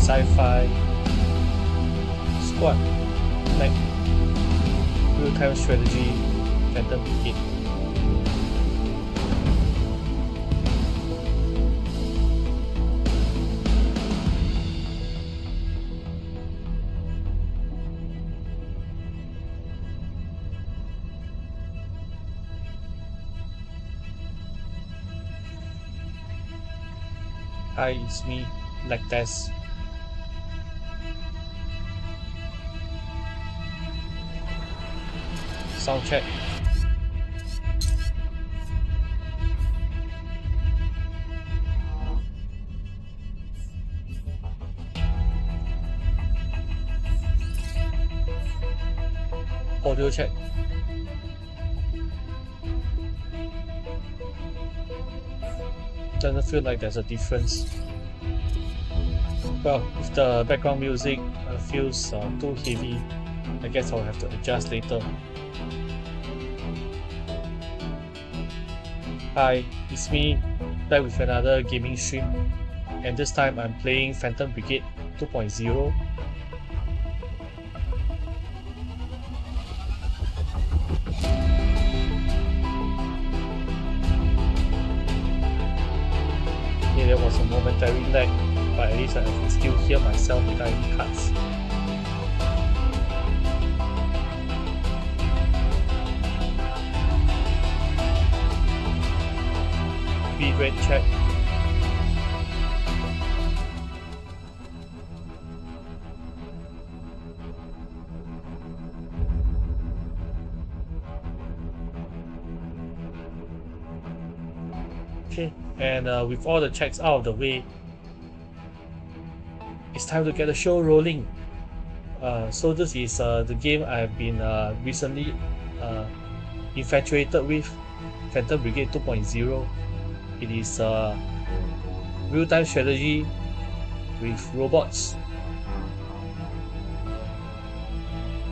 sci-fi, squad, mech, real-time strategy, Phantom Brigade. Hi, it's me, Lactase. Sound check. Audio check. Doesn't feel like there's a difference. Well, if the background music feels too heavy, I guess I'll have to adjust later. Hi, it's me, back with another gaming stream, and this time I'm playing Phantom Brigade 2.0. There was a momentary lag, but at least I can still hear myself without any cuts. Bitrate check. Okay, and with all the checks out of the way, it's time to get the show rolling. So this is the game I've been recently infatuated with, Phantom Brigade 2.0. It is real-time strategy with robots.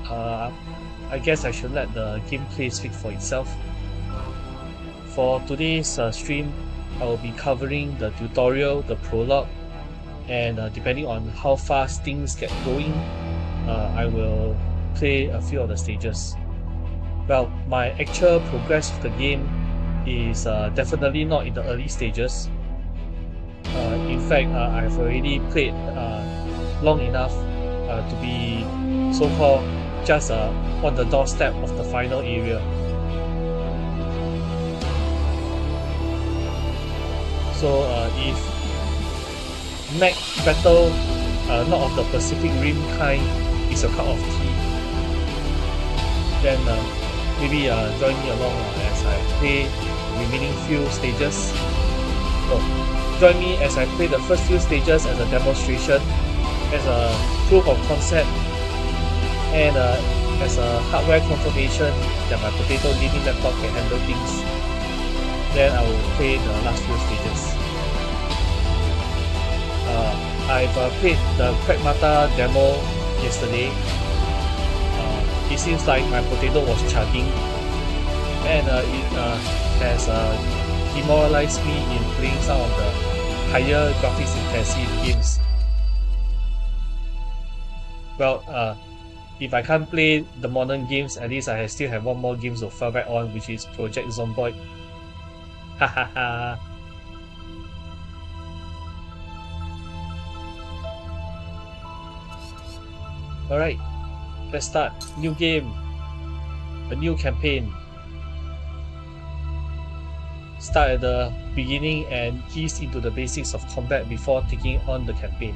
I guess I should let the gameplay speak for itself. For today's stream, I will be covering the tutorial, the prologue, and depending on how fast things get going, I will play a few of the stages. Well, my actual progress with the game is definitely not in the early stages. In fact, I've already played long enough to be so-called just on the doorstep of the final area. So if mech battle, not of the Pacific Rim kind, is your cup of tea, then maybe join me along as I play the remaining few stages. So join me as I play the first few stages as a demonstration, as a proof of concept, and as a hardware confirmation that my potato living laptop can handle things. Then I will play the last few stages. I've played the Pragmata demo yesterday. It seems like my potato was chugging, and it has demoralized me in playing some of the higher graphics intensive games. Well, if I can't play the modern games, at least I still have one more game to fall back on, which is Project Zomboid. Hahaha. Alright, let's start. New game, a new campaign. Start at the beginning and ease into the basics of combat before taking on the campaign.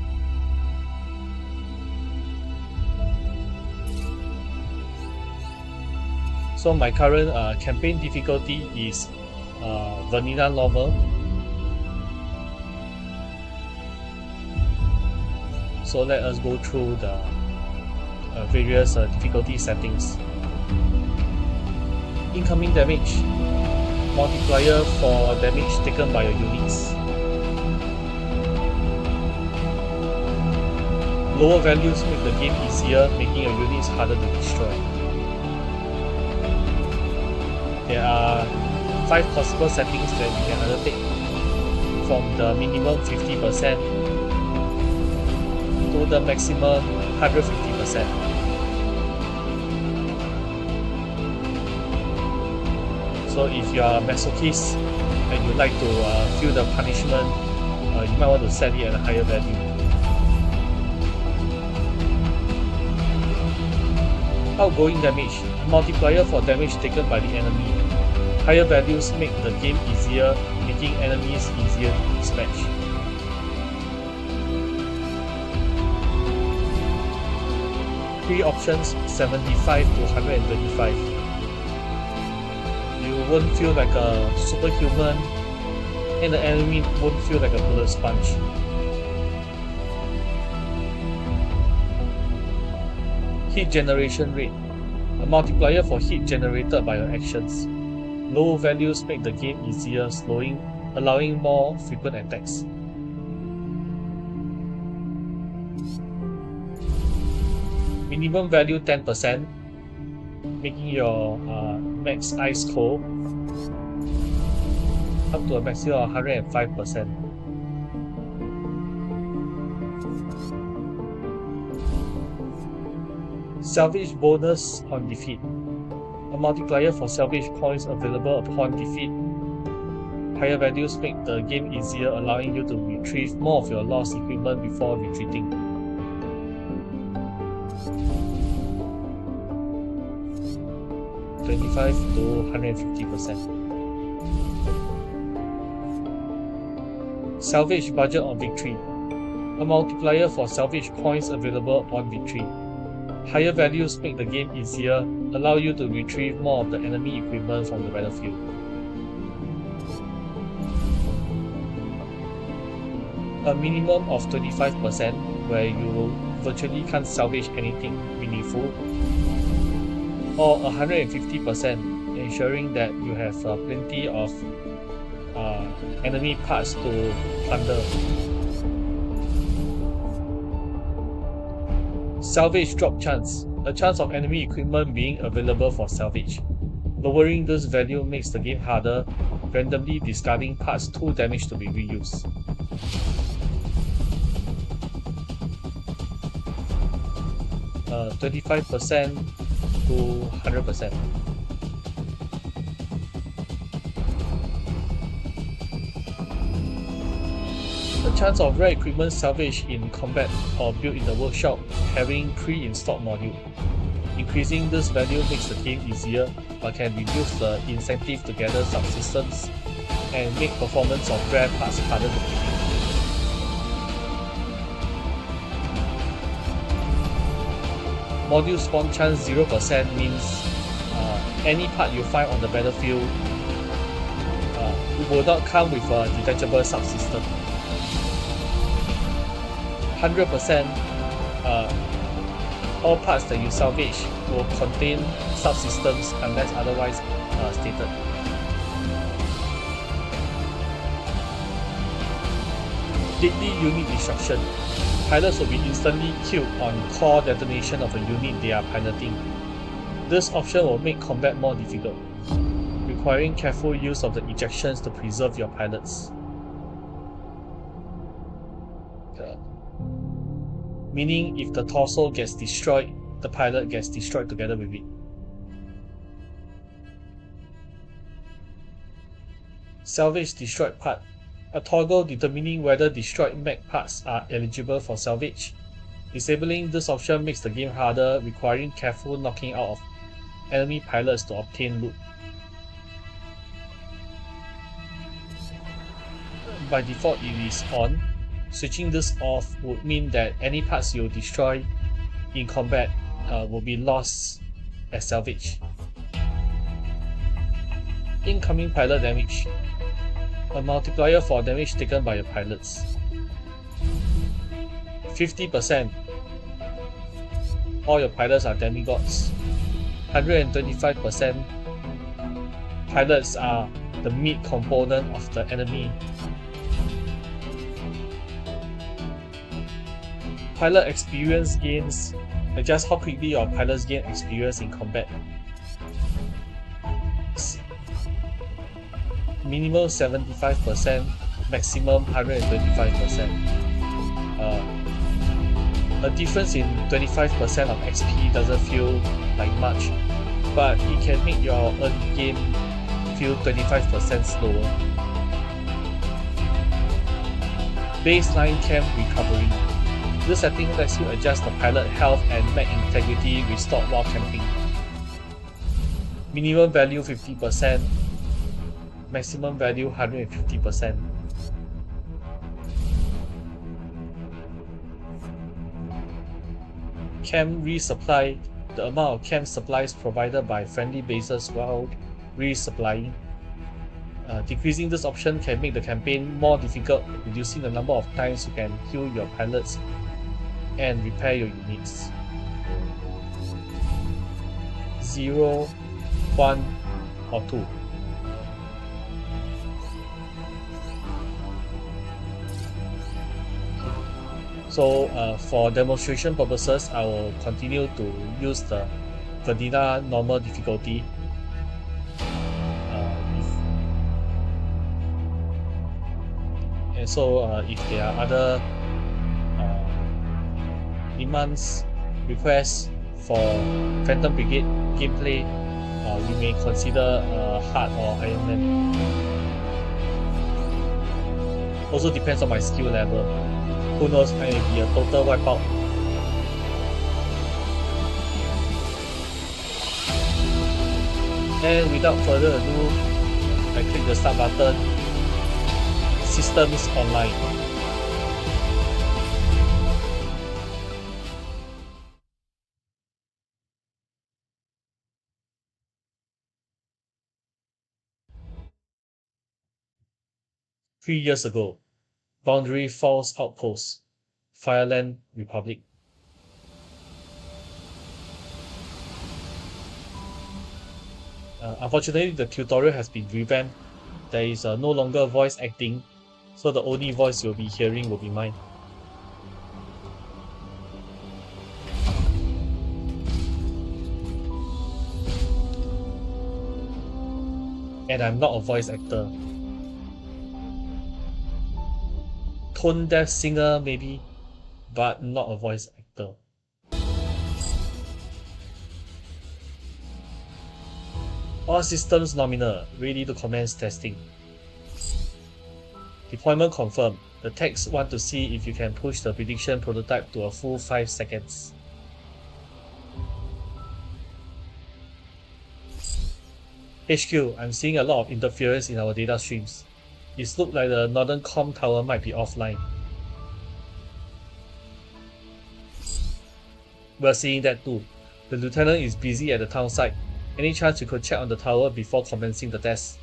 So my current campaign difficulty is Vanilla Normal. So let us go through the various difficulty settings. Incoming damage, multiplier for damage taken by your units. Lower values make the game easier, making your units harder to destroy. There are 5 possible settings that you can undertake, from the minimum 50% to to the maximum 150%. So if you are a masochist and you like to feel the punishment, you might want to set it at a higher value. Outgoing damage, multiplier for damage taken by the enemy. Higher values make the game easier, making enemies easier to dispatch. Three options, 75 to 125. You won't feel like a superhuman, and the enemy won't feel like a bullet sponge. Heat generation rate, a multiplier for heat generated by your actions. Low values make the game easier, allowing more frequent attacks. Minimum value 10%, making your max ice cold up to a maximum of 105%. Salvage bonus on defeat, a multiplier for salvage points available upon defeat. Higher values make the game easier, allowing you to retrieve more of your lost equipment before retreating. (25 to 150%). Salvage budget on victory, a multiplier for salvage points available upon victory. Higher values make the game easier, allow you to retrieve more of the enemy equipment from the battlefield. A minimum of 25%, where you virtually can't salvage anything meaningful, or 150%, ensuring that you have plenty of enemy parts to plunder. Salvage drop chance, a chance of enemy equipment being available for salvage. Lowering this value makes the game harder, randomly discarding parts too damaged to be reused. Uh, 25% to 100%. The chance of rare equipment salvage in combat or built in the workshop having pre-installed module. Increasing this value makes the game easier, but can reduce the incentive to gather subsystems and make performance of rare parts harder to predict. Module spawn chance 0% means any part you find on the battlefield will not come with a detachable subsystem. 100%, all parts that you salvage will contain subsystems unless otherwise stated. Deadly unit destruction. Pilots will be instantly killed on core detonation of a unit they are piloting. This option will make combat more difficult, requiring careful use of the ejections to preserve your pilots. Meaning if the torso gets destroyed, the pilot gets destroyed together with it. Salvage destroyed part, a toggle determining whether destroyed mech parts are eligible for salvage. Disabling this option makes the game harder, requiring careful knocking out of enemy pilots to obtain loot. By default it is on. Switching this off would mean that any parts you destroy in combat will be lost as salvage. Incoming pilot damage, a multiplier for damage taken by your pilots. 50%, all your pilots are demigods. 125%, pilots are the meat component of the enemy. Pilot experience gains, adjust how quickly your pilots gain experience in combat. Minimum 75%, maximum 125%. A difference in 25% of XP doesn't feel like much, but it can make your early game feel 25% slower. Baseline camp recovery. This setting lets you adjust the pilot health and mech integrity restored while camping. Minimum value 50%, maximum value 150%. Camp resupply. The amount of camp supplies provided by friendly bases while resupplying. Decreasing this option can make the campaign more difficult, reducing the number of times you can heal your pilots and repair your units. 0, 1, or 2. So for demonstration purposes, I will continue to use the vanilla normal difficulty. And so if there are other demands, requests for Phantom Brigade gameplay, we may consider hard or Iron Man. Also depends on my skill level. Who knows, I may be a total wipeout. And without further ado, I click the start button. Systems online. Three years ago, Boundary Falls Outpost, Fyrland Republic. Unfortunately, the tutorial has been revamped. There is no longer voice acting, so the only voice you'll be hearing will be mine. And I'm not a voice actor. Tone deaf singer maybe, but not a voice actor. All systems nominal, ready to commence testing. Deployment confirmed. The techs want to see if you can push the prediction prototype to a full 5 seconds. HQ, I'm seeing a lot of interference in our data streams. It looks like the northern comm tower might be offline. We're seeing that too. The lieutenant is busy at the town site. Any chance you could check on the tower before commencing the test?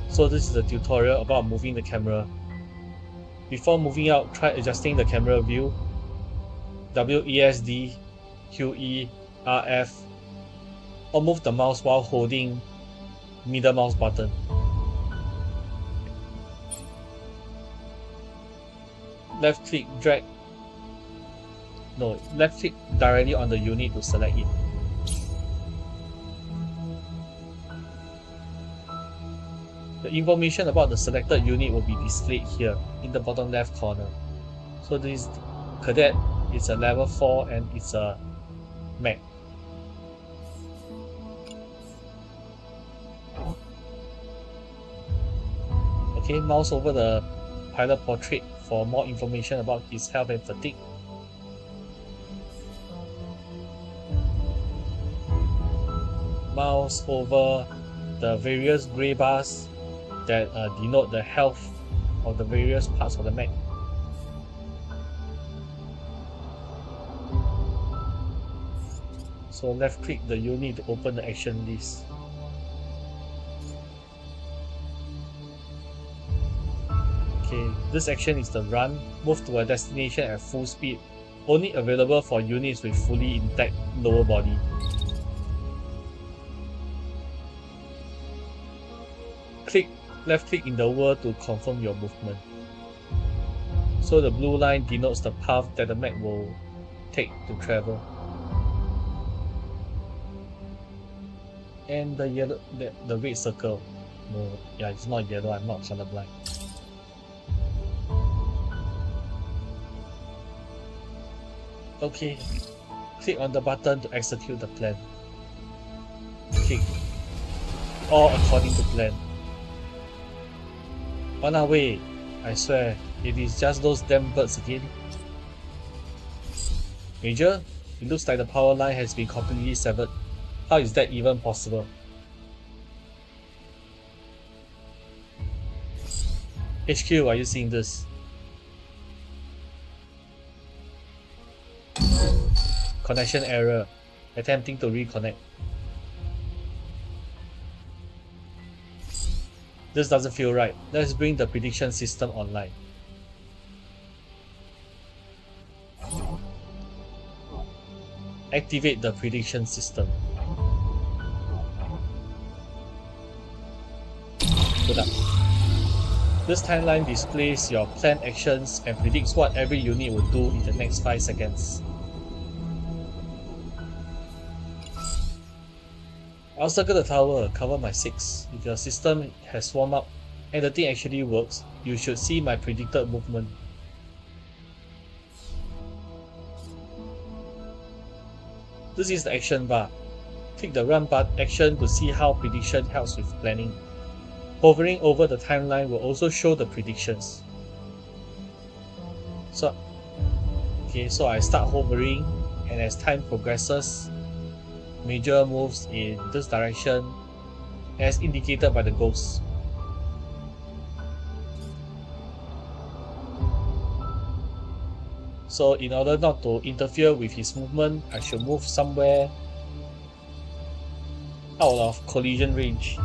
So this is the tutorial about moving the camera. Before moving out, try adjusting the camera view. WESD, QE, RF, or move the mouse while holding middle mouse button. Left click drag. No, left click directly on the unit to select it. The information about the selected unit will be displayed here in the bottom left corner. So this cadet is a level 4 and it's a mech. Okay, mouse over the pilot portrait for more information about his health and fatigue. Mouse over the various grey bars that denote the health of the various parts of the mech. So left click the unit to open the action list. Okay, this action is the run. Move to a destination at full speed. Only available for units with fully intact lower body. Left click in the world to confirm your movement. So the blue line denotes the path that the mech will take to travel. And the red circle No, yeah, it's not yellow, I'm not colorblind. Okay, click on the button to execute the plan. Click. All according to plan. On our way, I swear, it is just those damn birds again. Major, it looks like the power line has been completely severed. How is that even possible? HQ, are you seeing this? Connection error. Attempting to reconnect. This doesn't feel right. Let's bring the prediction system online. Activate the prediction system. Good luck. This timeline displays your planned actions and predicts what every unit will do in the next 5 seconds. I'll circle the tower, cover my 6. If your system has warmed up and the thing actually works, you should see my predicted movement. This is the action bar. Click the run bar action to see how prediction helps with planning. Hovering over the timeline will also show the predictions. So I start hovering, and as time progresses, Major moves in this direction as indicated by the ghost. So in order not to interfere with his movement, I should move somewhere out of collision range.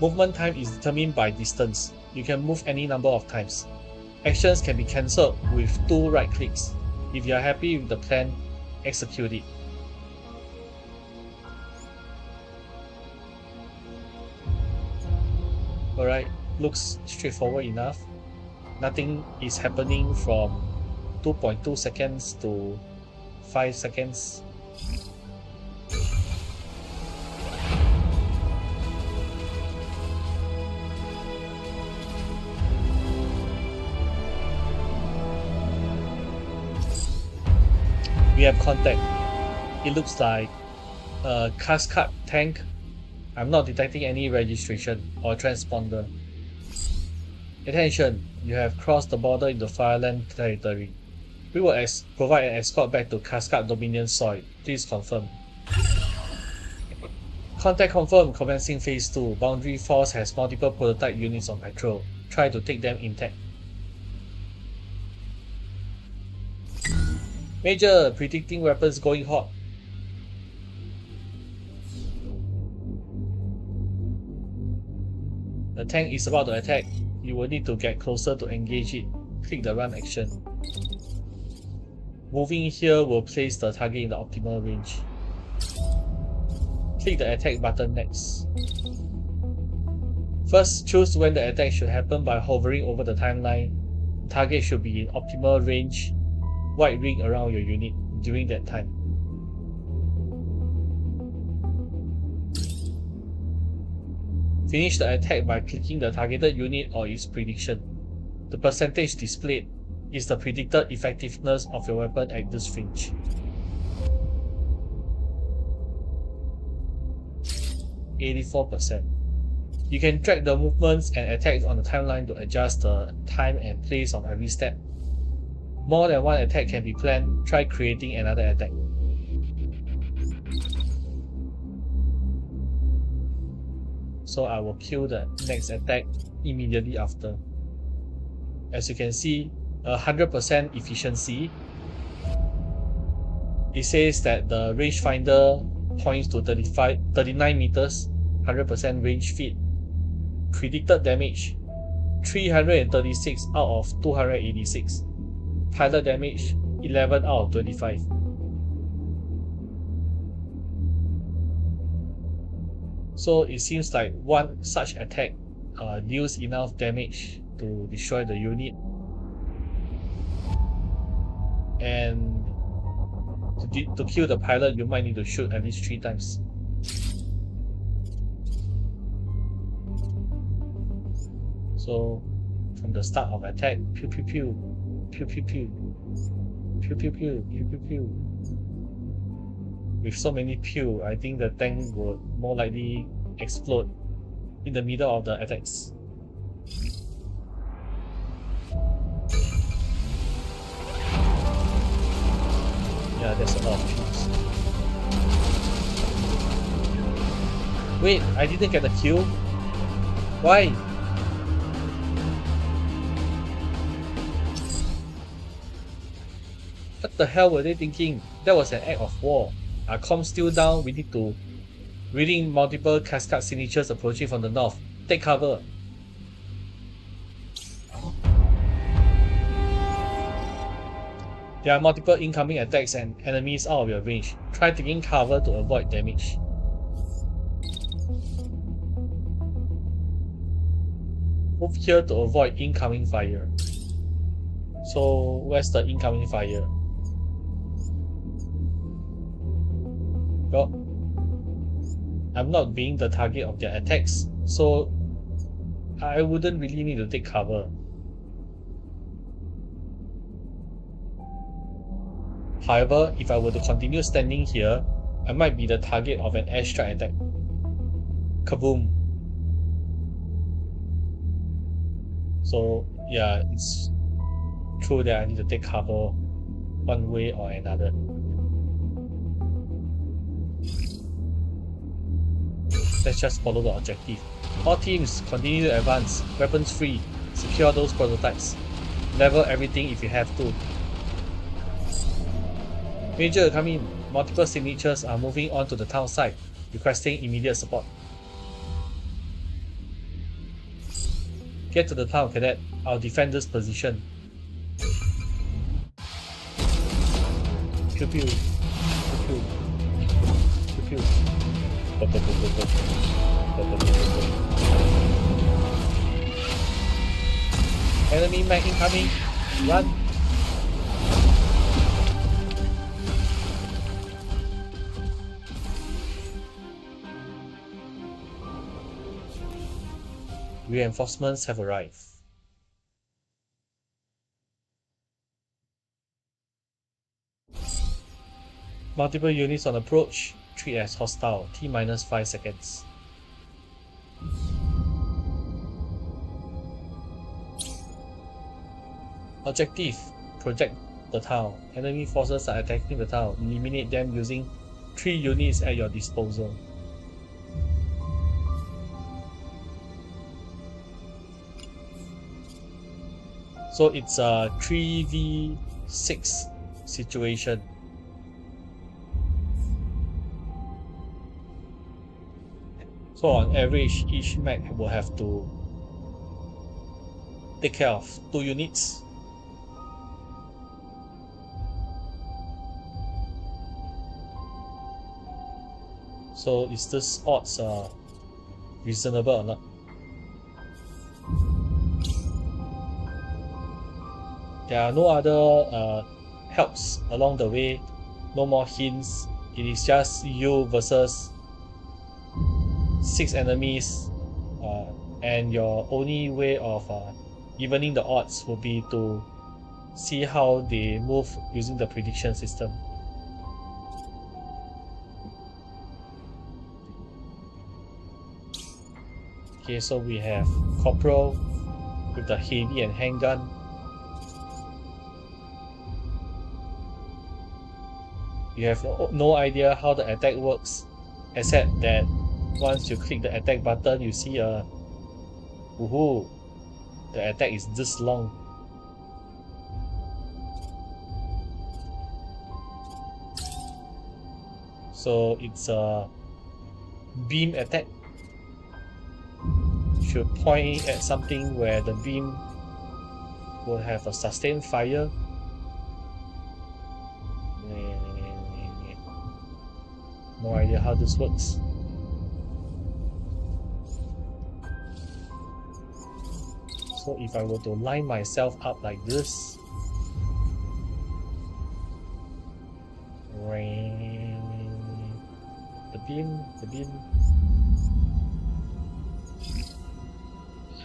Movement time is determined by distance. You can move any number of times. Actions can be cancelled with 2 right clicks. If you are happy with the plan, execute it. Alright, looks straightforward enough. Nothing is happening from 2.2 seconds to 5 seconds. We have contact. It looks like a Cascade tank. I'm not detecting any registration or transponder. Attention, you have crossed the border into Fyrland territory. We will provide an escort back to Cascade Dominion soil. Please confirm. Contact confirmed. Commencing phase 2. Boundary Force has multiple prototype units on patrol. Try to take them intact. Major, predicting weapons going hot. The tank is about to attack. You will need to get closer to engage it. Click the run action. Moving here will place the target in the optimal range. Click the attack button next. First, choose when the attack should happen by hovering over the timeline. The target should be in optimal range, white ring around your unit during that time. Finish the attack by clicking the targeted unit or its prediction. The percentage displayed is the predicted effectiveness of your weapon at this range. %84. You can track the movements and attacks on the timeline to adjust the time and place of every step. More than one attack can be planned. Try creating another attack. So I will kill the next attack immediately after. As you can see, 100% efficiency. It says that the rangefinder points to 39 meters, 100% range fit. Predicted damage 336 out of 286. Pilot damage 11 out of 25. So it seems like one such attack deals enough damage to destroy the unit. And to kill the pilot, you might need to shoot at least 3 times. So from the start of attack, pew pew pew, pew pew pew, pew pew pew, pew pew pew. With so many pew, I think the tank would more likely explode in the middle of the attacks. Yeah, there's a lot of pews. Wait, I didn't get the kill? Why? What the hell were they thinking? That was an act of war. Our comms still down, we need to... Reading multiple cascade signatures approaching from the north. Take cover. There are multiple incoming attacks and enemies out of your range. Try taking cover to avoid damage. Move here to avoid incoming fire. So where's the incoming fire? Well, I'm not being the target of their attacks, so I wouldn't really need to take cover. However, if I were to continue standing here, I might be the target of an airstrike attack. Kaboom! So yeah, it's true that I need to take cover one way or another. Let's just follow the objective. All teams continue to advance, weapons free, secure those prototypes. Level everything if you have to. Major, come in. Multiple signatures are moving on to the town site, requesting immediate support. Get to the town, cadet. I'll defend this position. Pew pew. Pew pew. Pew pew. Enemy mech incoming. Run. Reinforcements have arrived. Multiple units on approach. Treat as hostile. T-5 seconds. Objective: protect the town. Enemy forces are attacking the town. Eliminate them using 3 units at your disposal. So it's a 3v6 situation. So on average, each mech will have to take care of 2 units. So is this odds reasonable or not? There are no other helps along the way, no more hints. It is just you versus 6 enemies, and your only way of evening the odds would be to see how they move using the prediction system. Okay, so we have Corporal with the heavy and handgun. You have no idea how the attack works, except that once you click the attack button, you see a woohoo, the attack is this long. So it's a beam attack. Should point at something where the beam will have a sustained fire. No idea how this works. So if I were to line myself up like this, the beam,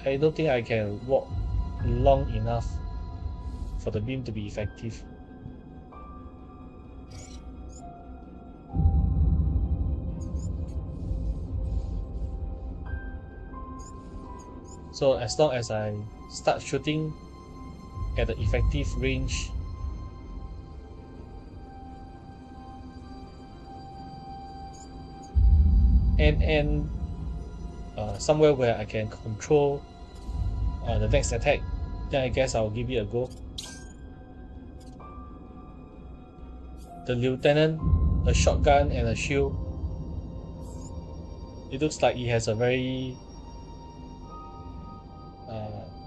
I don't think I can walk long enough for the beam to be effective. So as long as I start shooting at the effective range, and somewhere where I can control the next attack, then I guess I'll give it a go. The lieutenant, a shotgun and a shield. It looks like he has a very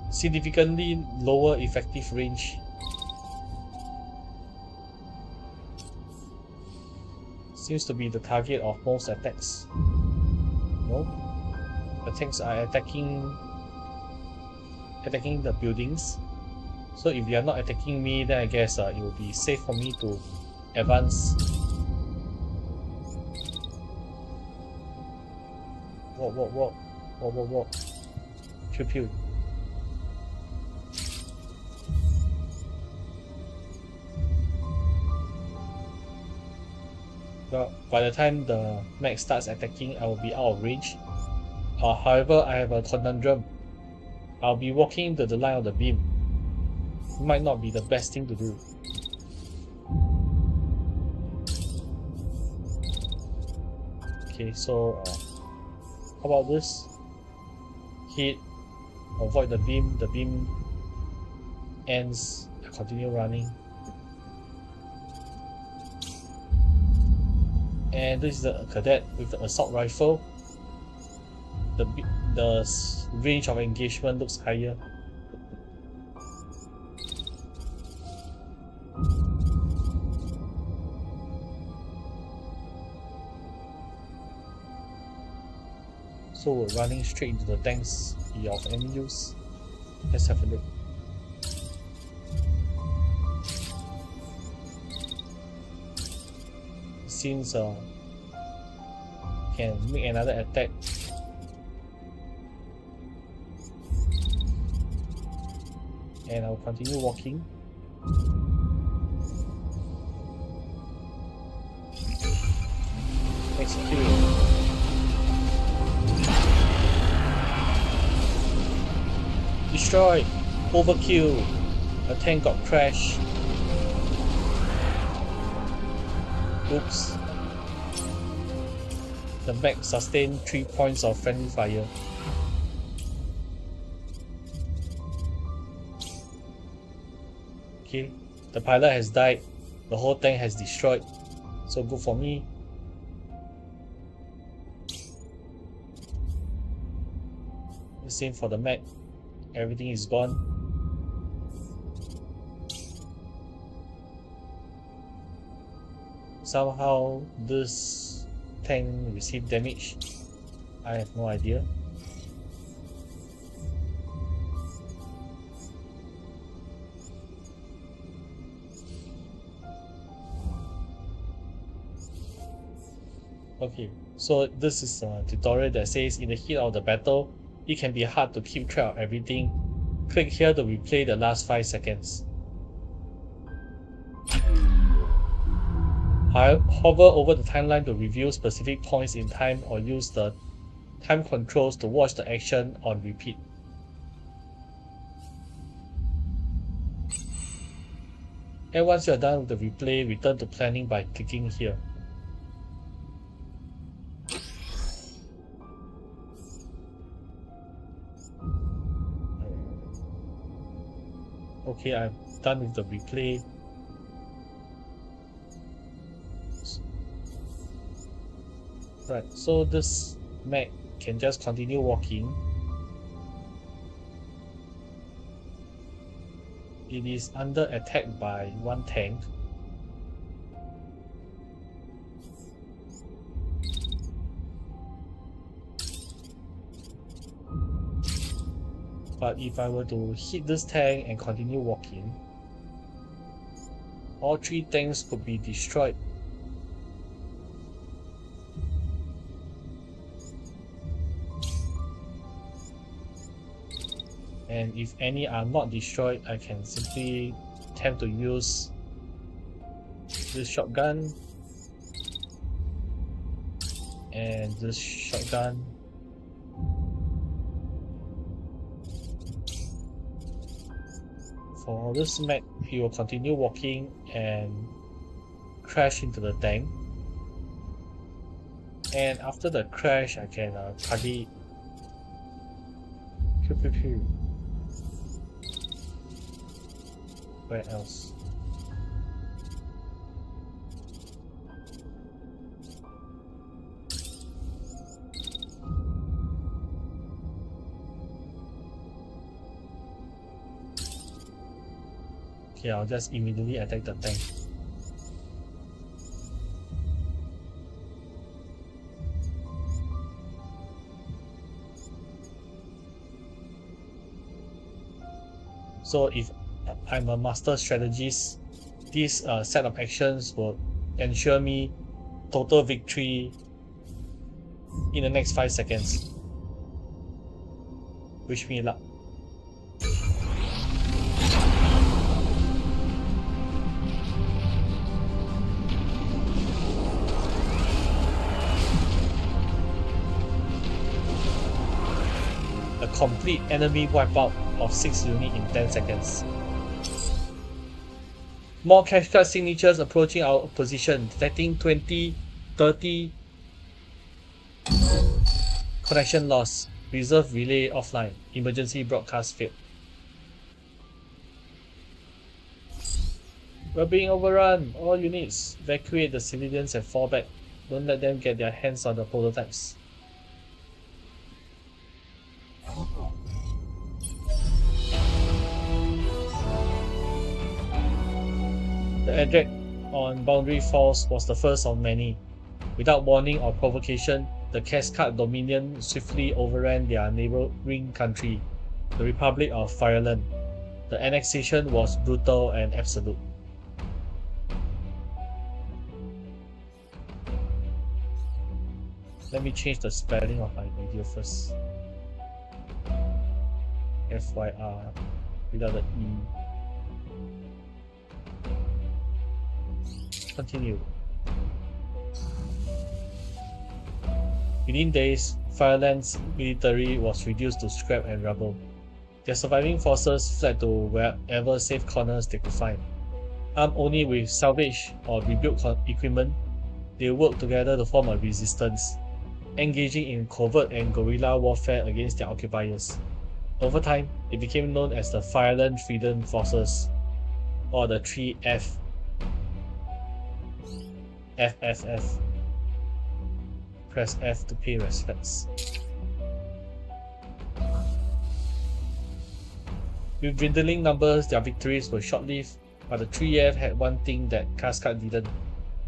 significantly lower effective range. Seems to be the target of most attacks. No? Attacks are attacking the buildings. So if they are not attacking me, then I guess it will be safe for me to advance. Walk. Pew. But by the time the mech starts attacking, I will be out of range. However, I have a conundrum. I'll be walking into the line of the beam. Might not be the best thing to do. Okay, so how about this? Hit, avoid the beam ends, I continue running. And this is the cadet with the assault rifle. The range of engagement looks higher. So we're running straight into the tanks of any use. Let's have a look. Since can make another attack. And I'll continue walking. Execute. Destroy! Overkill! A tank got crashed. Oops. The mech sustained 3 points of friendly fire. Okay, the pilot has died. The whole tank has destroyed. So good for me. The same for the mech. Everything is gone. Somehow this tank received damage. I have no idea. Okay, so this is a tutorial that says in the heat of the battle, it can be hard to keep track of everything. Click here to replay the last 5 seconds. Hover over the timeline to review specific points in time or use the time controls to watch the action on repeat. And once you are done with the replay, return to planning by clicking here. Okay, I'm done with the replay. Right, so this mech can just continue walking. It is under attack by one tank. But if I were to hit this tank and continue walking, all 3 tanks could be destroyed. And if any are not destroyed, I can simply attempt to use this shotgun and this shotgun. For this mech, he will continue walking and crash into the tank. And after the crash, I can target. Where else? Okay, I'll just immediately attack the tank. So if I'm a master strategist, this set of actions will ensure me total victory in the next 5 seconds. Wish me luck. A complete enemy wipeout of 6 units in 10 seconds. More cash card signatures approaching our position, detecting 20, 30. Connection loss. Reserve relay offline. Emergency broadcast failed. We're being overrun. All units, evacuate the civilians and fall back. Don't let them get their hands on the prototypes. The attack on Boundary Falls was the first of many. Without warning or provocation, the Cascade Dominion swiftly overran their neighboring country, the Republic of Fyrland. The annexation was brutal and absolute. Let me change the spelling of my video first. FYR without the E. Continue. Within days, Fyrland's military was reduced to scrap and rubble. Their surviving forces fled to wherever safe corners they could find. Armed only with salvage or rebuilt equipment, they worked together to form a resistance, engaging in covert and guerrilla warfare against their occupiers. Over time, it became known as the Fyrland Freedom Forces, or the 3F. FFF. Press F to pay respects. With dwindling numbers, their victories were short-lived, but the 3F had one thing that Cascade didn't: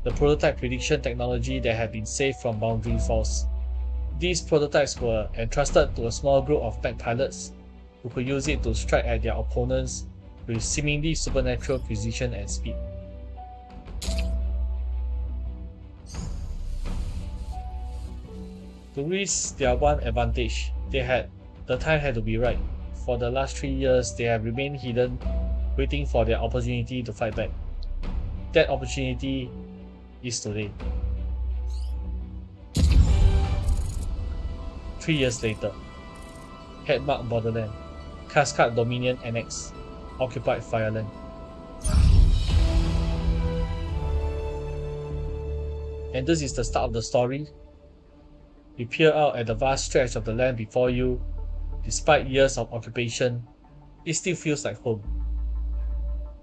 the prototype prediction technology that had been saved from Boundary Falls. These prototypes were entrusted to a small group of mech pilots who could use it to strike at their opponents with seemingly supernatural precision and speed. To reach their one advantage, the time had to be right. For the last 3 years, they have remained hidden, waiting for their opportunity to fight back. That opportunity is today. 3 years later, Headmark Borderland, Cascade Dominion Annex, occupied Fyrland. And this is the start of the story. You peer out at the vast stretch of the land before you. Despite years of occupation, it still feels like home.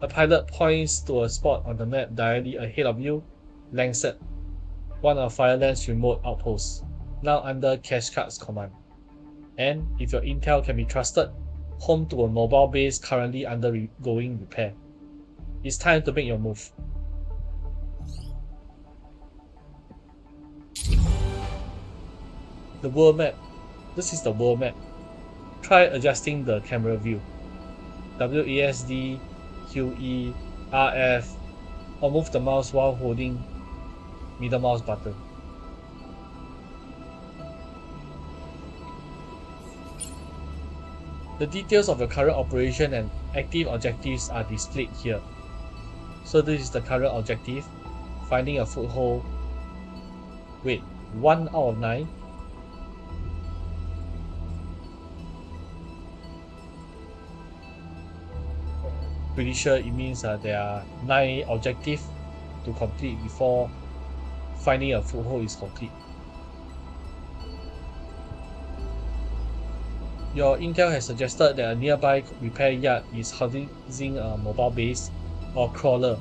A pilot points to a spot on the map directly ahead of you, Lancet, one of Fyrland's remote outposts, now under Cascade's command. And, if your intel can be trusted, home to a mobile base currently undergoing repair. It's time to make your move. The world map. This is the world map. Try adjusting the camera view. WASD, QE, RF, or move the mouse while holding middle mouse button. The details of your current operation and active objectives are displayed here. So this is the current objective, finding a foothold. Wait, 1 out of 9? Pretty sure it means there are 9 objectives to complete before finding a foothold is complete. Your intel has suggested that a nearby repair yard is housing a mobile base or crawler.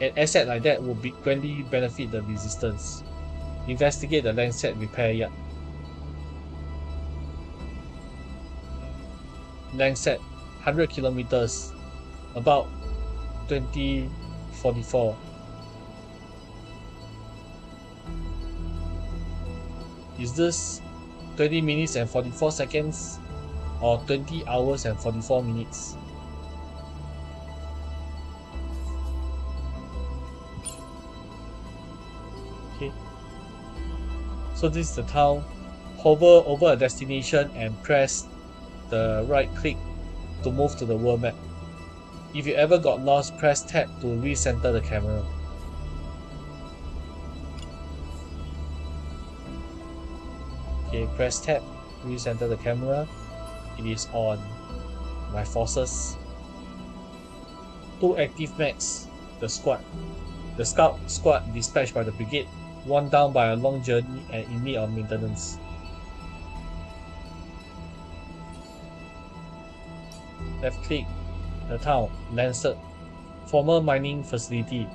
An asset like that will greatly benefit the resistance. Investigate the Lancet repair yard. Lancet, 100 kilometers, about 2044. Is this 20 minutes and 44 seconds or 20 hours and 44 minutes? Okay. So this is the town. Hover over a destination and press the right click to move to the world map. If you ever got lost, press tab to recenter the camera. Okay, press tab, recenter the camera. It is on my forces. 2 active mechs, the squad. The scout squad dispatched by the brigade, 1 down by a long journey and in need of maintenance. Left click, the town, Lancet, former mining facility,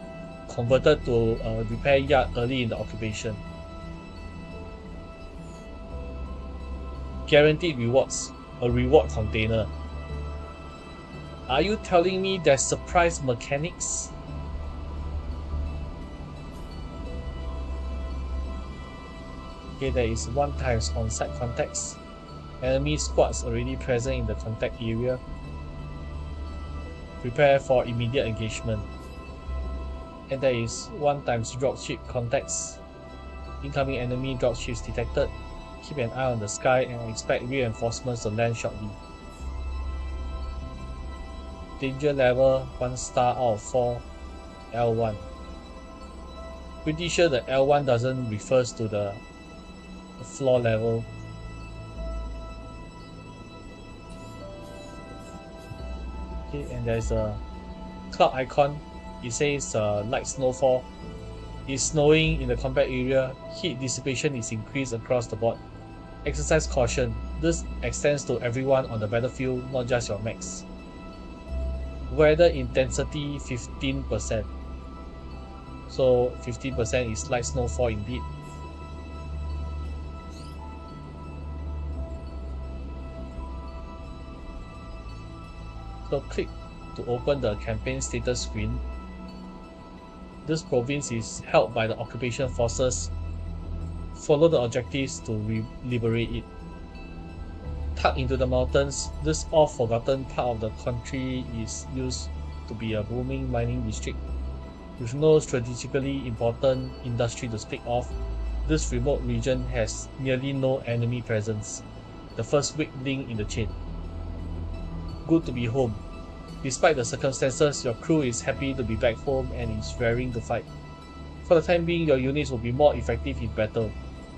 converted to a repair yard early in the occupation. Guaranteed rewards, a reward container. Are you telling me there's surprise mechanics? Okay, there is 1 times on-site contacts. Enemy squads already present in the contact area. Prepare for immediate engagement. And there is 1 times dropship contacts. Incoming enemy dropships detected. Keep an eye on the sky and expect reinforcements to land shortly. Danger level 1 star out of 4, L1. Pretty sure the L1 doesn't refers to the floor level. Okay, and there's a cloud icon. It says light snowfall. It's snowing in the combat area. Heat dissipation is increased across the board. Exercise caution. This extends to everyone on the battlefield, not just your mechs. Weather intensity 15%. So 15% is light snowfall indeed. So click to open the campaign status screen. This province is held by the occupation forces. Follow the objectives to liberate it. Tucked into the mountains, this oft-forgotten part of the country is used to be a booming mining district. With no strategically important industry to speak of, this remote region has nearly no enemy presence, the first weak link in the chain. Good to be home. Despite the circumstances, your crew is happy to be back home and is raring to fight. For the time being, your units will be more effective in battle.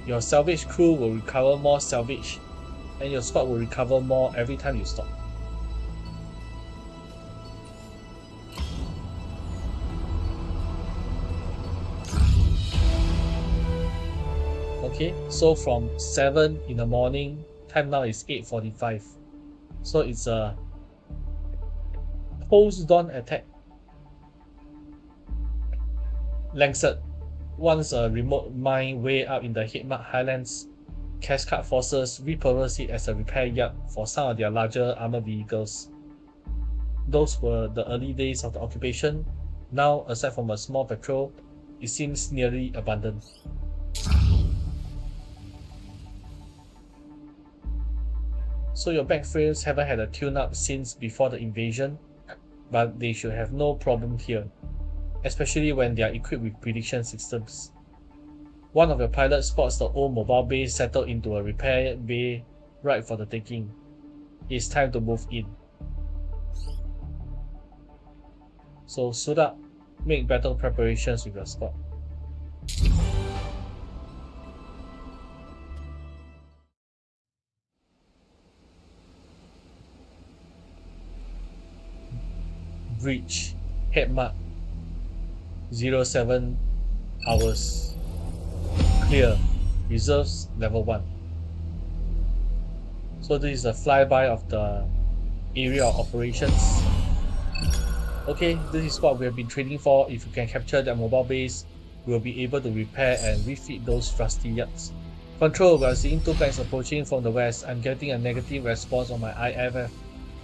Your salvage crew will recover more salvage, and your squad will recover more every time you stop. Okay, so from 7 in the morning, time now is 8:45. So it's a post-dawn attack. Lancet, once a remote mine way up in the Headmark Highlands, Cascade forces repurpose it as a repair yard for some of their larger armored vehicles. Those were the early days of the occupation. Now, aside from a small patrol, it seems nearly abundant. So your backframes haven't had a tune-up since before the invasion, but they should have no problem here, especially when they are equipped with prediction systems. One of your pilots spots the old mobile base settled into a repair bay right for the taking. it's time to move in. So suit up, make battle preparations with your squad. Breach, head mark, 07 hours. Clear, reserves level 1. So this is a flyby of the area of operations. Okay, this is what we have been training for. If you can capture their mobile base, we will be able to repair and refit those rusty yachts. Control, we are seeing 2 planets approaching from the west. I'm getting a negative response on my IFF,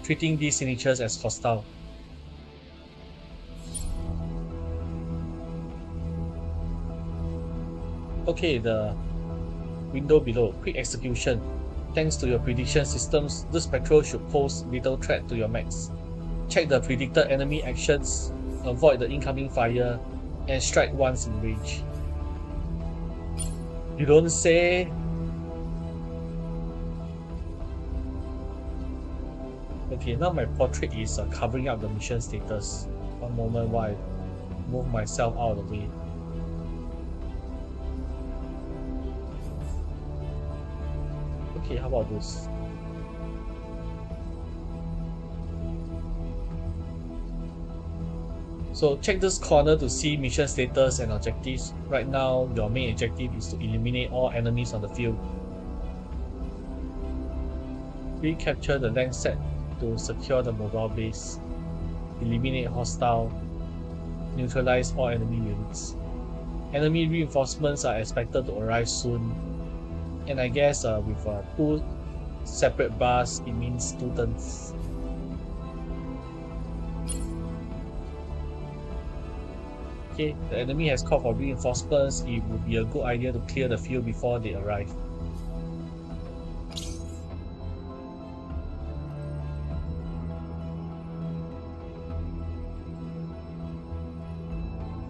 treating these signatures as hostile. Okay, the window below, quick execution. Thanks to your prediction systems, this patrol should pose little threat to your mechs. Check the predicted enemy actions, avoid the incoming fire, and strike once in range. You don't say. Okay, now my portrait is covering up the mission status. One moment while I move myself out of the way. Okay, how about this? So check this corner to see mission status and objectives. Right now, your main objective is to eliminate all enemies on the field. Recapture the land set to secure the mobile base. Eliminate hostile. Neutralize all enemy units. Enemy reinforcements are expected to arrive soon. And I guess with 2 separate bars, it means 2 turns. Okay, the enemy has called for reinforcements. It would be a good idea to clear the field before they arrive.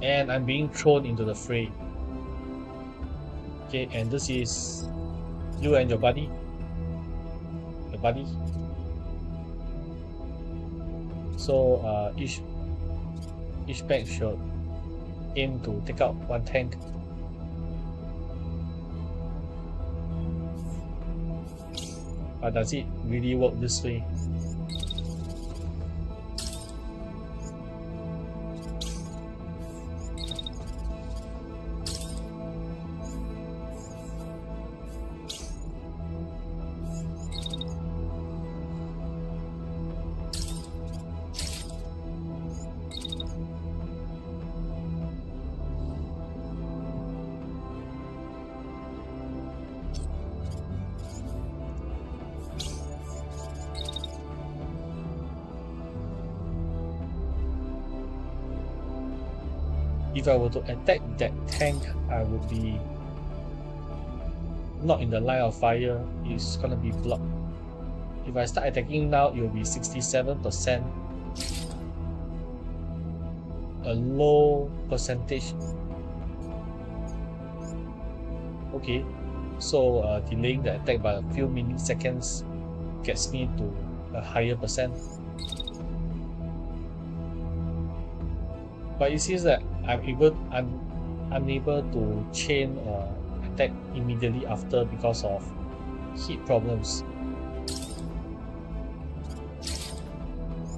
And I'm being thrown into the fray. Okay, and this is you and your buddy. Your buddy. So each mech should aim to take out 1 tank. But does it really work this way? If I were to attack that tank, I would be not in the line of fire. It's gonna be blocked. If I start attacking now, it will be 67%. A low percentage. Okay, so delaying the attack by a few milliseconds gets me to a higher percent. But it seems that I'm unable to chain attack immediately after because of heat problems.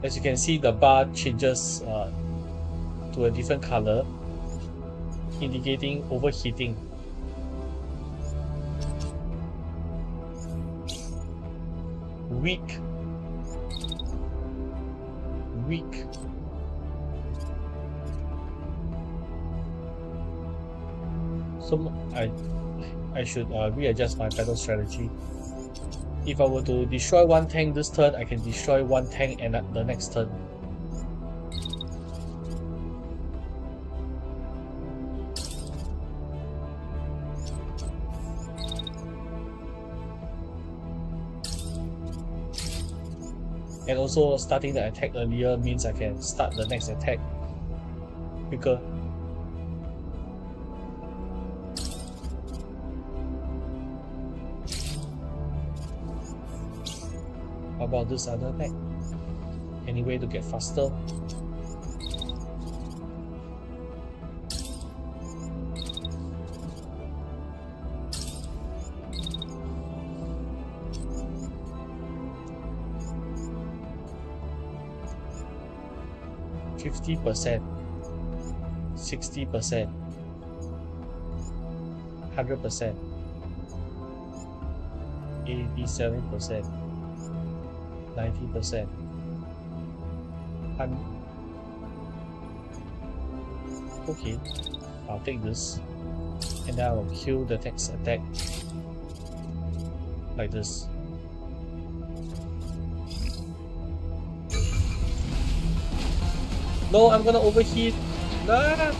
As you can see, the bar changes to a different color, indicating overheating. Weak. So I should readjust my battle strategy. If I were to destroy 1 tank this turn, I can destroy 1 tank and the next turn. And also starting the attack earlier means I can start the next attack quicker. How about this other attack? Any way to get faster? %, 60%, 100%, 87%, 90%. Okay, I'll take this and then I will kill the next attack like this. No, I'm gonna overheat. Ah!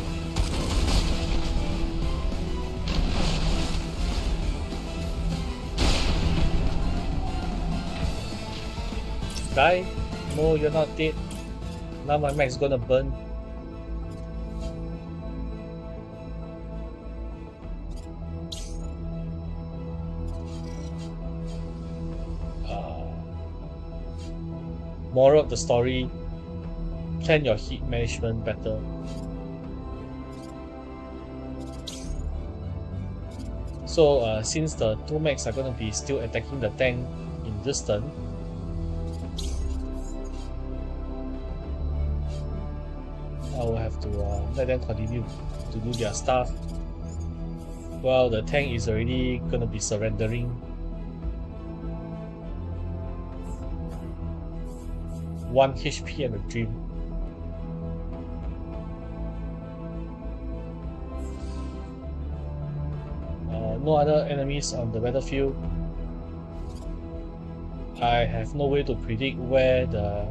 Die? No, you're not dead. Now my max is gonna burn. Moral of the story: plan your heat management better. So since the 2 mechs are going to be still attacking the tank in this turn, I will have to let them continue to do their stuff while the tank is already going to be surrendering. One HP and a dream. No other enemies on the battlefield. I have no way to predict where the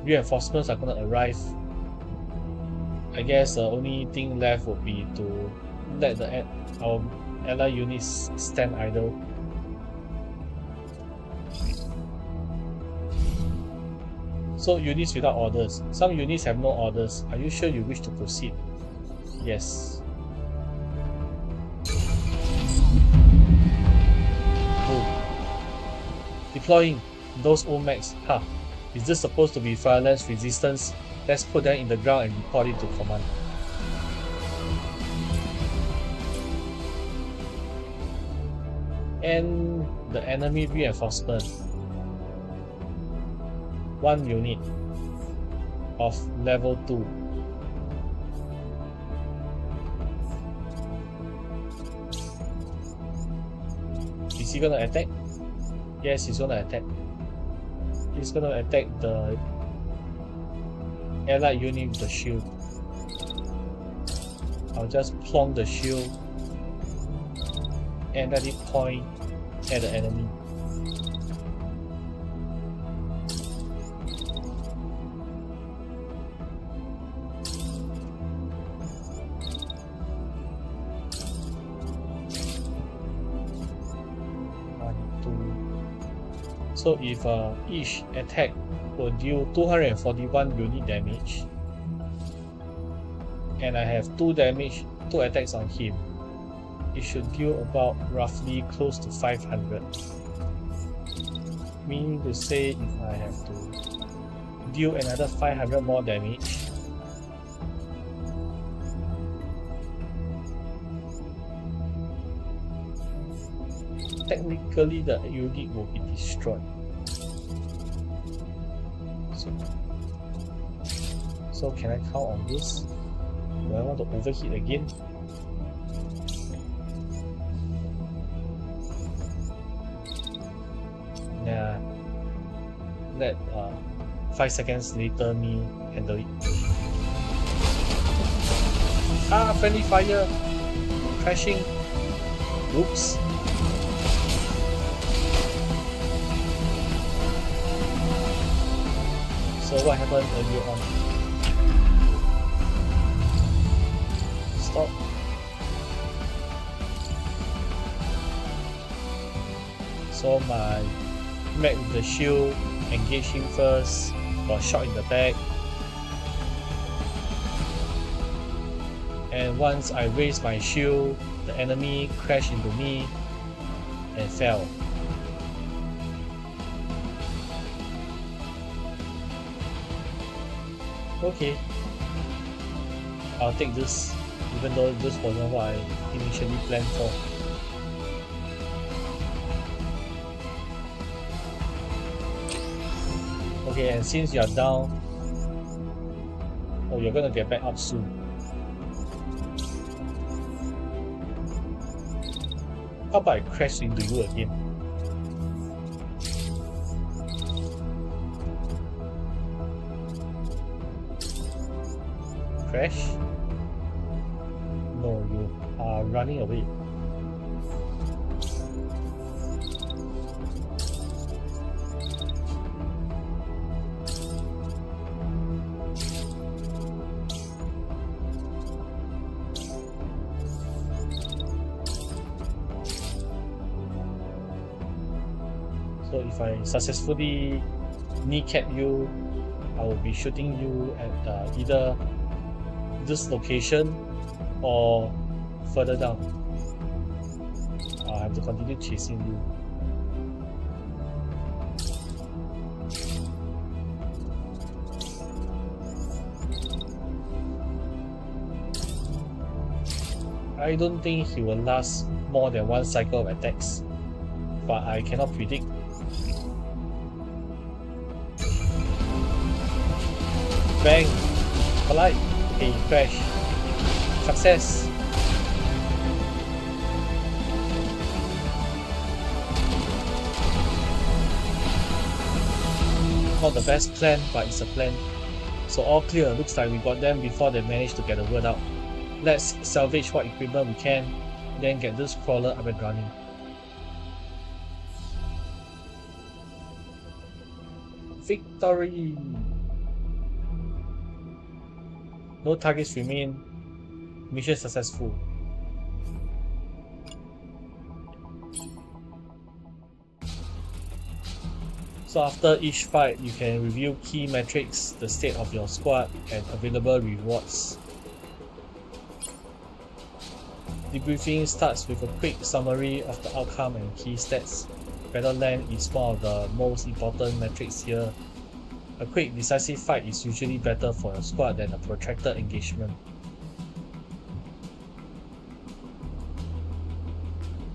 reinforcements are going to arrive. I guess the only thing left would be to let our allied units stand idle. So units without orders. Some units have no orders. Are you sure you wish to proceed? Yes. Boom. Deploying those old mechs. Ha! Is this supposed to be Fyrland's resistance? Let's put them in the ground and report it to command. And the enemy reinforcement. 1 unit of level 2. Is he gonna attack? Yes, he's gonna attack. He's gonna attack the allied unit with the shield. I'll just plonk the shield and let it point at the enemy. So if each attack will deal 241 unit damage, and I have 2 attacks on him, it should deal about roughly close to 500. Meaning to say, if I have to deal another 500 more damage, technically the unit will be destroyed. So can I count on this? Do I want to overheat again? Yeah. Let 5 seconds later me handle it. Ah, friendly fire! Crashing! Oops! So what happened earlier on? Stop. So my mech with the shield engaged him first, got shot in the back. And once I raised my shield, the enemy crashed into me and fell. Okay. I'll take this, even though this wasn't what I initially planned for. Okay, and since you're down, you're gonna get back up soon. How about I crash into you again? Crash? No, you are running away. So if I successfully kneecap you, I will be shooting you at either this location or further down. I have to continue chasing you. I don't think he will last more than one cycle of attacks, but I cannot predict. Bang! Collide! Okay, crash. Success! Not the best plan, but it's a plan. So all clear, looks like we got them before they managed to get the word out. Let's salvage what equipment we can, then get this crawler up and running. Victory! No targets remain. Mission successful. So after each fight, you can review key metrics, the state of your squad, and available rewards. Debriefing starts with a quick summary of the outcome and key stats. Battle length is one of the most important metrics here. A quick decisive fight is usually better for your squad than a protracted engagement.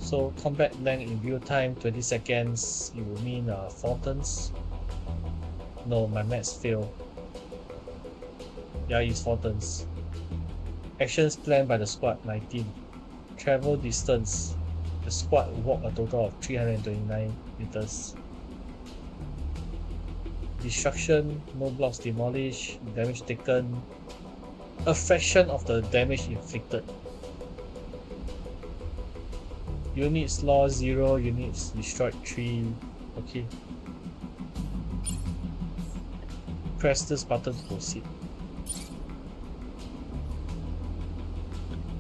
So combat length in real time 20 seconds, it will mean 4 turns. No, my maths fail. Yeah, it's 4 turns. Actions planned by the squad 19. Travel distance, the squad walked a total of 329 meters. Destruction, no blocks demolished, damage taken, a fraction of the damage inflicted. Units lost 0, units destroyed 3. Okay. Press this button to proceed.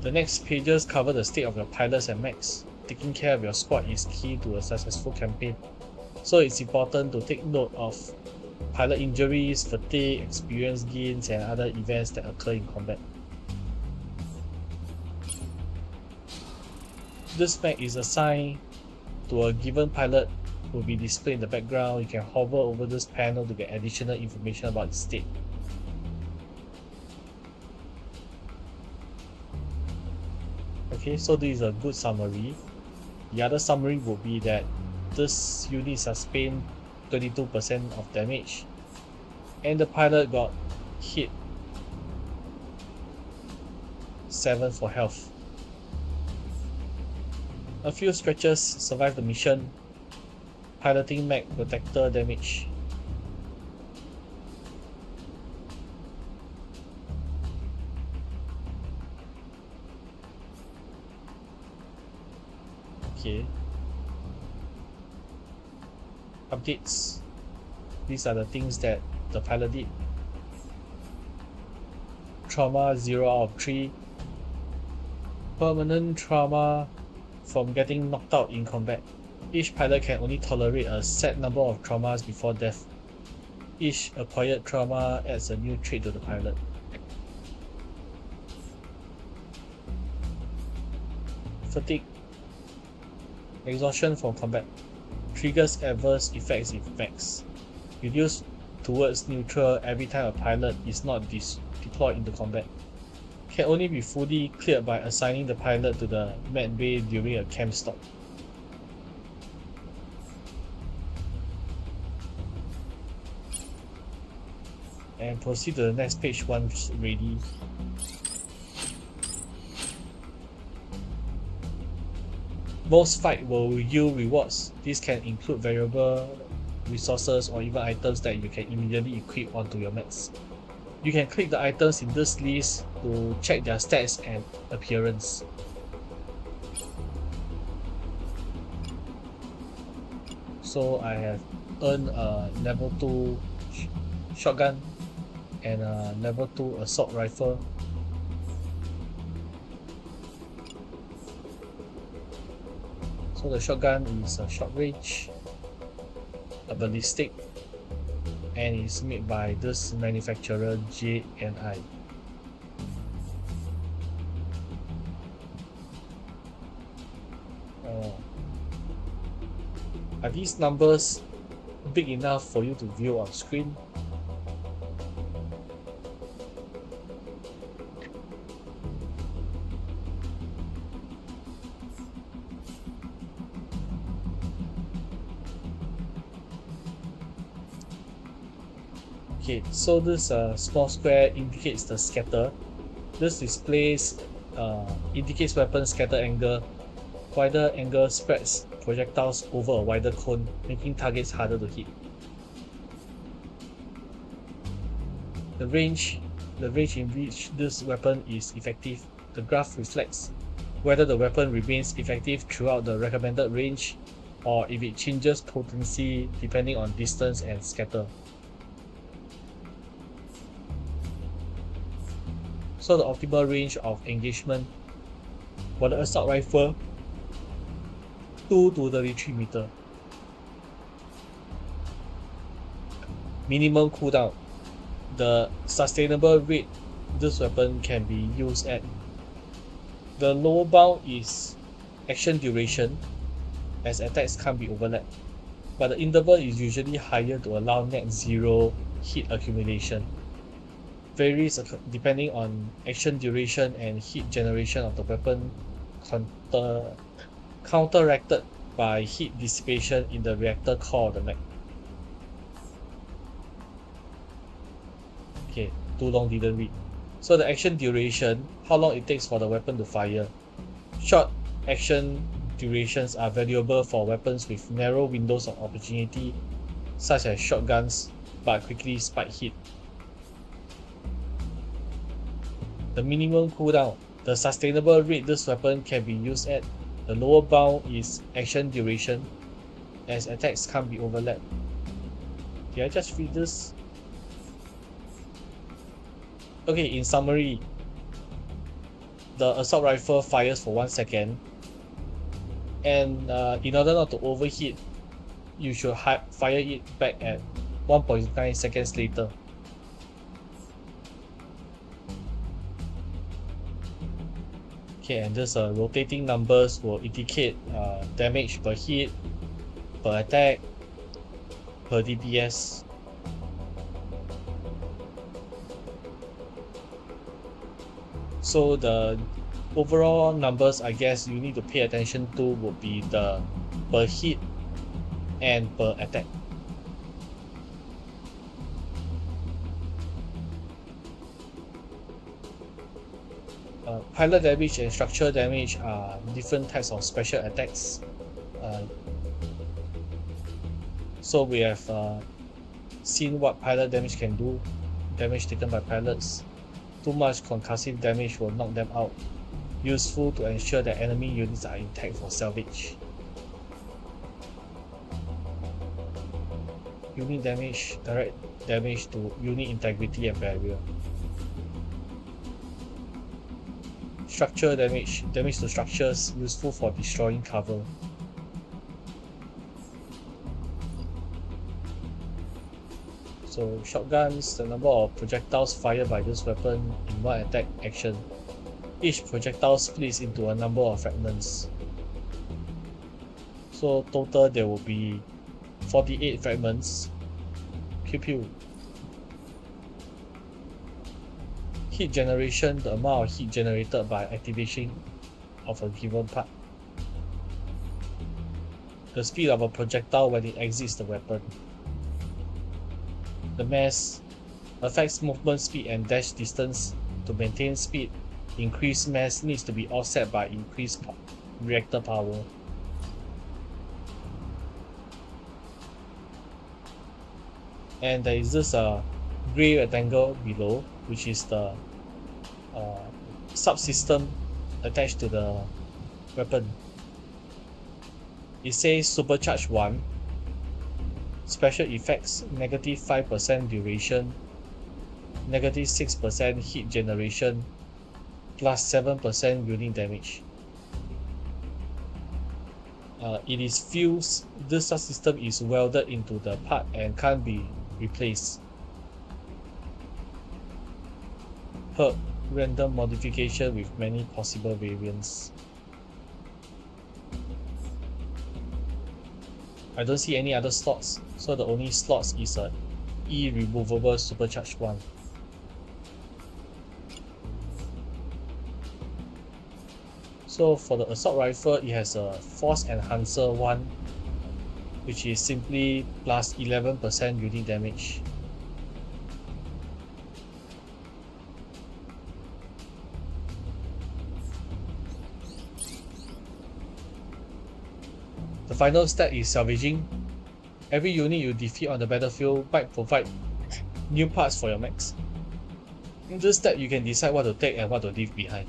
The next pages cover the state of your pilots and mechs. Taking care of your squad is key to a successful campaign. So it's important to take note of pilot injuries, fatigue, experience gains, and other events that occur in combat. This mech is assigned to a given pilot who will be displayed in the background. You can hover over this panel to get additional information about the state. Okay, so this is a good summary. The other summary would be that this unit sustained 22% of damage and the pilot got hit 7 for health. A few scratches survived the mission. Piloting mech protector damage. Okay. Updates. These are the things that the pilot did. Trauma 0 out of 3. Permanent trauma from getting knocked out in combat. Each pilot can only tolerate a set number of traumas before death. Each acquired trauma adds a new trait to the pilot. Fatigue. Exhaustion from combat. Triggers adverse effects in mechs. Reduce towards neutral every time a pilot is not deployed into combat. Can only be fully cleared by assigning the pilot to the med bay during a camp stop. And proceed to the next page once ready. Most fight will yield rewards. These can include variable resources or even items that you can immediately equip onto your mechs. You can click the items in this list to check their stats and appearance. So I have earned a level 2 shotgun and a level 2 assault rifle. So the shotgun is a short range, a ballistic, and is made by this manufacturer J&I. Are these numbers big enough for you to view on screen? Okay, so this small square indicates the scatter. This displays indicates weapon scatter angle. Wider angle spreads projectiles over a wider cone, making targets harder to hit. The range in which this weapon is effective. The graph reflects whether the weapon remains effective throughout the recommended range or if it changes potency depending on distance and scatter. So the optimal range of engagement for the assault rifle, 2 to 33 meter. Minimum cooldown. The sustainable rate this weapon can be used at. The lower bound is action duration, as attacks can't be overlapped, but the interval is usually higher to allow net zero hit accumulation. Varies depending on action duration and heat generation of the weapon, counteracted by heat dissipation in the reactor core of the mech. Okay, too long didn't read. So the action duration, how long it takes for the weapon to fire. Short action durations are valuable for weapons with narrow windows of opportunity, such as shotguns, but quickly spike hit. The minimum cooldown, the sustainable rate this weapon can be used at. The lower bound is action duration, as attacks can't be overlapped. Did I just read this? Okay, in summary, the assault rifle fires for 1 second, and in order not to overheat, you should fire it back at 1.9 seconds later. Okay, and this rotating numbers will indicate damage per hit, per attack, per DPS. So the overall numbers I guess you need to pay attention to would be the per hit and per attack. Pilot damage and structure damage are different types of special attacks. So we have seen what pilot damage can do. Damage taken by pilots. Too much concussive damage will knock them out. Useful to ensure that enemy units are intact for salvage. Unit damage, direct damage to unit integrity and barrier. Structure damage, damage to structures, useful for destroying cover. So shotguns, the number of projectiles fired by this weapon in one attack action. Each projectile splits into a number of fragments. So total there will be 48 fragments. Pew pew. Heat generation, the amount of heat generated by activation of a given part. The speed of a projectile when it exits the weapon. The mass affects movement speed and dash distance. To maintain speed, increased mass needs to be offset by increased reactor power. And there is this gray rectangle below, which is the subsystem attached to the weapon. It says Supercharge 1, Special Effects, negative 5% duration, negative 6% heat generation, plus 7% unit damage. It is fused. This subsystem is welded into the part and can't be replaced. Perk, random modification with many possible variants. I don't see any other slots, so the only slots is a E-removable Supercharge 1. So for the assault rifle, it has a Force Enhancer 1, which is simply plus 11% unit damage. The final step is salvaging. Every unit you defeat on the battlefield might provide new parts for your mechs. In this step, you can decide what to take and what to leave behind.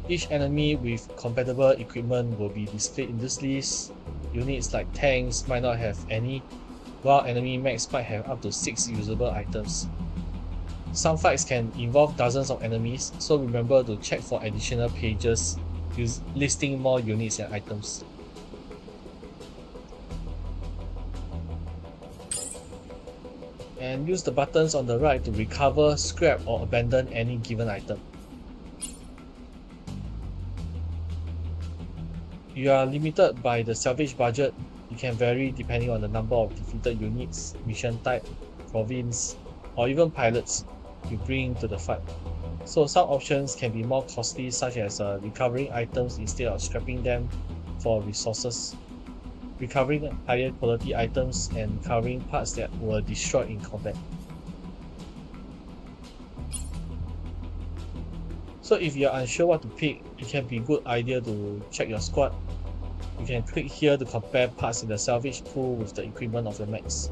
Each enemy with compatible equipment will be displayed in this list. Units like tanks might not have any, while enemy mechs might have up to 6 usable items. Some fights can involve dozens of enemies, so remember to check for additional pages listing more units and items. And use the buttons on the right to recover, scrap, or abandon any given item. You are limited by the salvage budget. It can vary depending on the number of defeated units, mission type, province, or even pilots you bring to the fight. So some options can be more costly, such as recovering items instead of scrapping them for resources, recovering higher quality items, and recovering parts that were destroyed in combat. So if you are unsure what to pick, it can be a good idea to check your squad. You can click here to compare parts in the salvage pool with the equipment of your mechs.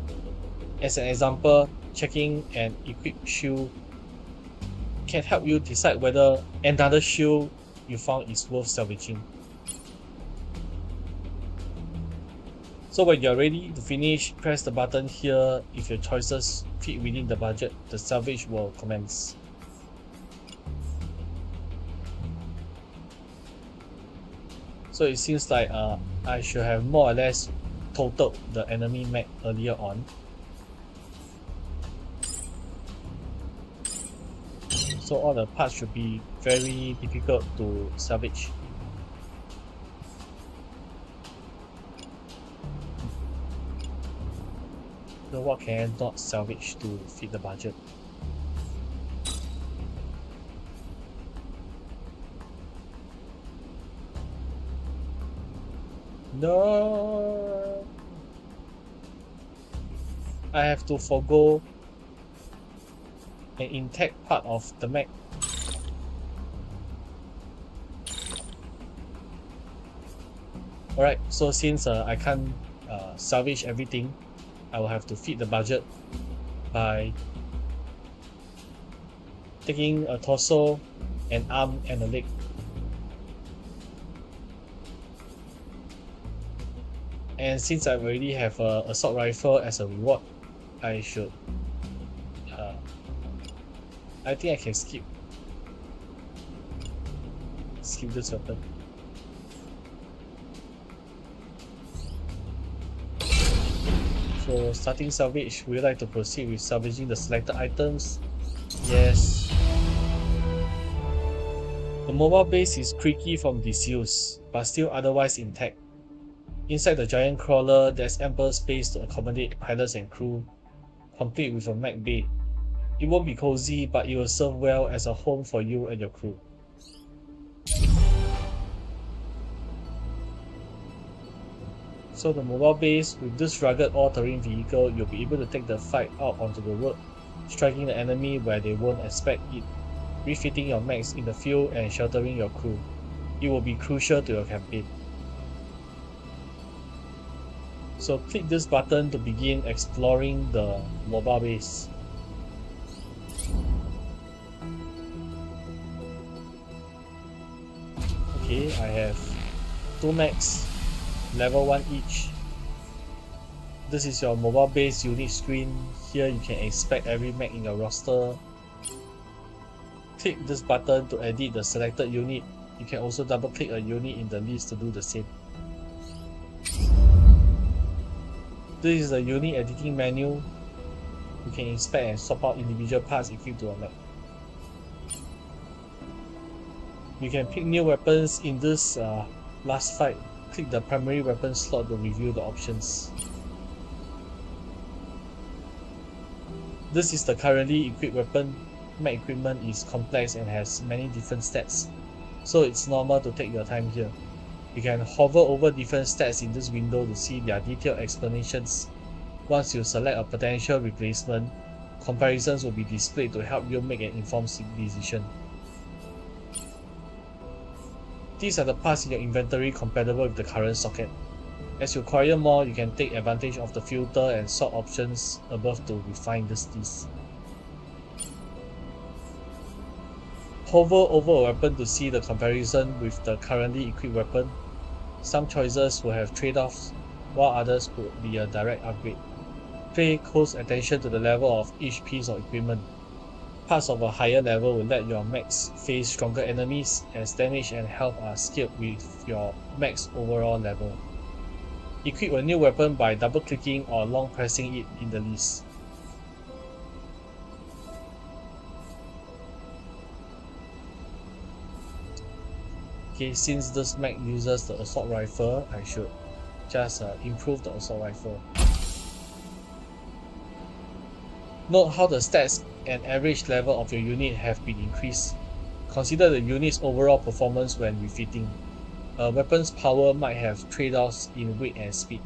As an example, checking an equipped shield can help you decide whether another shield you found is worth salvaging. So when you're ready to finish, press the button here. If your choices fit within the budget, the salvage will commence. So it seems like I should have more or less totaled the enemy mech earlier on. So all the parts should be very difficult to salvage. So what can I not salvage to fit the budget? No, I have to forgo an intact part of the mech. Alright, so since I can't salvage everything, I will have to feed the budget by taking a torso, an arm, and a leg. And since I already have an assault rifle as a reward, I should I think I can skip this weapon. So starting salvage, would you like to proceed with salvaging the selected items? Yes. The mobile base is creaky from disuse, but still otherwise intact. Inside the giant crawler, there's ample space to accommodate pilots and crew, complete with a mech bed. It won't be cozy, but it will serve well as a home for you and your crew. So the mobile base, with this rugged all-terrain vehicle, you'll be able to take the fight out onto the road, striking the enemy where they won't expect it, refitting your mechs in the field and sheltering your crew. It will be crucial to your campaign. So click this button to begin exploring the mobile base. Okay, I have 2 mechs, level 1 each. This is your mobile base unit screen. Here you can inspect every mech in your roster. Click this button to edit the selected unit. You can also double click a unit in the list to do the same. This is the unit editing menu. You can inspect and swap out individual parts equipped to a mech. You can pick new weapons in this last fight. Click the primary weapon slot to review the options. This is the currently equipped weapon. Mech equipment is complex and has many different stats, so it's normal to take your time here. You can hover over different stats in this window to see their detailed explanations. Once you select a potential replacement, comparisons will be displayed to help you make an informed decision. These are the parts in your inventory compatible with the current socket. As you acquire more, you can take advantage of the filter and sort options above to refine this list. Hover over a weapon to see the comparison with the currently equipped weapon. Some choices will have trade-offs, while others could be a direct upgrade. Pay close attention to the level of each piece of equipment. Parts of a higher level will let your mechs face stronger enemies, as damage and health are scaled with your mech's overall level. Equip a new weapon by double-clicking or long pressing it in the list. Okay, since this mech uses the assault rifle, I should just improve the assault rifle. Note how the stats and average level of your unit have been increased. Consider the unit's overall performance when refitting. A weapon's power might have trade-offs in weight and speed.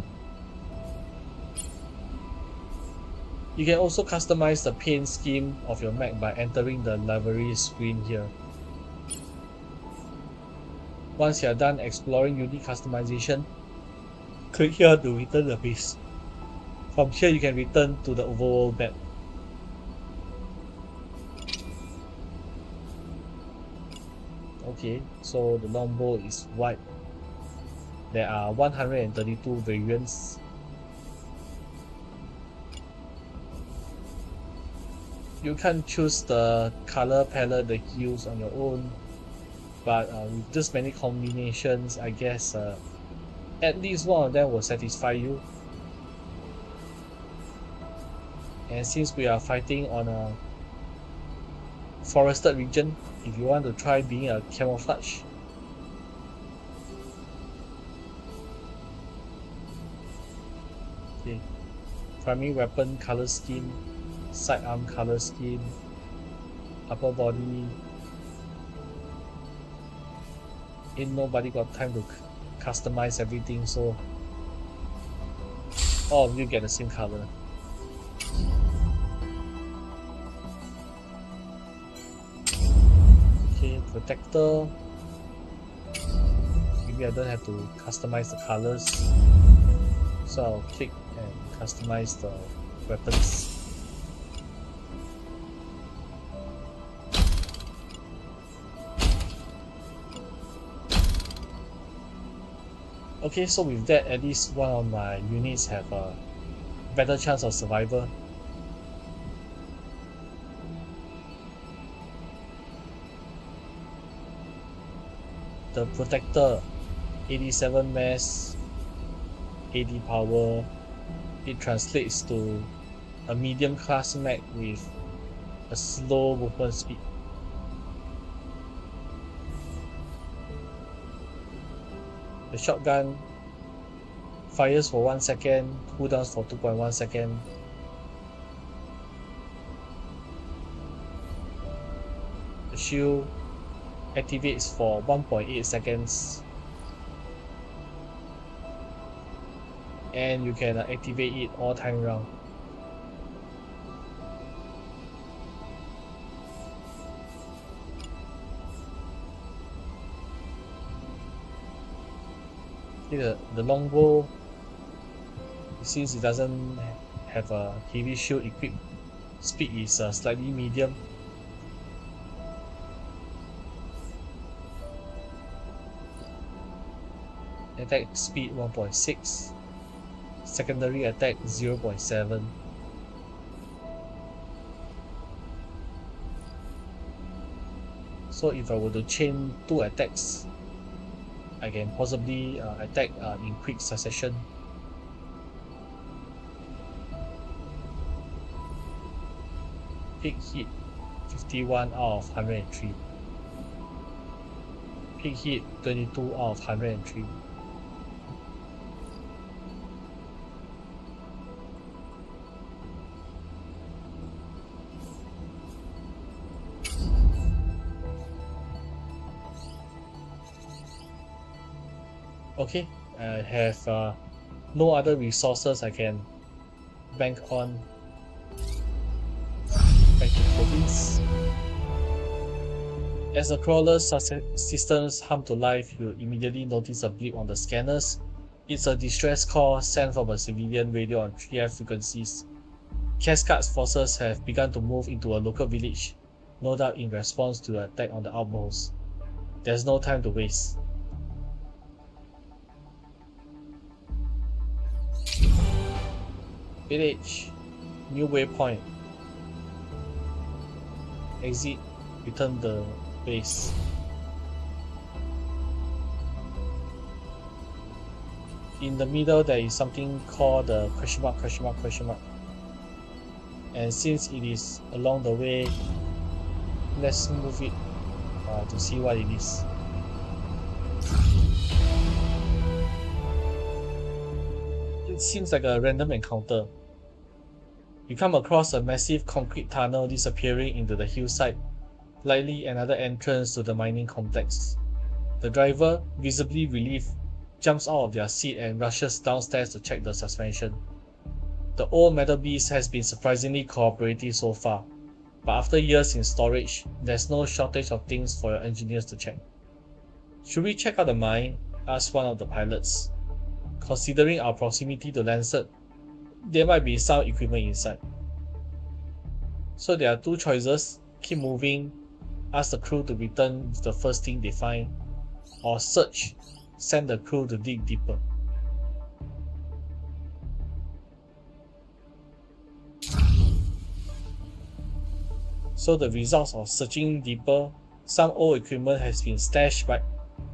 You can also customize the paint scheme of your mech by entering the livery screen here. Once you are done exploring unit customization, click here to return the base. From here you can return to the overworld map. Okay, so the longbow is white. There are 132 variants. You can choose the color palette that you use on your own, but with this many combinations, I guess at least one of them will satisfy you. And since we are fighting on a forested region, if you want to try being a camouflage, okay, primary weapon color scheme, sidearm color scheme, upper body. Ain't nobody got time to customize everything, so all of you get the same color. Okay, protector. Maybe I don't have to customize the colors, so I'll click and customize the weapons. Okay, so with that, at least one of my units have a better chance of survival. The protector, 87 mass, 80 power. It translates to a medium class mech with a slow movement speed. The shotgun, fires for 1 second, cooldowns for 2.1 second. The shield activates for 1.8 seconds, and you can activate it all time round. The longbow, since it doesn't have a heavy shield equipped, speed is slightly medium. Attack speed 1.6, secondary attack 0.7. So if I were to chain 2 attacks, I can possibly attack in quick succession. Peak hit 51 out of 103. Peak hit 22 out of 103. Okay, I have no other resources I can bank on. Back to province. As the crawler's systems hum to life, you immediately notice a blip on the scanners. It's a distress call sent from a civilian radio on 3F frequencies. Cascade's forces have begun to move into a local village, no doubt in response to the attack on the outpost. There's no time to waste. Village, new waypoint. Exit, return the base. In the middle there is something called the question mark. And since it is along the way, let's move it to see what it is. It seems like a random encounter. You come across a massive concrete tunnel disappearing into the hillside, likely another entrance to the mining complex. The driver, visibly relieved, jumps out of their seat and rushes downstairs to check the suspension. The old metal beast has been surprisingly cooperative so far, but after years in storage, there's no shortage of things for your engineers to check. Should we check out the mine? Asked one of the pilots. Considering our proximity to Lancet, there might be some equipment inside. So there are two choices: keep moving, ask the crew to return with the first thing they find, or search, send the crew to dig deeper. So the results of searching deeper, some old equipment has been stashed right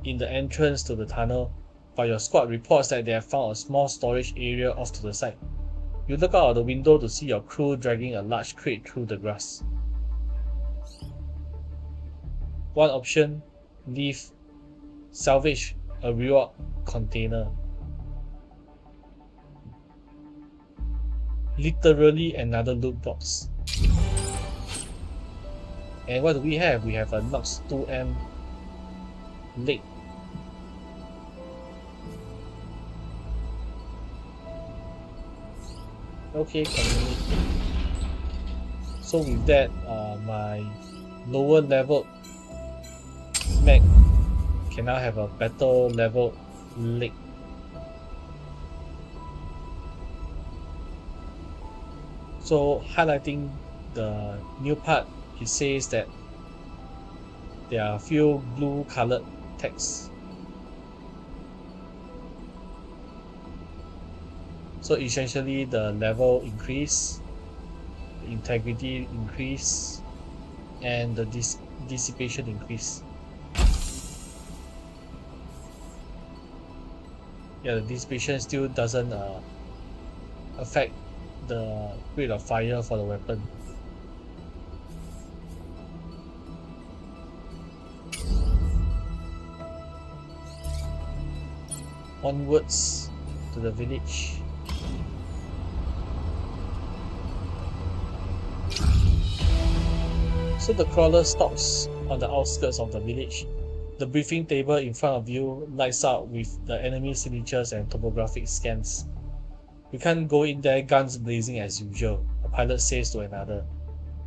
in the entrance to the tunnel, but your squad reports that they have found a small storage area off to the side. You look out of the window to see your crew dragging a large crate through the grass. One option: leave, salvage a reward container. Literally another loot box. And what do we have? We have a Nox 2M leg. Okay, continue. So with that, my lower level mech can now have a better level leg. So highlighting the new part, it says that there are a few blue colored text. So essentially the level increase, the integrity increase, and the dissipation increase. Yeah, the dissipation still doesn't affect the rate of fire for the weapon. Onwards. to the village. So the crawler stops on the outskirts of the village. The briefing table in front of you lights up with the enemy signatures and topographic scans. "We can't go in there guns blazing as usual," a pilot says to another.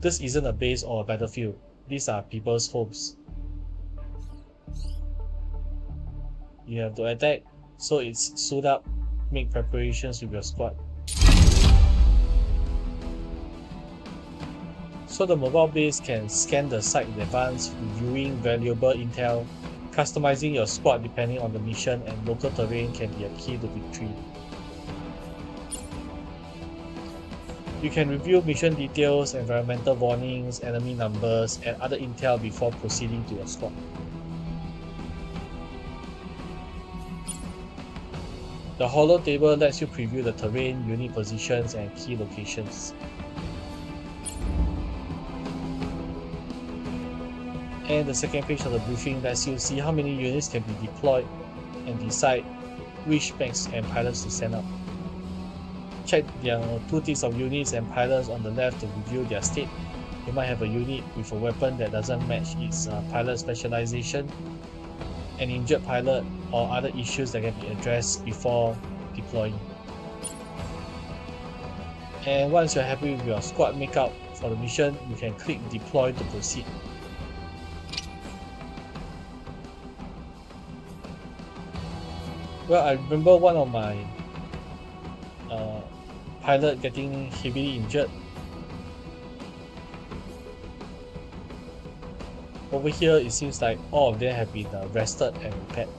"This isn't a base or a battlefield. These are people's homes." You have to attack, so it's suit up, make preparations with your squad. So the mobile base can scan the site in advance, reviewing valuable intel. Customizing your squad depending on the mission and local terrain can be a key to victory. You can review mission details, environmental warnings, enemy numbers, and other intel before proceeding to your squad. The holo table lets you preview the terrain, unit positions, and key locations. And the second page of the briefing lets you see how many units can be deployed and decide which mechs and pilots to send up. Check their tooltips of units and pilots on the left to review their state. You might have a unit with a weapon that doesn't match its pilot specialization, an injured pilot, or other issues that can be addressed before deploying. And once you're happy with your squad makeup for the mission, you can click deploy to proceed. Well, I remember one of my pilot getting heavily injured. Over here, it seems like all of them have been rested and repaired.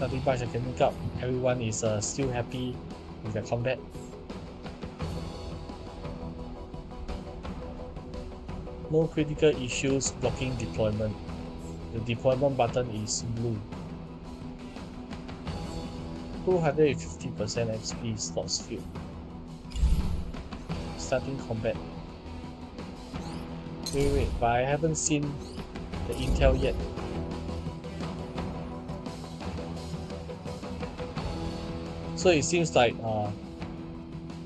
Nothing much I can make up. Everyone is still happy with their combat. No critical issues blocking deployment. The deployment button is blue. 250% XP slots filled. Starting combat. Wait, but I haven't seen the intel yet. So it seems like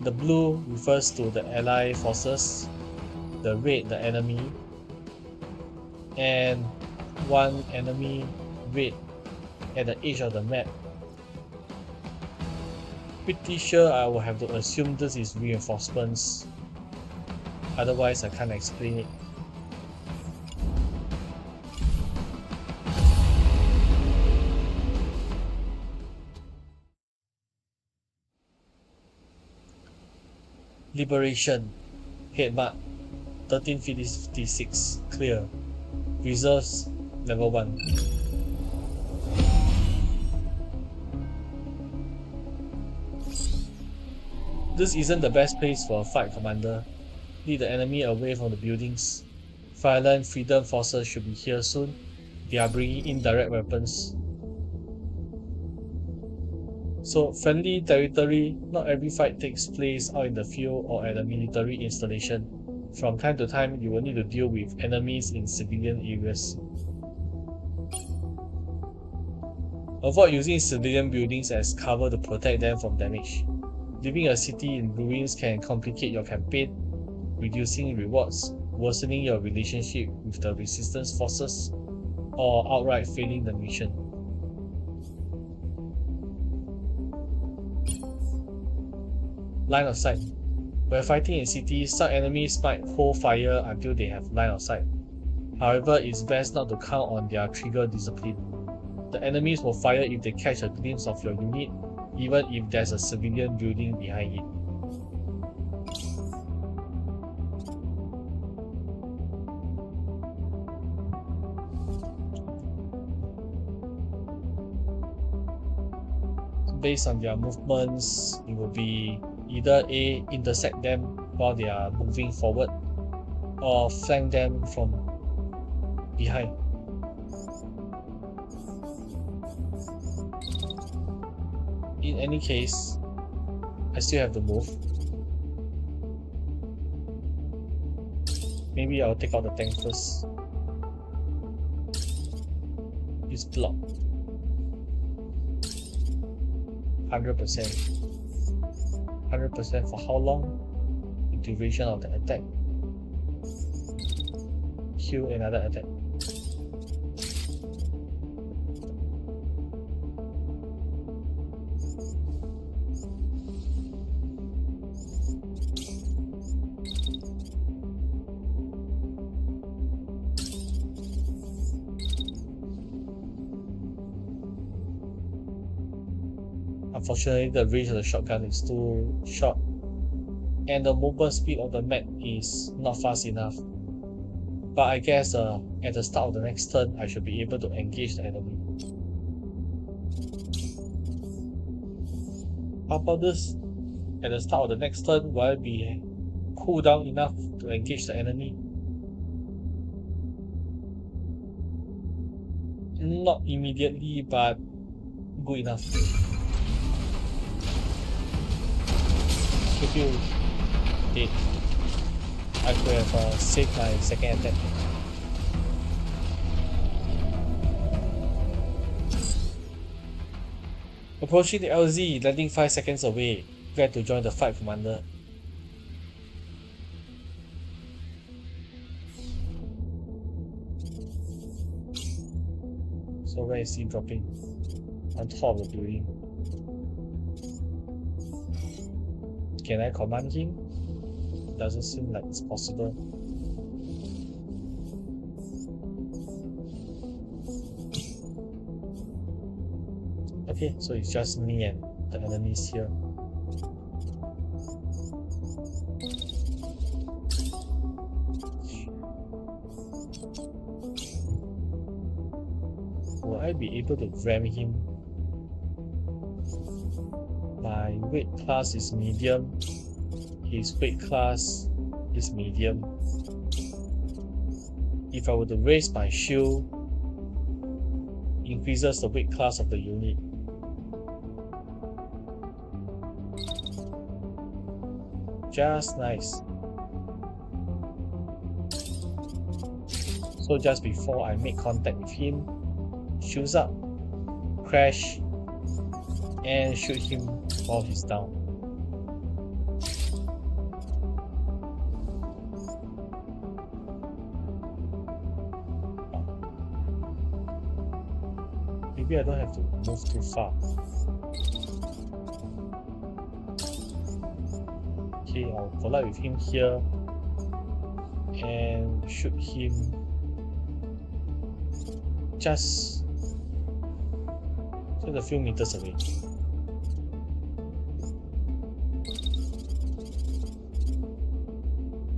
the blue refers to the ally forces, the red the enemy, and one enemy red at the edge of the map. Pretty sure I will have to assume this is reinforcements, otherwise I can't explain it. Liberation. Headmark 1356. Clear. Reserves level 1. This isn't the best place for a fight, Commander. Lead the enemy away from the buildings. Fyrland Freedom Forces should be here soon. They are bringing in direct weapons. So, friendly territory, not every fight takes place out in the field or at a military installation. From time to time, you will need to deal with enemies in civilian areas. Avoid using civilian buildings as cover to protect them from damage. Leaving a city in ruins can complicate your campaign, reducing rewards, worsening your relationship with the resistance forces, or outright failing the mission. Line of sight. When fighting in cities, some enemies might hold fire until they have line of sight. However, it's best not to count on their trigger discipline. The enemies will fire if they catch a glimpse of your unit, even if there's a civilian building behind it. Based on their movements, it will be either A. Intercept them while they are moving forward, or flank them from behind. In any case, I still have to move. Maybe I'll take out the tank first. It's blocked. 100%. 100% for how long? The duration of the attack. Kill another attack. Unfortunately, the range of the shotgun is too short, and the movement speed of the map is not fast enough. But I guess at the start of the next turn, I should be able to engage the enemy. How about this? At the start of the next turn, will I be cooldown enough to engage the enemy? Not immediately, but good enough. If you did, I could have saved my second attack. Approaching the LZ, landing 5 seconds away. Glad to join the fight, Commander. So where is he dropping? On top of the building. Can I command him? Doesn't seem like it's possible. Okay, so it's just me and the enemies here. Will I be able to ram him? My weight class is medium. His weight class is medium. If I were to raise my shield, increases the weight class of the unit. Just nice. So just before I make contact with him, shields up, crash, and shoot him while he's down. Maybe I don't have to move too far. Okay, I'll collide with him here and shoot him just a few meters away.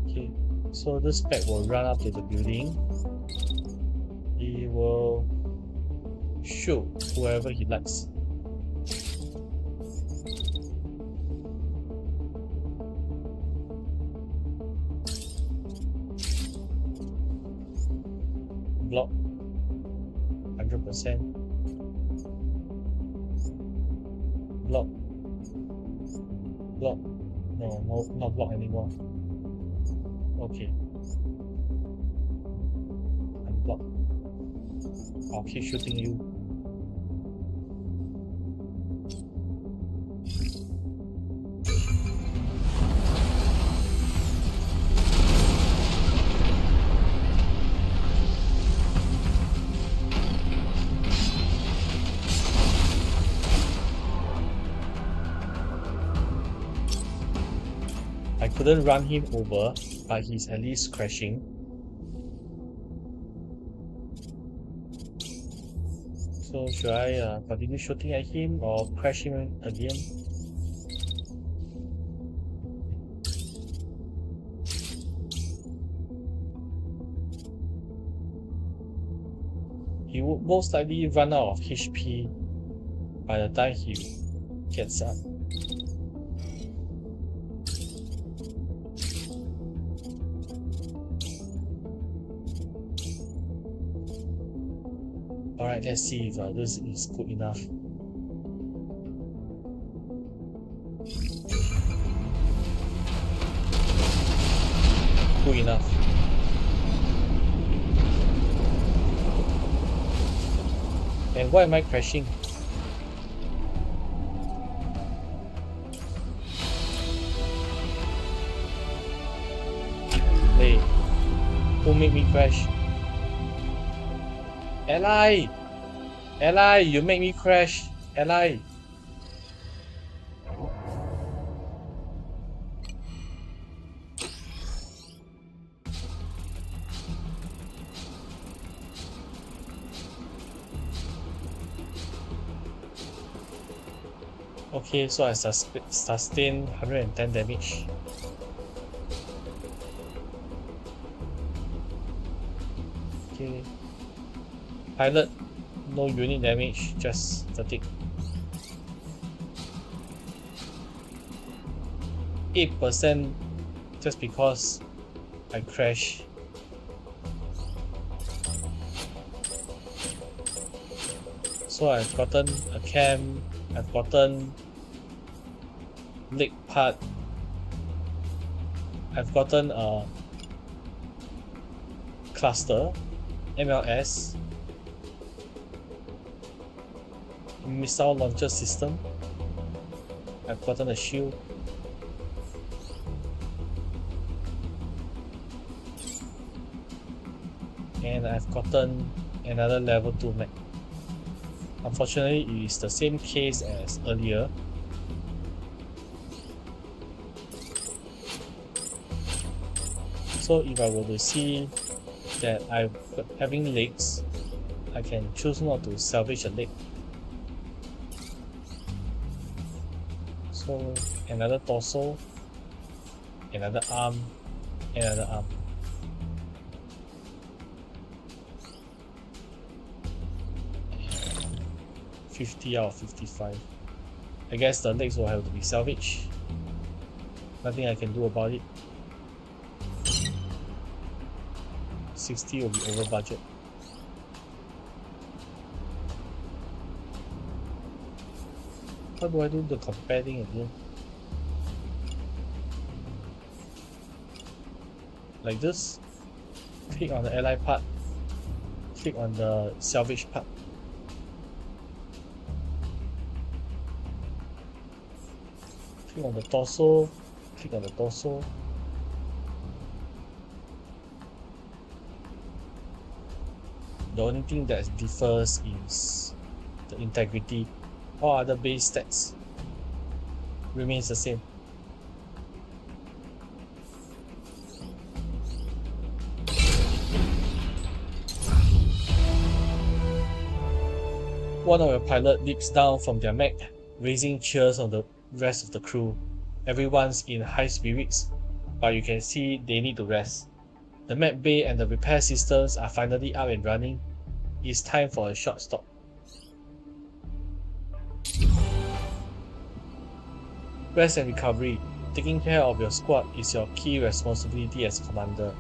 Okay, so this pack will run up to the building. He will shoot whoever he likes. Block 100%. Block. Block. No, not block anymore. Okay. Unblock. I'll keep shooting you. I couldn't run him over, but he's at least crashing. So should I continue shooting at him or crash him again? He would most likely run out of HP by the time he gets up. Alright, let's see if this is good enough. Good enough. And why am I crashing? Hey, who made me crash? Ally! Ally, you make me crash! Ally! Okay, so I sustain 110 damage. Okay. Pilot, no unit damage, just static. 8% just because I crash. So I've gotten a cam, I've gotten leg part, I've gotten a cluster, MLS, missile launcher system, I've gotten a shield, and I've gotten another level 2 mech. Unfortunately, it is the same case as earlier. So if I were to see that I'm having legs, I can choose not to salvage a leg. So another torso, another arm, another arm. And 50 out of 55. I guess the legs will have to be salvaged. Nothing I can do about it. 60 will be over budget. How do I do the comparing again? Like this. Click on the ally part. Click on the salvage part. Click on the torso. Click on the torso. The only thing that differs is the integrity. All other base stats remains the same. One of your pilot leaps down from their mech, raising cheers on the rest of the crew. Everyone's in high spirits, but you can see they need to rest. The mech bay and the repair systems are finally up and running. It's time for a short stop. Rest and recovery. Taking care of your squad is your key responsibility as commander.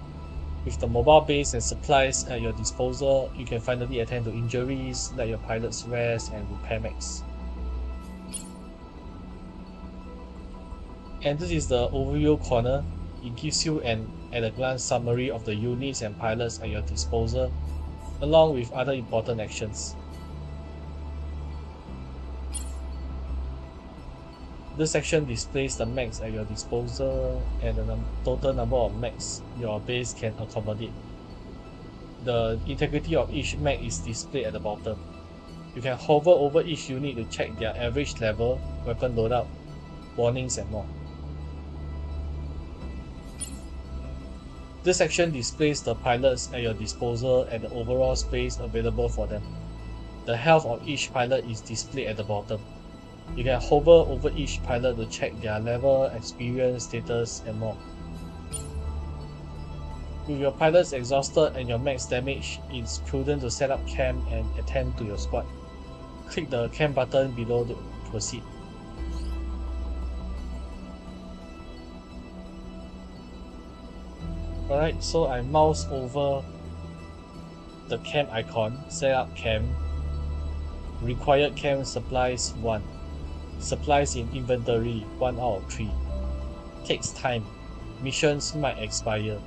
With the mobile base and supplies at your disposal, you can finally attend to injuries, let your pilots rest, and repair mechs. And this is the overview corner. It gives you an at-a-glance summary of the units and pilots at your disposal, along with other important actions. This section displays the mechs at your disposal and the total number of mechs your base can accommodate. The integrity of each mech is displayed at the bottom. You can hover over each unit to check their average level, weapon loadout, warnings, and more. This section displays the pilots at your disposal and the overall space available for them. The health of each pilot is displayed at the bottom. You can hover over each pilot to check their level, experience, status, and more. With your pilots exhausted and your max damage, it's prudent to set up camp and attend to your squad. Click the camp button below to proceed. Alright, so I mouse over the camp icon, set up camp, required camp supplies 1. Supplies in inventory 1 out of 3. Takes time. Missions might expire.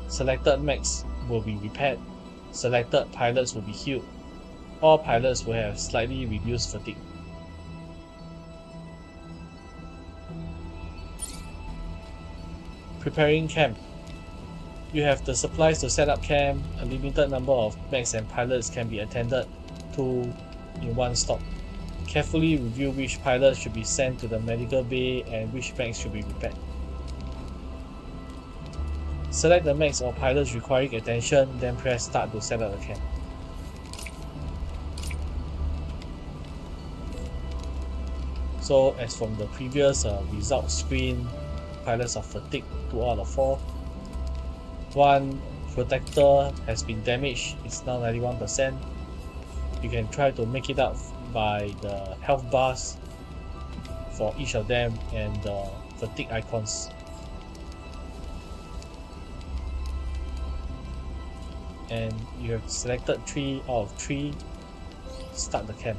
Selected mechs will be repaired. Selected pilots will be healed. all pilots will have slightly reduced fatigue. Preparing camp. You have the supplies to set up camp. A limited number of mechs and pilots can be attended to in one stop. Carefully review which pilots should be sent to the medical bay and which mechs should be repaired. Select the mechs or pilots requiring attention, then press start to set up the camp. So as from the previous result screen, pilots are fatigued 2 out of 4. One protector has been damaged, it's now 91%. You can try to make it up by the health bars for each of them and the fatigue icons. And you have selected 3 out of 3, start the camp.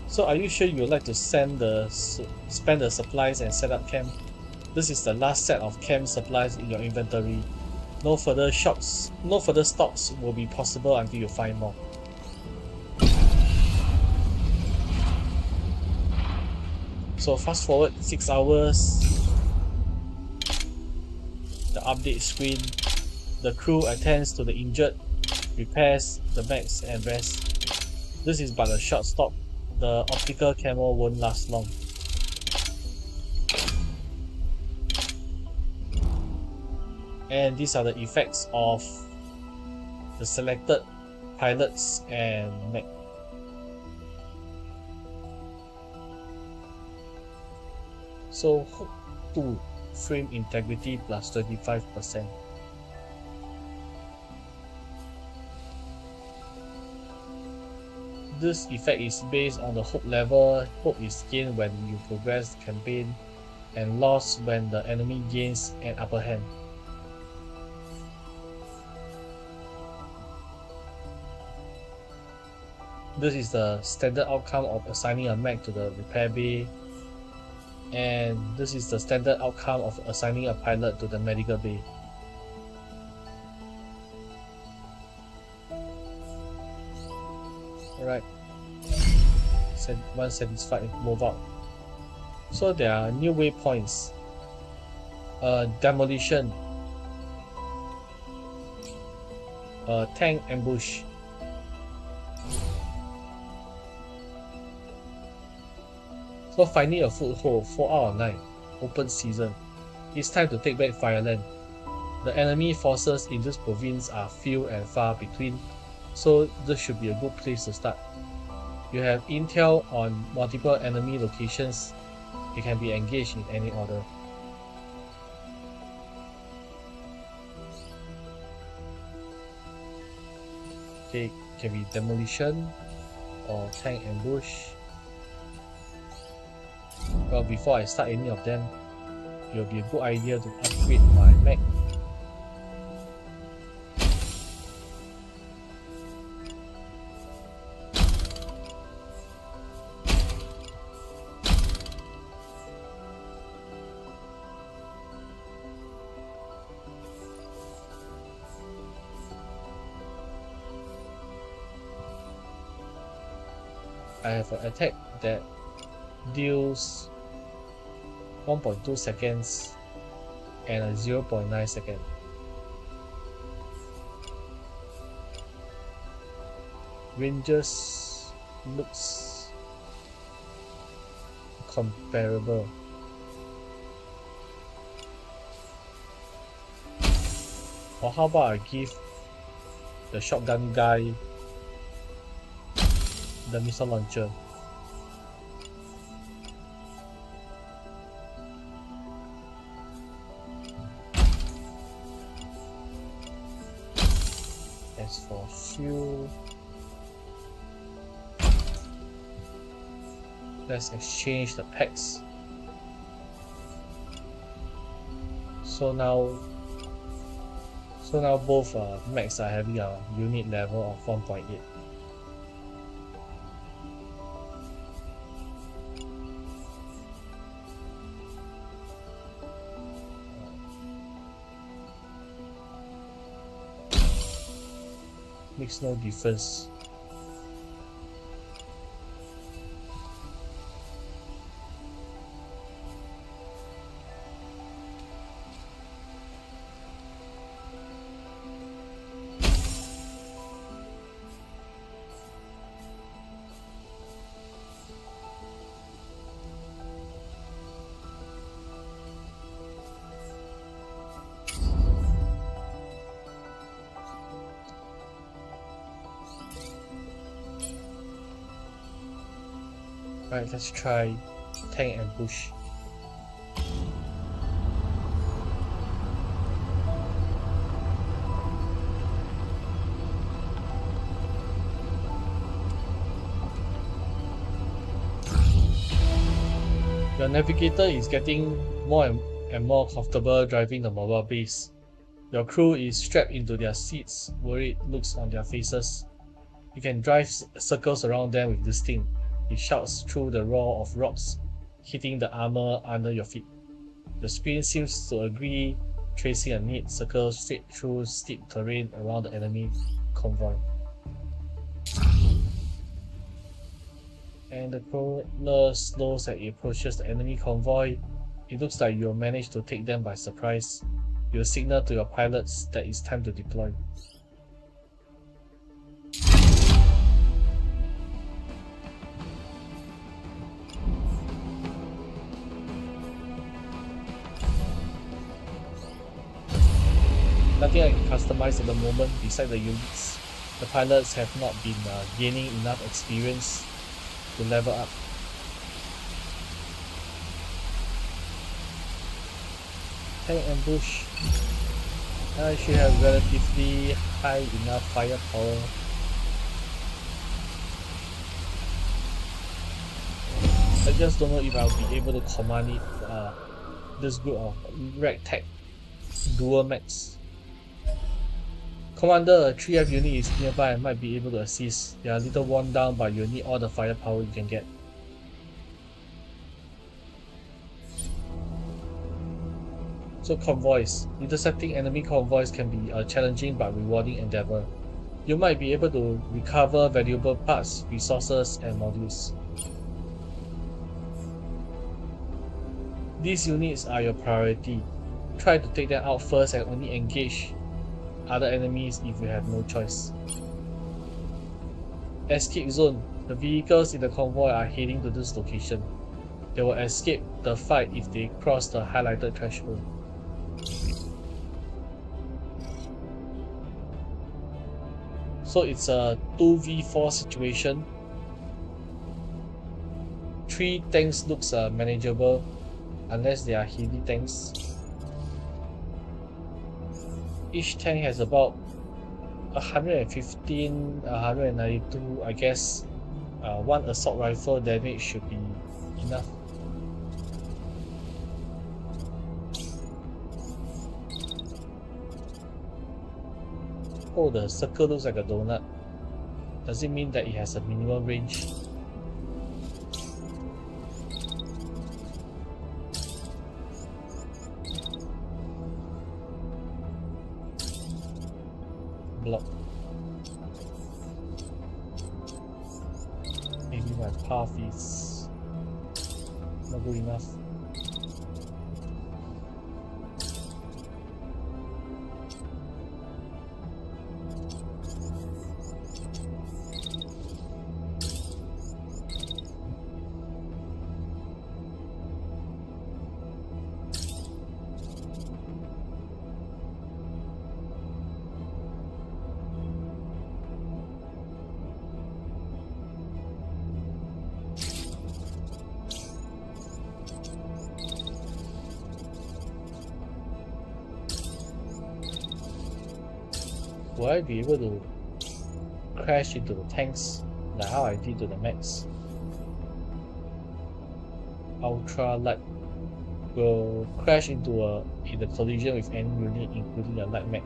So are you sure you would like to spend the supplies and set up camp? This is the last set of camp supplies in your inventory. No further stocks will be possible until you find more. So fast forward 6 hours, the update screen, the crew attends to the injured, repairs the mechs and rests. This is but a short stop. The optical camo won't last long. And these are the effects of the selected pilots and mech. So hook 2, frame integrity plus 25%. This effect is based on the hope level. Hope is gained when you progress the campaign and lost when the enemy gains an upper hand. This is the standard outcome of assigning a mech to the repair bay, and this is the standard outcome of assigning a pilot to the medical bay. Alright, once satisfied, move out. So there are new waypoints. Demolition, tank ambush. So finding a foothold, 4 out of 9, open season. It's time to take back Fyrland. The enemy forces in this province are few and far between, so this should be a good place to start. You have intel on multiple enemy locations. You can be engaged in any order. Okay, can be demolition or tank ambush. Well, before I start any of them, it will be a good idea to upgrade my mech. I have an attack that deals 1.2 seconds and a 0.9 second. Ranges looks comparable. Or how about I give the shotgun guy the missile launcher. As for fuel, let's exchange the packs. So now both mechs are having a unit level of 1.8. makes no difference. Right, let's try tank and push. Your navigator is getting more and more comfortable driving the mobile base. Your crew is strapped into their seats, worried looks on their faces. You can drive circles around them with this thing. It shouts through the roar of rocks, hitting the armor under your feet. The screen seems to agree, tracing a neat circle straight through steep terrain around the enemy convoy. And the crawler slows as it approaches the enemy convoy. It looks like you'll manage to take them by surprise. You'll signal to your pilots that it's time to deploy. Nothing I can customize at the moment beside the units. The pilots have not been gaining enough experience to level up. Tank ambush. I should have relatively high enough firepower. I just don't know if I'll be able to command it. This group of ragtag dual mechs. Commander, a 3F unit is nearby and might be able to assist. They are a little worn down, but you'll need all the firepower you can get. So convoys. Intercepting enemy convoys can be a challenging but rewarding endeavor. You might be able to recover valuable parts, resources, and modules. These units are your priority. Try to take them out first and only engage other enemies if you have no choice. Escape zone. The vehicles in the convoy are heading to this location. They will escape the fight if they cross the highlighted threshold. So it's a 2v4 situation. 3 tanks looks manageable unless they are heavy tanks. Each tank has about 115, 192, I guess. One assault rifle damage should be enough. Oh, the circle looks like a donut. Does it mean that it has a minimum range? Block. Maybe my path is not good enough. Will I be able to crash into the tanks like how I did to the mechs? Ultra light will crash into in the collision with any unit, including a light mech.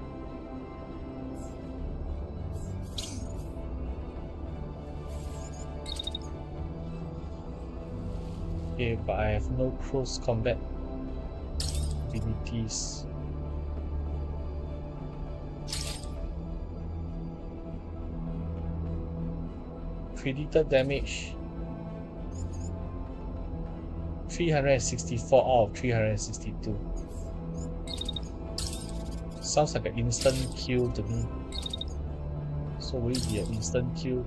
Okay, but I have no close combat abilities. predicted damage 364 out of 362. Sounds like an instant kill to me. So will it be an instant kill?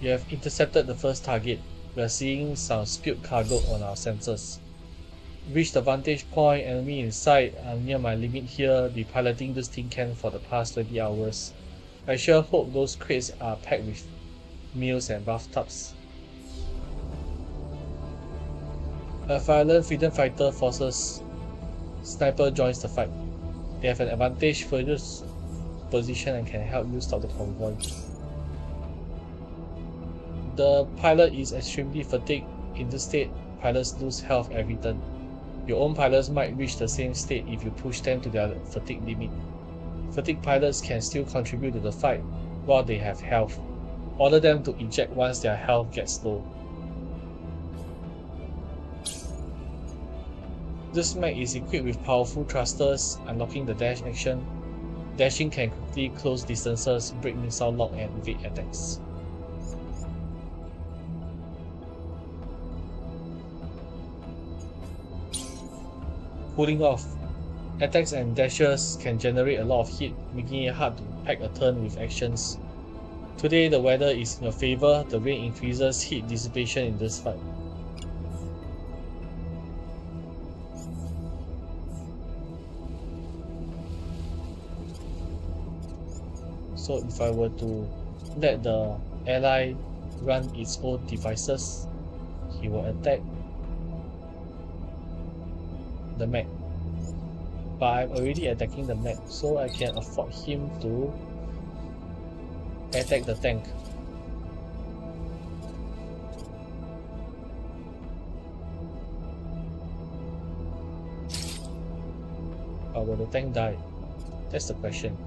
You have intercepted the first target. We are seeing some spilled cargo on our sensors. Reach the vantage point, enemy in sight. I'm near my limit here, be piloting this tin can for the past 20 hours. I sure hope those crates are packed with meals and bathtubs. A Fyrland freedom fighter forces sniper joins the fight. They have an advantage for this position and can help you stop the convoy. The pilot is extremely fatigued. In this state, pilots lose health every turn. Your own pilots might reach the same state if you push them to their fatigue limit. Fatigued pilots can still contribute to the fight while they have health. Order them to eject once their health gets low. This mech is equipped with powerful thrusters, unlocking the dash action. Dashing can quickly close distances, break missile lock, and evade attacks. Cooling off. Attacks and dashes can generate a lot of heat, making it hard to pack a turn with actions. Today the weather is in your favor, the rain increases heat dissipation in this fight. So if I were to let the ally run its own devices, he will attack the mech. But I'm already attacking the mech, so I can afford him to attack the tank. But will the tank die? That's the question.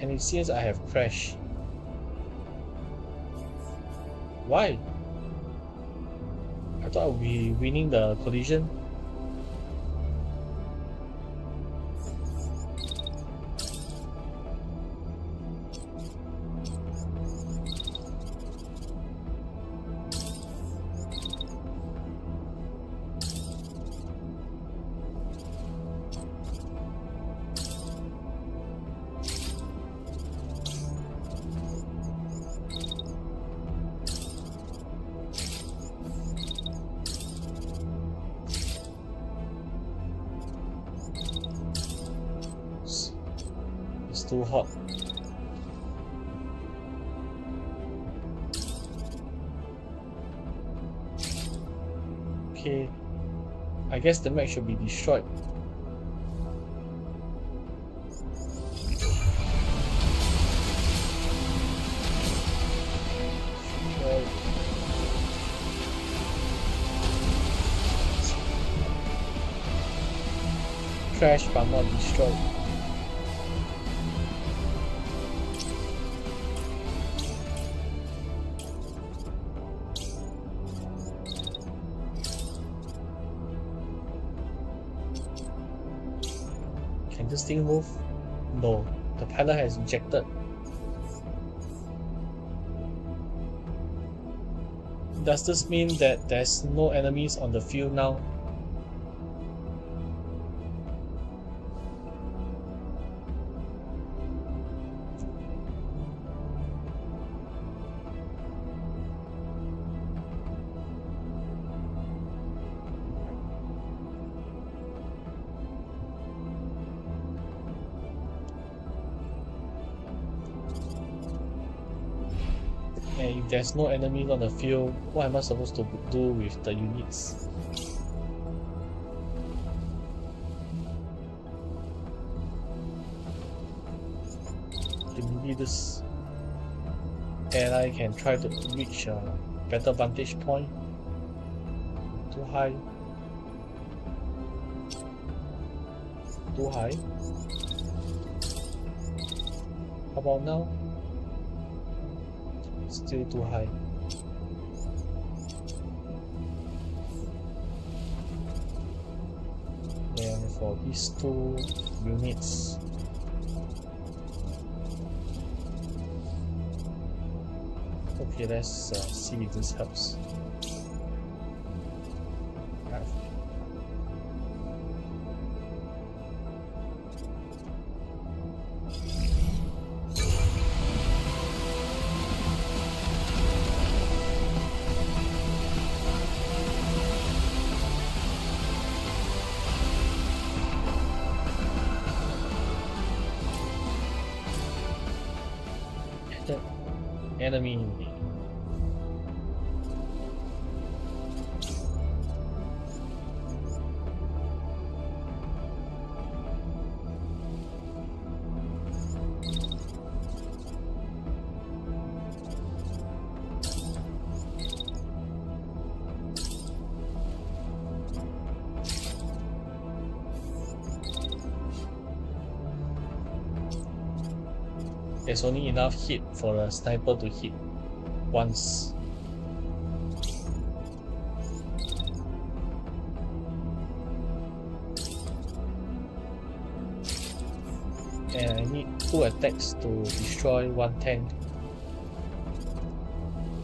And it seems I have crashed. Why? I thought I would be winning the collision. It's too hot. Okay, I guess the mech should be destroyed. Crash but not destroyed. Can this thing move? No, the pilot has ejected. Does this mean that there's no enemies on the field now? And if there's no enemies on the field, what am I supposed to do with the units? Maybe this ally can try to reach a better vantage point. Too high. Too high. How about now? Still too high. Then for these two units, okay, let's see if this helps. Enemy. There's only enough hit for a sniper to hit once. And I need 2 attacks to destroy 1 tank.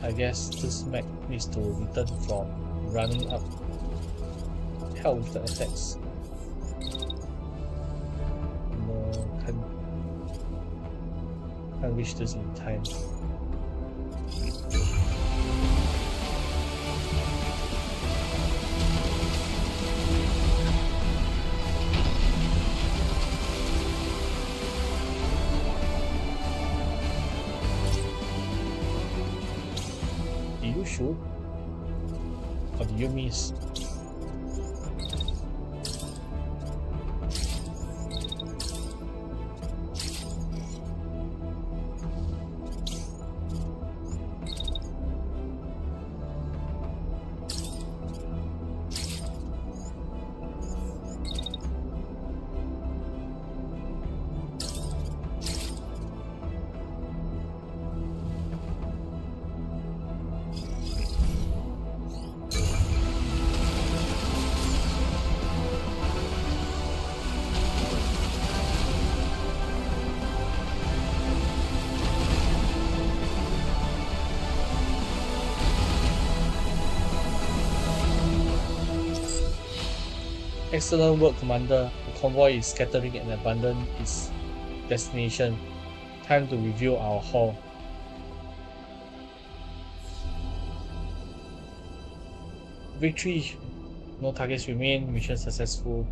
I guess this mech needs to return from running up. Hell with the attacks. No, can't reach this in time. Did you shoot? Or did you miss? Excellent work, Commander. The convoy is scattering and abandon its destination. Time to reveal our haul. Victory. No targets remain. Mission successful.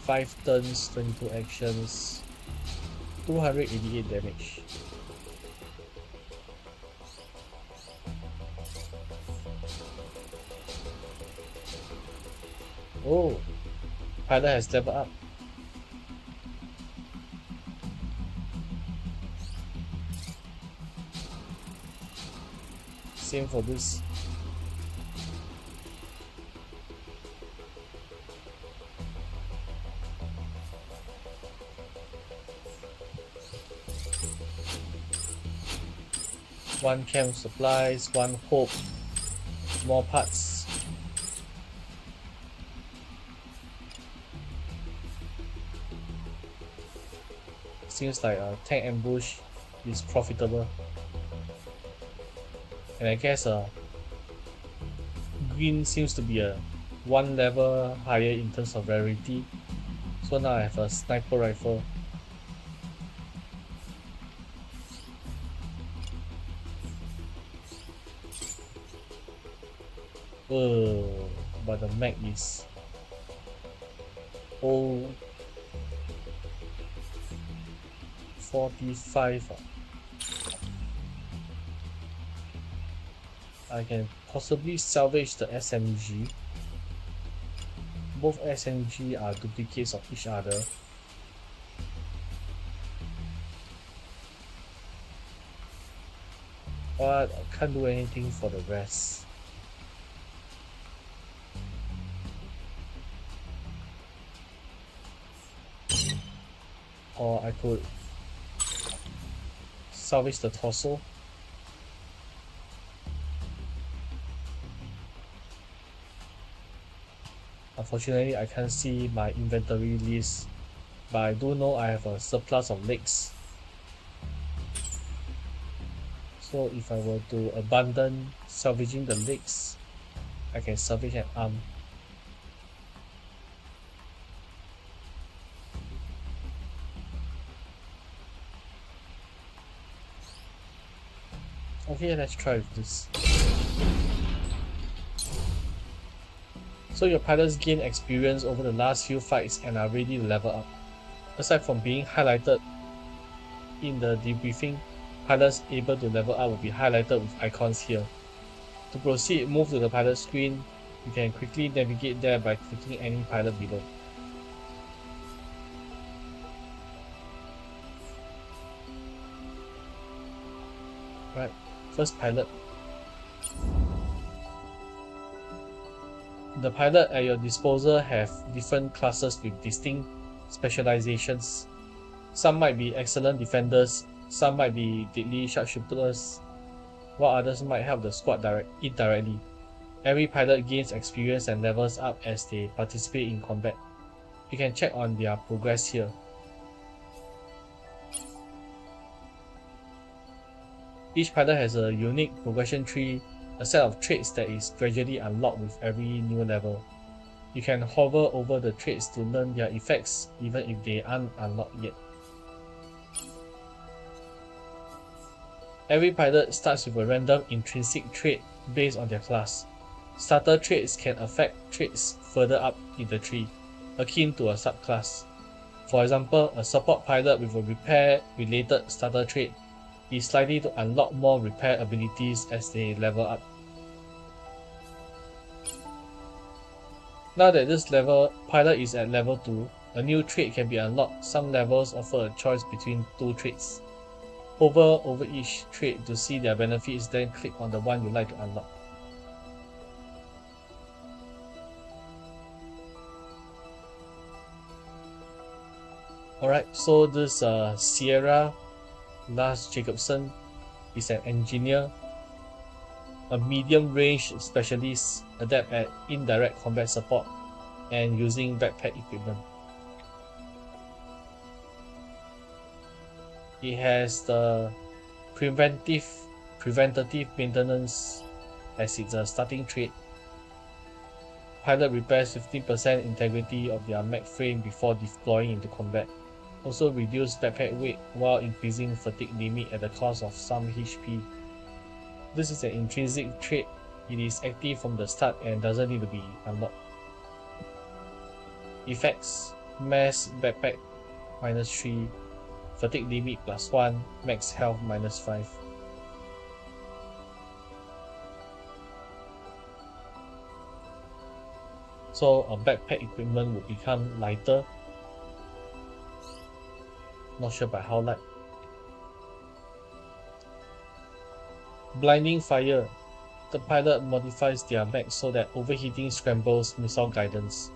Five turns, 22 actions, 288 damage. Oh, pilot has leveled up. Same for this. One camp supplies, one hope, more parts. Seems like a tank ambush is profitable. And I guess green seems to be a one level higher in terms of rarity. So now I have a sniper rifle. But the mech is old. 45. I can possibly salvage the SMG. Both SMG are duplicates of each other. But I can't do anything for the rest. Or I could salvage the torso. Unfortunately, I can't see my inventory list, but I do know I have a surplus of legs. So if I were to abandon salvaging the legs, I can salvage an arm. Okay, let's try with this. So your pilots gain experience over the last few fights and are ready to level up. Aside from being highlighted in the debriefing, pilots able to level up will be highlighted with icons here. To proceed, move to the pilot screen. You can quickly navigate there by clicking any pilot below. Right, first pilot. The pilot at your disposal have different classes with distinct specializations. Some might be excellent defenders, some might be deadly sharpshooters, while others might help the squad indirectly. Every pilot gains experience and levels up as they participate in combat. You can check on their progress here. Each pilot has a unique progression tree, a set of traits that is gradually unlocked with every new level. You can hover over the traits to learn their effects even if they aren't unlocked yet. Every pilot starts with a random intrinsic trait based on their class. Starter traits can affect traits further up in the tree, akin to a subclass. For example, a support pilot with a repair-related starter trait is likely to unlock more repair abilities as they level up. Now that this pilot is at level 2, a new trait can be unlocked. Some levels offer a choice between 2 traits. Hover over each trait to see their benefits, then click on the one you like to unlock. Alright, so this Sierra Lars Jacobson is an engineer, a medium-range specialist adept at indirect combat support and using backpack equipment. He has the preventative maintenance as its starting trait. Pilot repairs 15% integrity of their mech frame before deploying into combat. Also reduce backpack weight while increasing fatigue limit at the cost of some HP. This is an intrinsic trait. It is active from the start and doesn't need to be unlocked. Effects: mass backpack -3, fatigue limit +1, max health -5. So a backpack equipment will become lighter. Not sure by how light. Blinding fire. The pilot modifies their mech so that overheating scrambles missile guidance.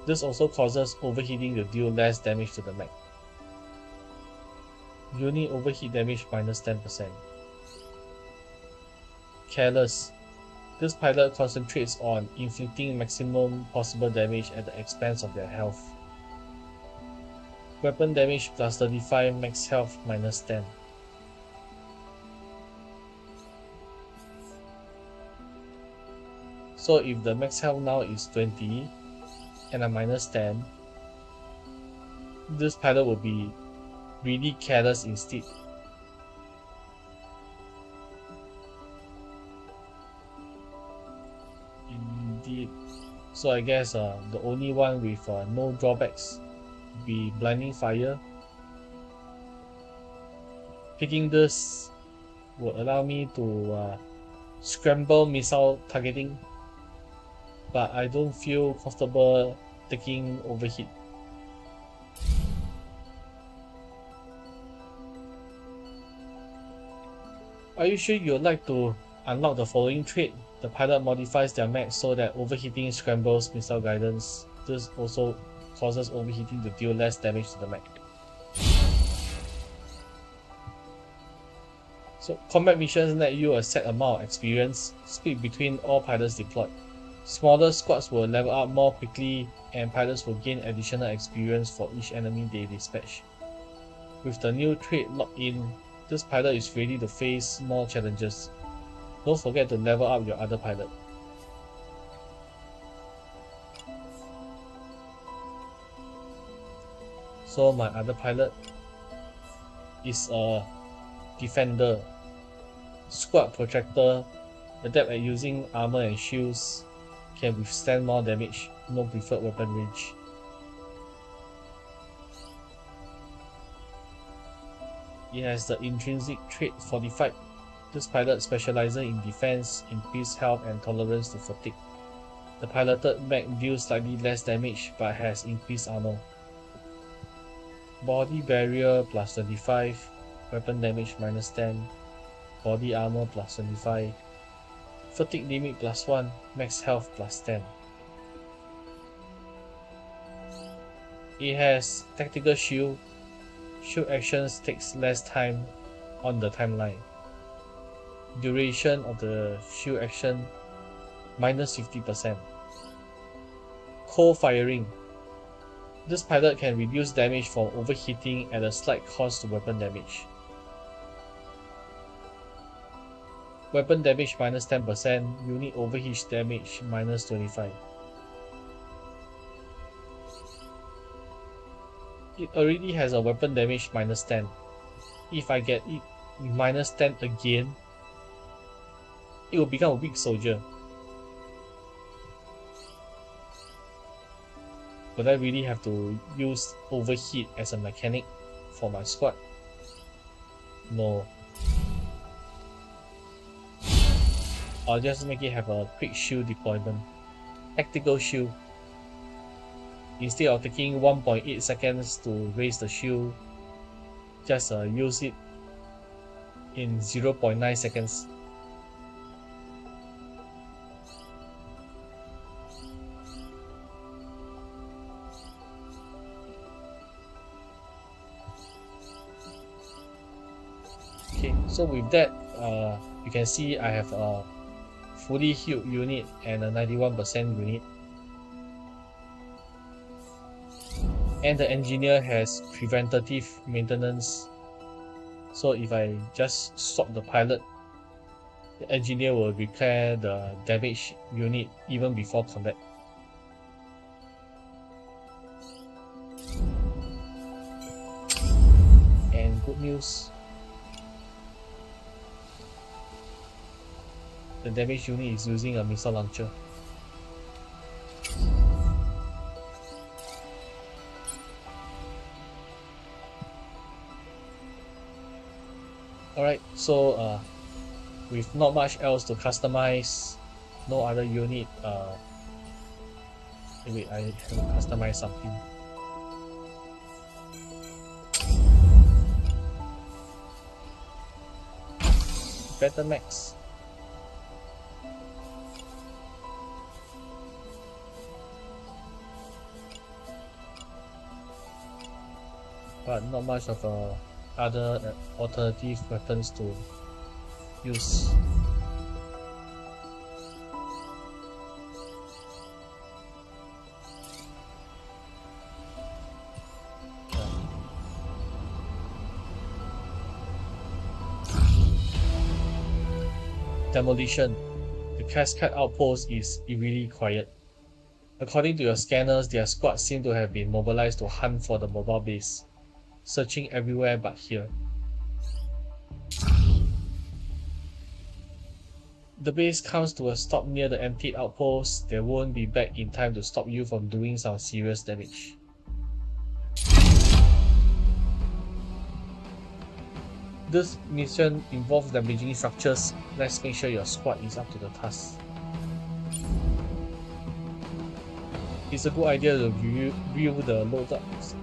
This also causes overheating to deal less damage to the mech. Unit overheat damage -10%. Careless. This pilot concentrates on inflicting maximum possible damage at the expense of their health. Weapon damage +35, max health -10. So if the max health now is 20 and a -10, this pilot will be really careless instead. Indeed. So I guess the only one with no drawbacks would be blinding fire. Picking this will allow me to scramble missile targeting, but I don't feel comfortable taking overheat. Are you sure you'd like to unlock the following trait? The pilot modifies their mech so that overheating scrambles missile guidance. This also causes overheating to deal less damage to the mech. So combat missions net you a set amount of experience, split between all pilots deployed. Smaller squads will level up more quickly and pilots will gain additional experience for each enemy they dispatch. With the new trait locked in, this pilot is ready to face more challenges. Don't forget to level up your other pilot. So my other pilot is a defender, squad protractor, adept at using armor and shields, can withstand more damage, no preferred weapon range. It has the intrinsic trait Fortified. This pilot specializes in defense, increased health and tolerance to fatigue. The piloted mech deals slightly less damage but has increased armor. Body barrier plus 25, weapon damage minus 10, body armor plus 25, fatigue limit plus 1, max health plus 10. It has tactical shield. Shield actions takes less time on the timeline. Duration of the shield action minus 50%. Cold firing. This pilot can reduce damage from overheating at a slight cost to weapon damage. Weapon damage minus 10%, unit overheat damage minus 25. It already has a weapon damage minus 10. If I get it minus 10 again, it will become a weak soldier. Would I really have to use overheat as a mechanic for my squad? No. I'll just make it have a quick shield deployment. Tactical shield. Instead of taking 1.8 seconds to raise the shield, just use it in 0.9 seconds. Okay, so with that, you can see I have a fully healed unit and a 91% unit. And the engineer has preventative maintenance. So if I just swap the pilot, the engineer will repair the damaged unit even before combat. And good news, the damaged unit is using a missile launcher. Alright, so with not much else to customize, no other unit, wait, I have to customize something. Better max. But not much of other alternative weapons to use. Demolition. The Cascade outpost is eerily quiet. According to your scanners, their squads seem to have been mobilized to hunt for the mobile base, searching everywhere but here. The base comes to a stop near the emptied outpost. They won't be back in time to stop you from doing some serious damage. This mission involves damaging structures. Let's make sure your squad is up to the task. It's a good idea to view the loadouts.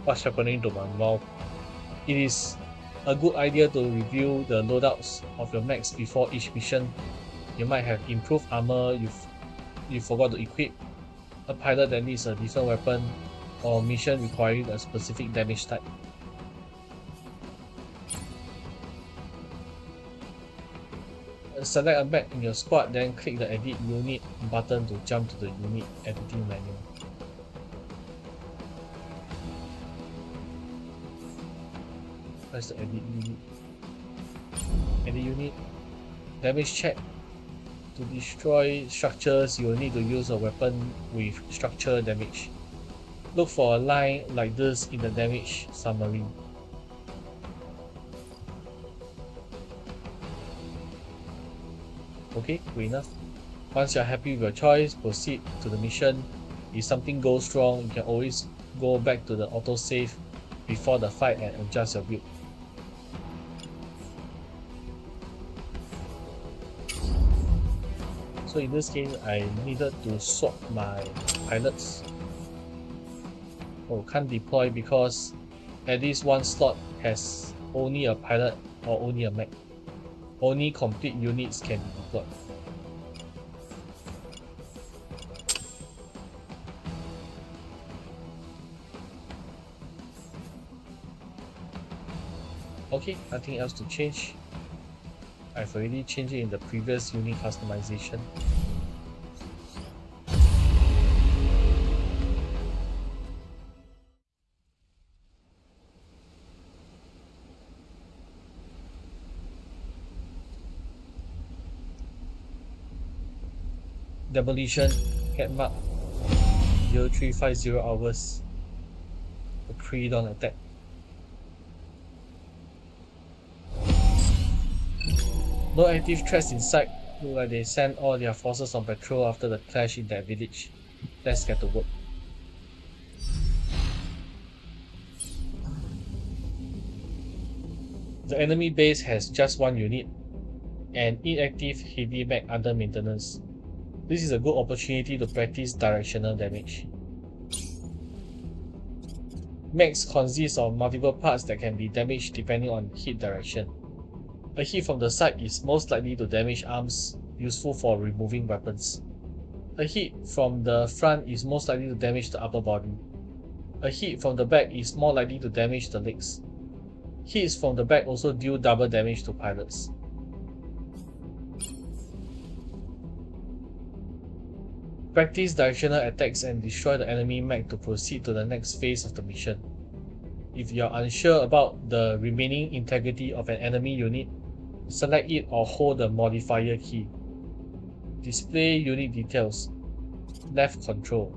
What's happening to my mouth? It is a good idea to review the loadouts of your mechs before each mission. You might have improved armor you forgot to equip, a pilot that needs a different weapon, or mission requiring a specific damage type. Select a mech in your squad, then click the Edit Unit button to jump to the unit editing menu. Press the Edit Unit. Edit Unit. Damage check. To destroy structures, you will need to use a weapon with structure damage. Look for a line like this in the damage summary. Okay, good enough. Once you're happy with your choice, proceed to the mission. If something goes wrong, you can always go back to the autosave before the fight and adjust your build. So in this case, I needed to swap my pilots. Oh, can't deploy because at least one slot has only a pilot or only a mech. Only complete units can be deployed. Okay, nothing else to change. I've already changed it in the previous unit customization. Demolition, head mark 0350 hours. A pre-dawn attack. No active threats in sight. Look like they sent all their forces on patrol after the clash in that village. Let's get to work. The enemy base has just one unit, an inactive heavy mech under maintenance. This is a good opportunity to practice directional damage. Mechs consist of multiple parts that can be damaged depending on hit direction. A hit from the side is most likely to damage arms, useful for removing weapons. A hit from the front is most likely to damage the upper body. A hit from the back is more likely to damage the legs. Hits from the back also deal double damage to pilots. Practice directional attacks and destroy the enemy mech to proceed to the next phase of the mission. If you are unsure about the remaining integrity of an enemy unit, select it or hold the modifier key. Display unit details. Left control.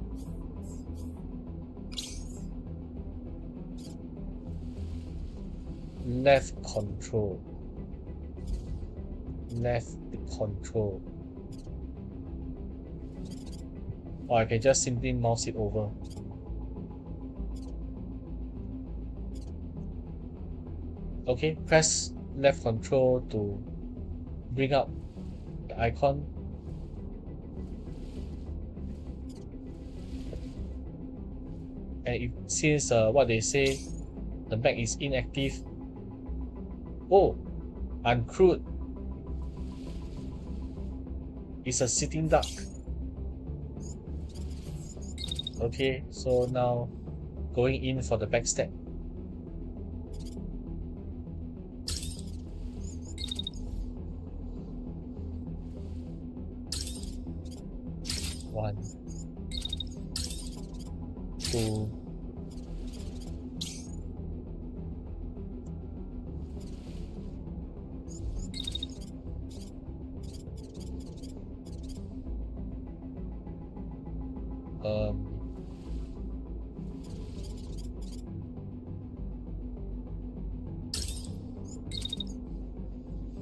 Left control. Left control. Or I can just simply mouse it over. Okay, press left control to bring up the icon. And since what they say, the mech is inactive. Oh, uncrewed. It's a sitting duck. Okay, so now going in for the backstab. One, two,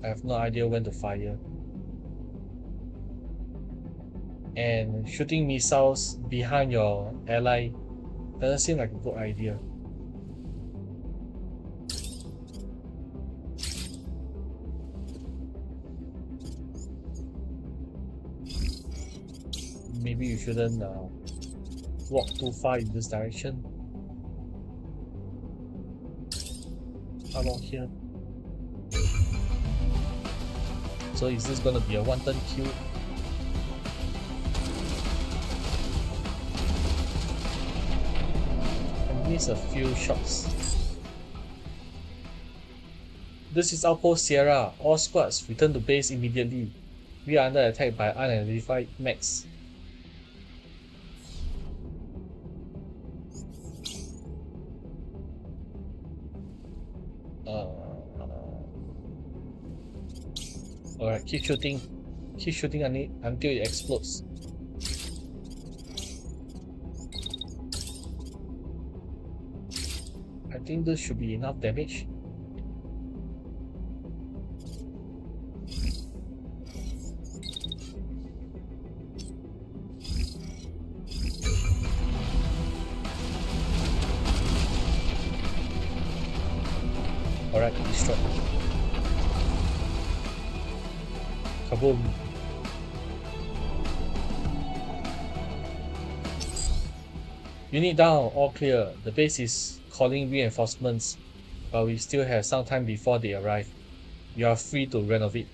I have no idea when to fire. And shooting missiles behind your ally doesn't seem like a good idea. maybe you shouldn't walk too far in this direction. Along here. So is this gonna be a one-turn kill? I miss a few shots. This is Outpost Sierra. All squads return to base immediately. We are under attack by unidentified mechs. Alright, keep shooting. Keep shooting until it explodes. I think this should be enough damage. Alright, destroy. Kaboom. Unit down, all clear. The base is calling reinforcements, but we still have some time before they arrive. You are free to renovate.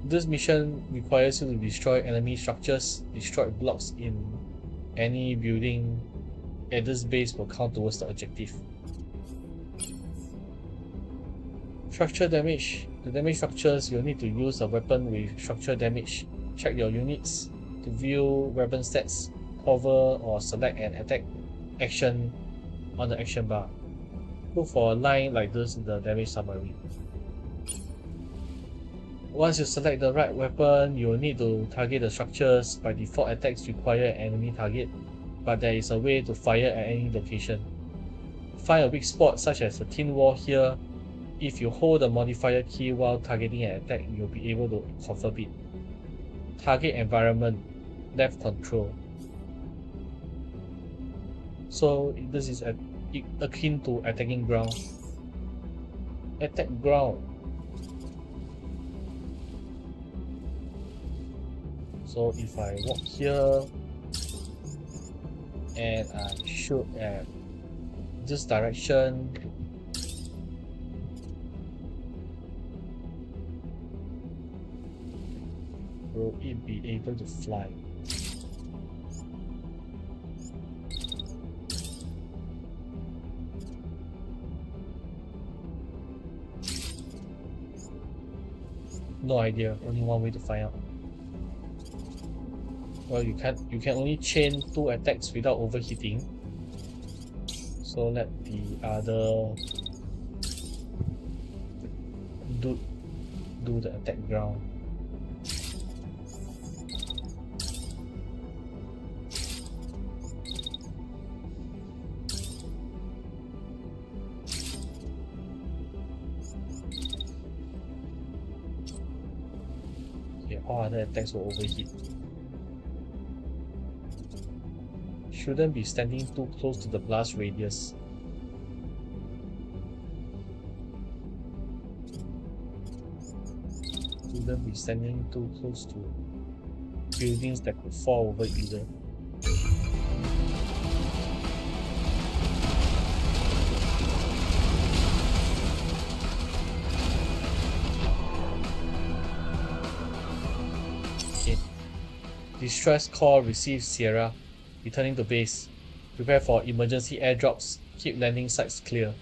This mission requires you to destroy enemy structures. Destroy blocks in any building at this base will count towards the objective. Structure damage. To damage structures, you'll need to use a weapon with structure damage. Check your units to view weapon stats, hover or select an attack action on the action bar. Look for a line like this in the damage summary. Once you select the right weapon, you will need to target the structures. By default, attacks require an enemy target, but there is a way to fire at any location. Find a weak spot such as a thin wall here. If you hold the modifier key while targeting an attack, you'll be able to confirm it. Target environment, left control. So this is akin to attacking ground. Attack ground. So if I walk here and I shoot at this direction, will it be able to fly? No idea, only one way to find out. Well, you can only chain 2 attacks without overheating. So let the other do the attack ground. Okay, all other attacks will overheat. Shouldn't be standing too close to the blast radius. Shouldn't be standing too close to buildings that could fall over either. Okay. Distress call received, Sierra. Returning to base. Prepare for emergency airdrops. Keep landing sites clear.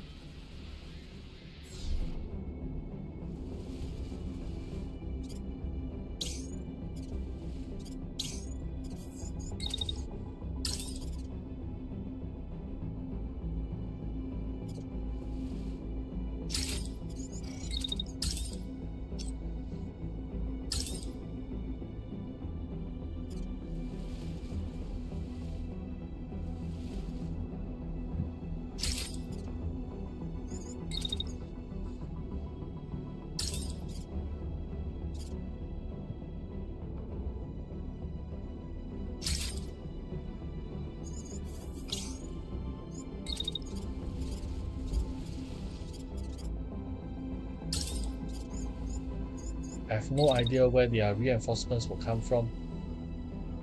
have no idea where their reinforcements will come from,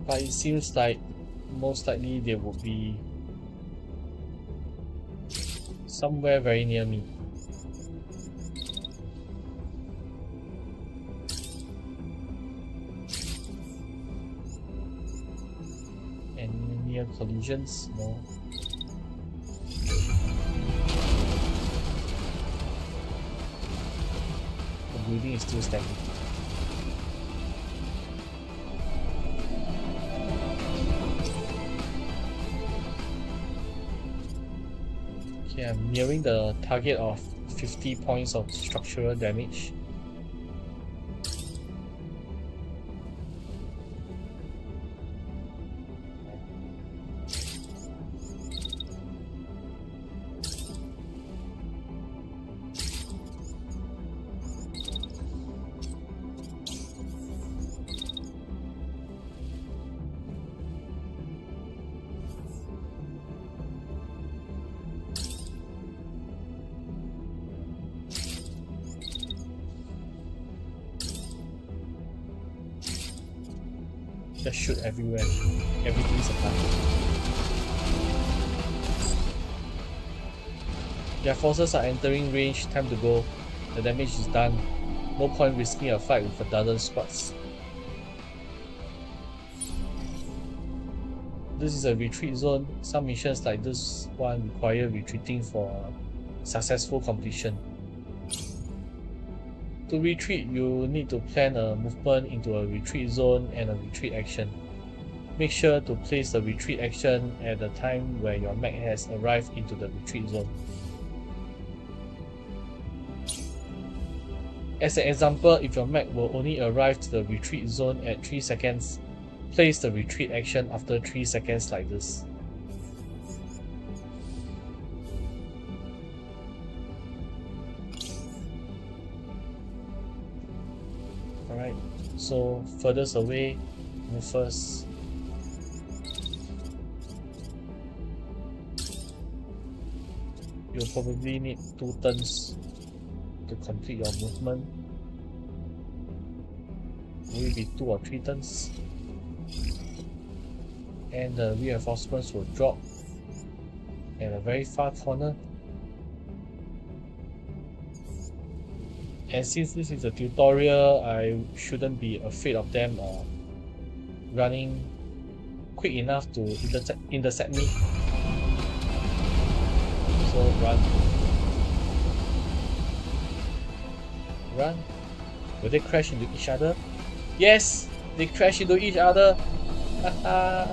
but it seems like most likely they would be somewhere very near me. Any near collisions? No. The building is still standing. Okay, I'm nearing the target of 50 points of structural damage. Just shoot everywhere. Everything's a target. Their forces are entering range. Time to go. The damage is done. No point risking a fight with a dozen squads. This is a retreat zone. Some missions like this one require retreating for successful completion. To retreat, you need to plan a movement into a retreat zone and a retreat action. Make sure to place the retreat action at the time where your mech has arrived into the retreat zone. As an example, if your mech will only arrive to the retreat zone at 3 seconds, place the retreat action after 3 seconds like this. Alright, so furthest away, move first. You'll probably need 2 turns to complete your movement. Will it be 2 or 3 turns? And the reinforcements will drop at a very far corner. And since this is a tutorial, I shouldn't be afraid of them running quick enough to intercept me. So run. Run. Will they crash into each other? Yes! They crash into each other! Haha!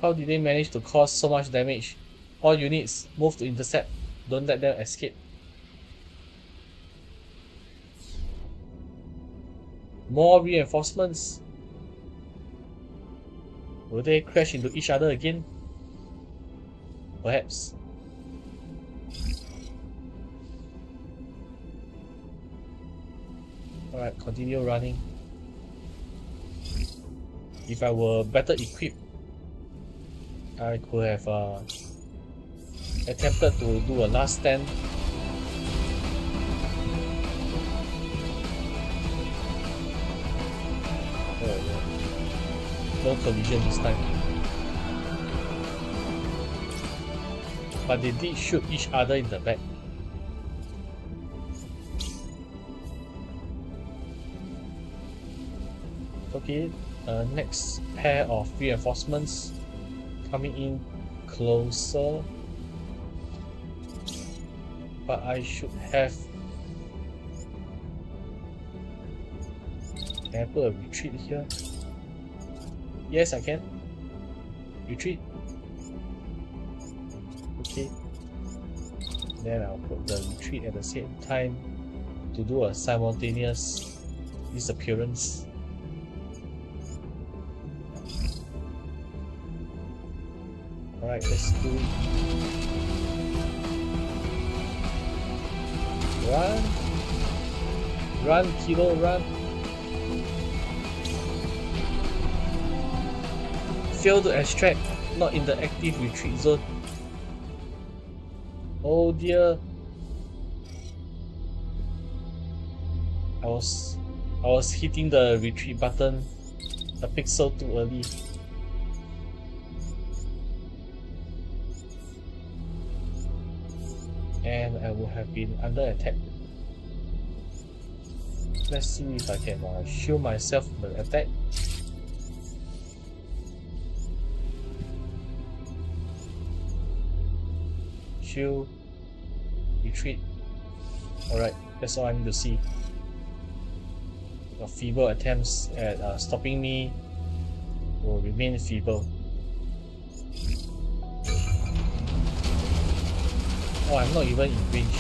How did they manage to cause so much damage? All units, move to intercept. Don't let them escape. More reinforcements. Will they crash into each other again? Perhaps. Alright, continue running. If I were better equipped, I could have attempted to do a last stand. No collision this time. But they did shoot each other in the back. Okay, next pair of reinforcements coming in closer. But I should have... Can I put a retreat here? Yes, I can. Retreat. Okay. Then I'll put the retreat at the same time to do a simultaneous disappearance. Alright, let's do it. Run! Run, Kilo, run! Fail to extract, not in the active retreat zone. Oh dear, I was hitting the retreat button a pixel too early. And I would have been under attack. Let's see if I can shield myself from the attack. Shield, retreat. Alright, that's all I need to see. Your feeble attempts at stopping me will remain feeble. Oh, I'm not even in range.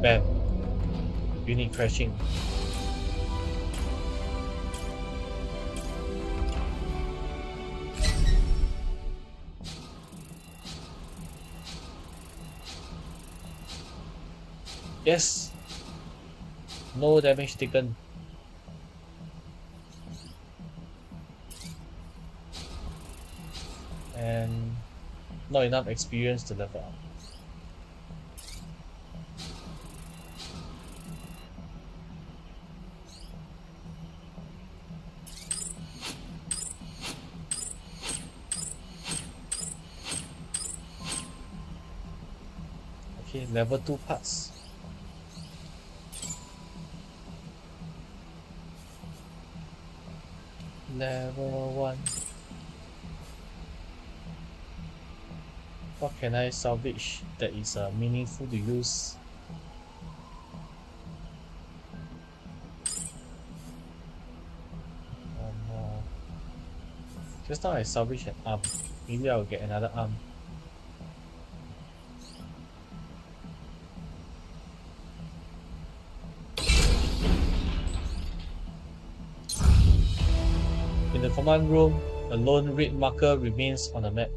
Bam. Unit crashing. Yes. No damage taken. And not enough experience to level up. Okay, level 2 parts. Level 1. What can I salvage that is meaningful to use? Just now I salvaged an arm. Maybe I'll get another arm. In the command room, a lone red marker remains on the map.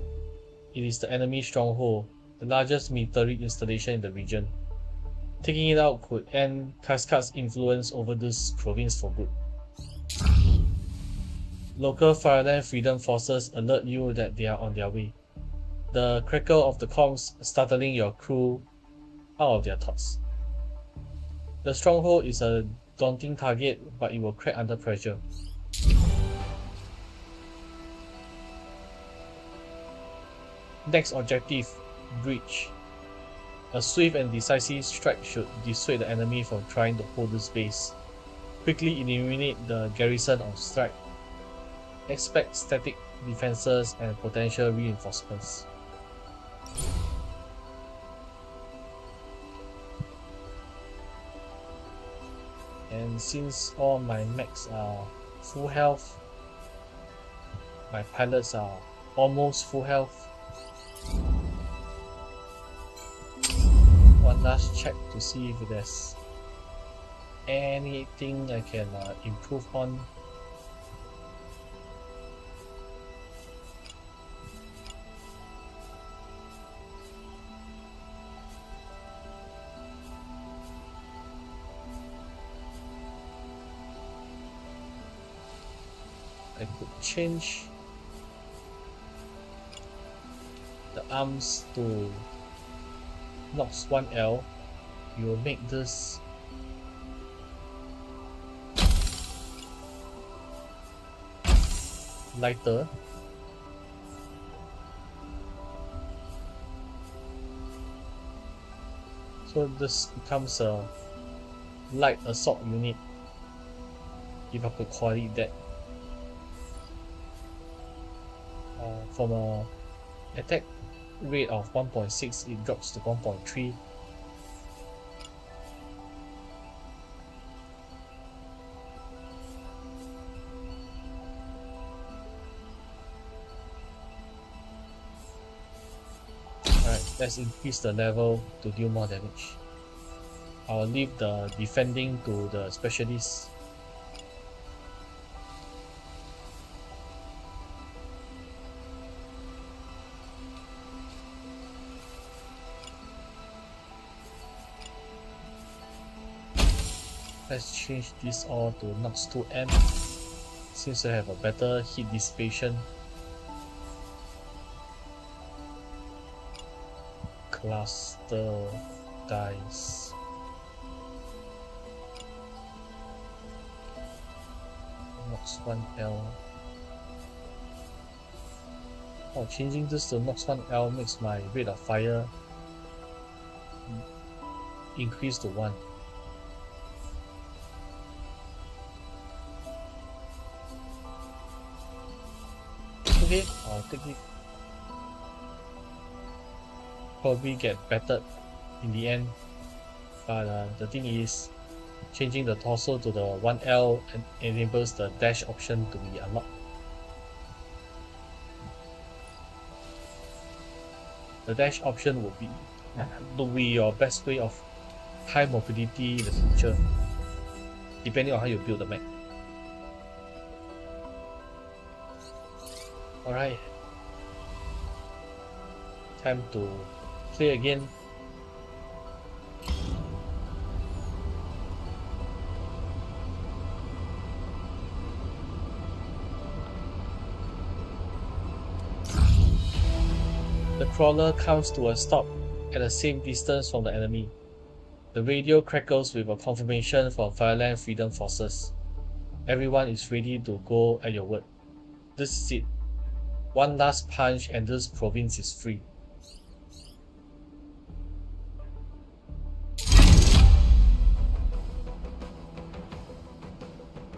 It is the enemy stronghold, the largest military installation in the region. Taking it out could end Cascad's influence over this province for good. Local Fyrland Freedom Forces alert you that they are on their way. The crackle of the comms startling your crew out of their thoughts. The stronghold is a daunting target, but it will crack under pressure. Next objective, breach. A swift and decisive strike should dissuade the enemy from trying to hold this base. Quickly eliminate the garrison on strike. Expect static defenses and potential reinforcements. And since all my mechs are full health, my pilots are almost full health, one last check to see if there's anything I can improve on. I could change the arms to Nox 1L. You will make this lighter. So this becomes a light assault unit, if I could call it that. From a attack rate of 1.6, it drops to 1.3. Alright, let's increase the level to deal more damage. I'll leave the defending to the specialists. Let's change this all to Nox 2M. Seems to have a better heat dissipation. Cluster dice. Nox 1L. Oh, changing this to Nox 1L makes my rate of fire increase to 1. Okay, I'll take it. Probably get battered in the end, but the thing is, changing the torso to the 1L enables the dash option to be unlocked. The dash option will be your best way of high mobility in the future, depending on how you build the mech. Alright, time to play again. The crawler comes to a stop at the same distance from the enemy. The radio crackles with a confirmation from Fyrland Freedom Forces. Everyone is ready to go at your word. This is it. One last punch and this province is free.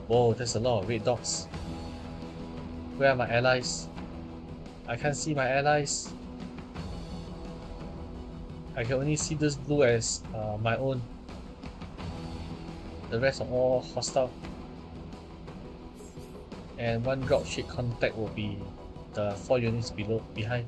Whoa, there's a lot of red dots. Where are my allies? I can't see my allies. I can only see this blue as my own. The rest are all hostile. And one dropship contact will be the 4 units behind.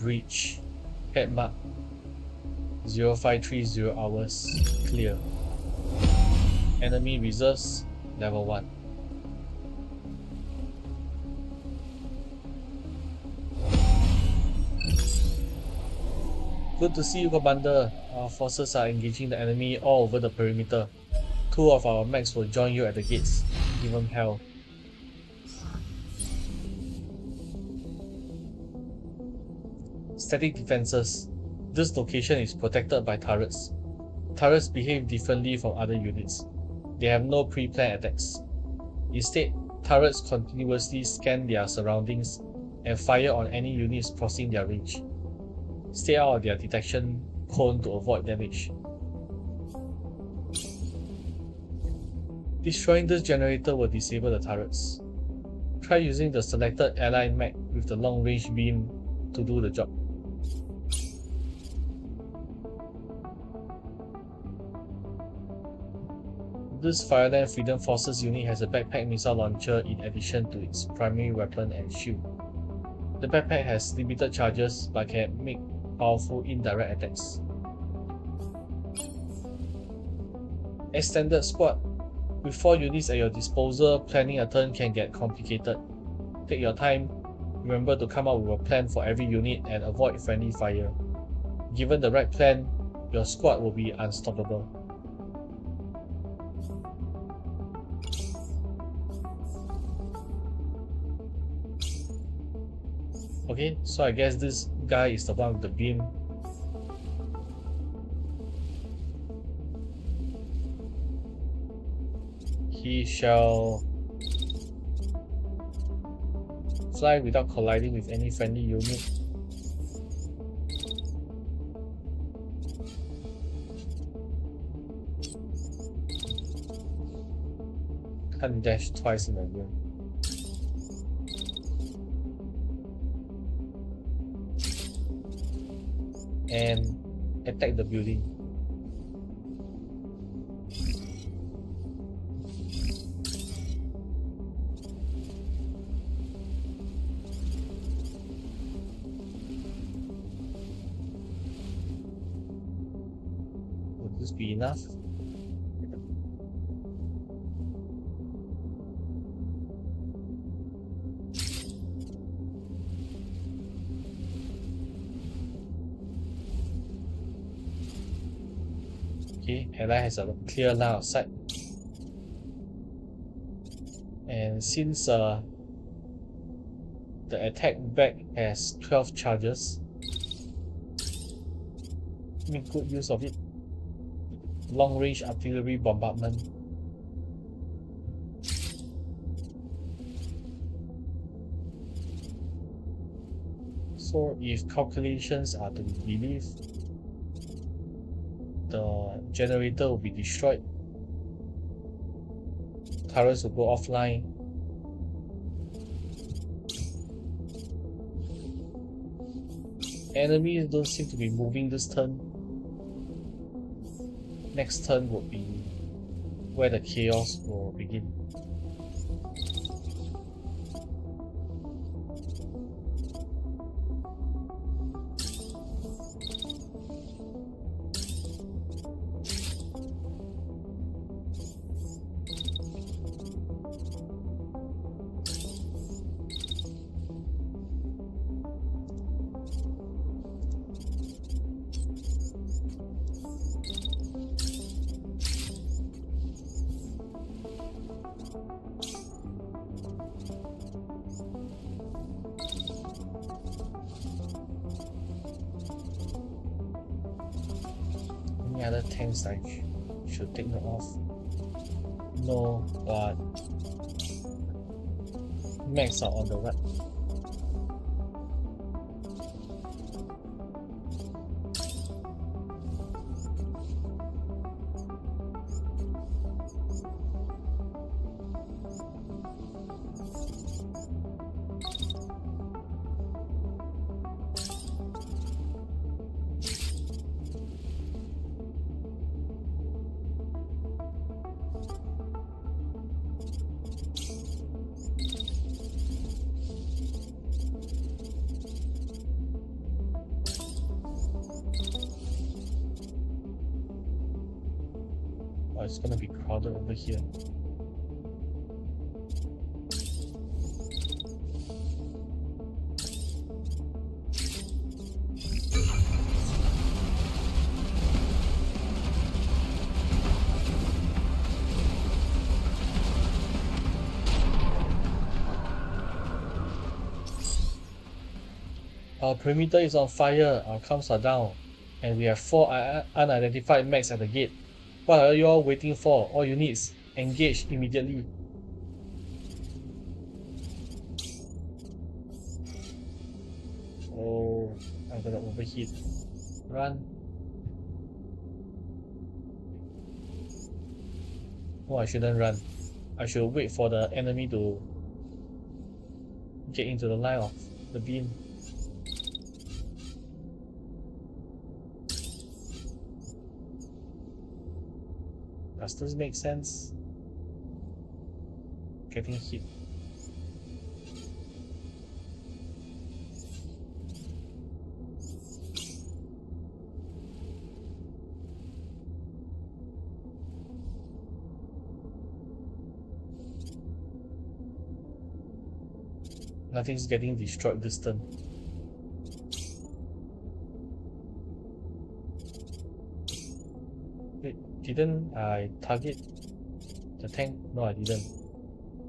Breach. Head mark 0530 hours. Clear. Enemy reserves level 1. Good to see you, Commander. Our forces are engaging the enemy all over the perimeter. 2 of our mechs will join you at the gates. Give them hell. Static defenses. This location is protected by turrets. Turrets behave differently from other units. They have no pre-planned attacks. Instead, turrets continuously scan their surroundings and fire on any units crossing their range. Stay out of their detection cone to avoid damage. Destroying this generator will disable the turrets. Try using the selected allied mech with the long-range beam to do the job. This Fyrland Freedom Forces unit has a backpack missile launcher in addition to its primary weapon and shield. The backpack has limited charges but can make powerful indirect attacks. Extended squad. With 4 units at your disposal, planning a turn can get complicated. Take your time, remember to come up with a plan for every unit and avoid friendly fire. Given the right plan, your squad will be unstoppable. Okay, so I guess this guy is the one with the beam. He shall fly without colliding with any friendly unit. Can't dash twice in a room. And attack the building. Would this be enough? Okay, ally has a clear line of sight. And since the attack back has 12 charges, make good use of it. Long range artillery bombardment. So if calculations are to be believed, the generator will be destroyed, turrets will go offline. Enemies don't seem to be moving this turn. Next turn would be where the chaos will begin. Any other tanks I should take note of? No, but mechs are on the right. Oh, it's gonna be crowded over here. Our perimeter is on fire, our comms are down, and we have 4 unidentified mechs at the gate. What are you all waiting for? All units, engage immediately. Oh, I'm gonna overheat. Run. Oh, I shouldn't run. I should wait for the enemy to get into the line of the beam. Does this make sense? Getting hit. Nothing's getting destroyed this turn. Wait, didn't I target the tank? No, I didn't.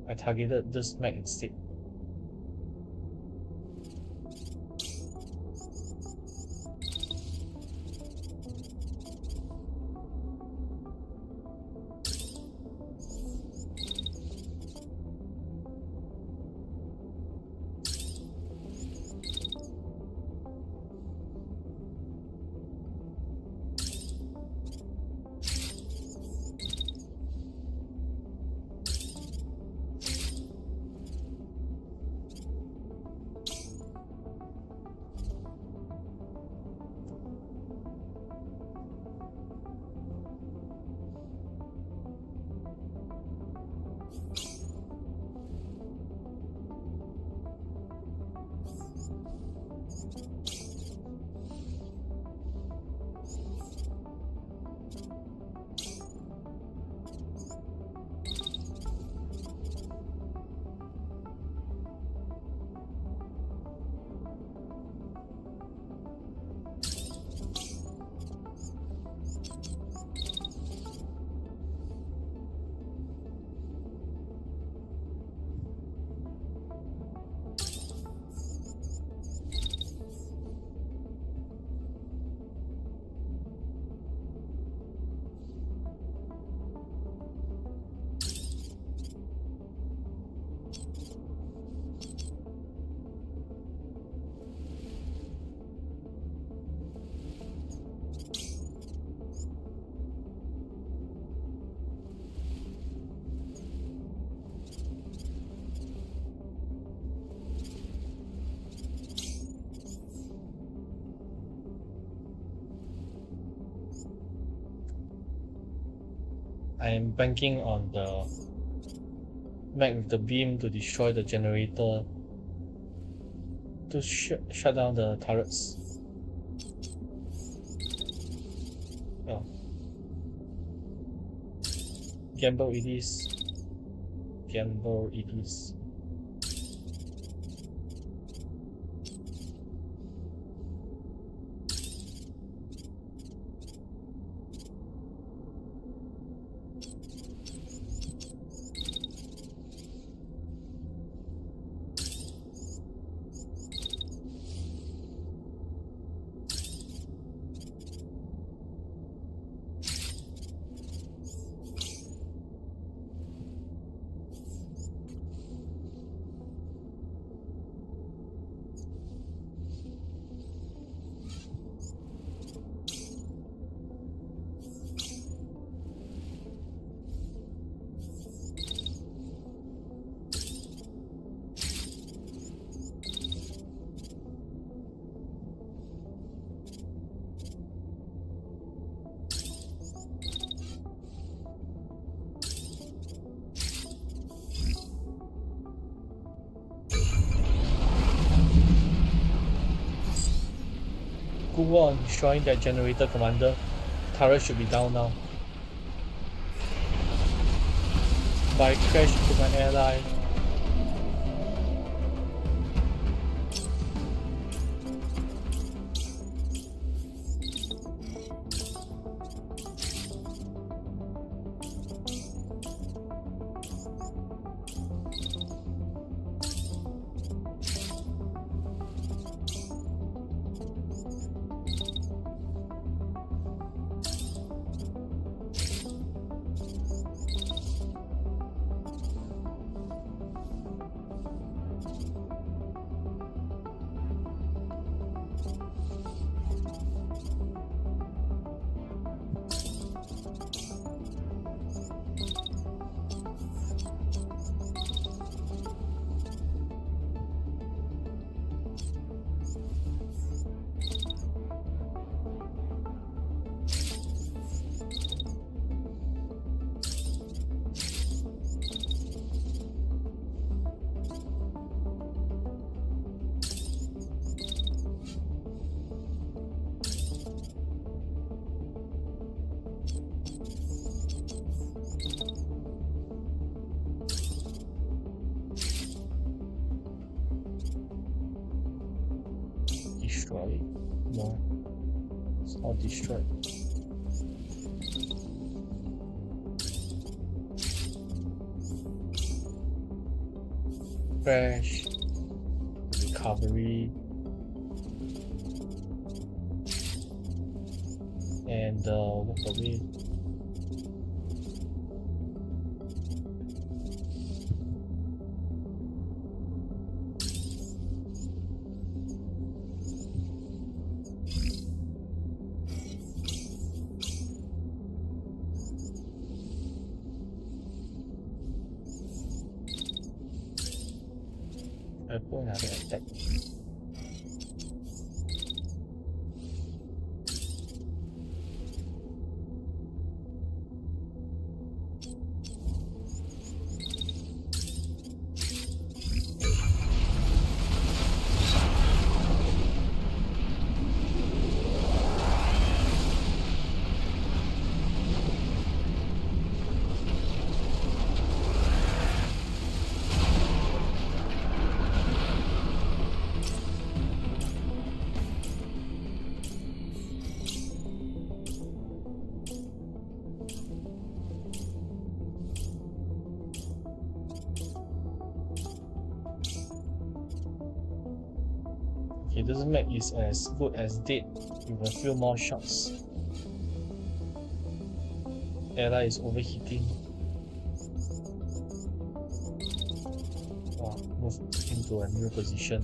I targeted this mech instead. I am banking on the mech with the beam to destroy the generator to shut down the turrets. Oh. Gamble it is. Gamble it is. Good work on destroying that generator, Commander. Turret should be down now. But I crashed into my ally. Destroy? No, it's not destroyed. Crash, recovery, and walk away. I put another attack. Okay, this map is as good as dead with a few more shots. Ally is overheating. Move into a new position.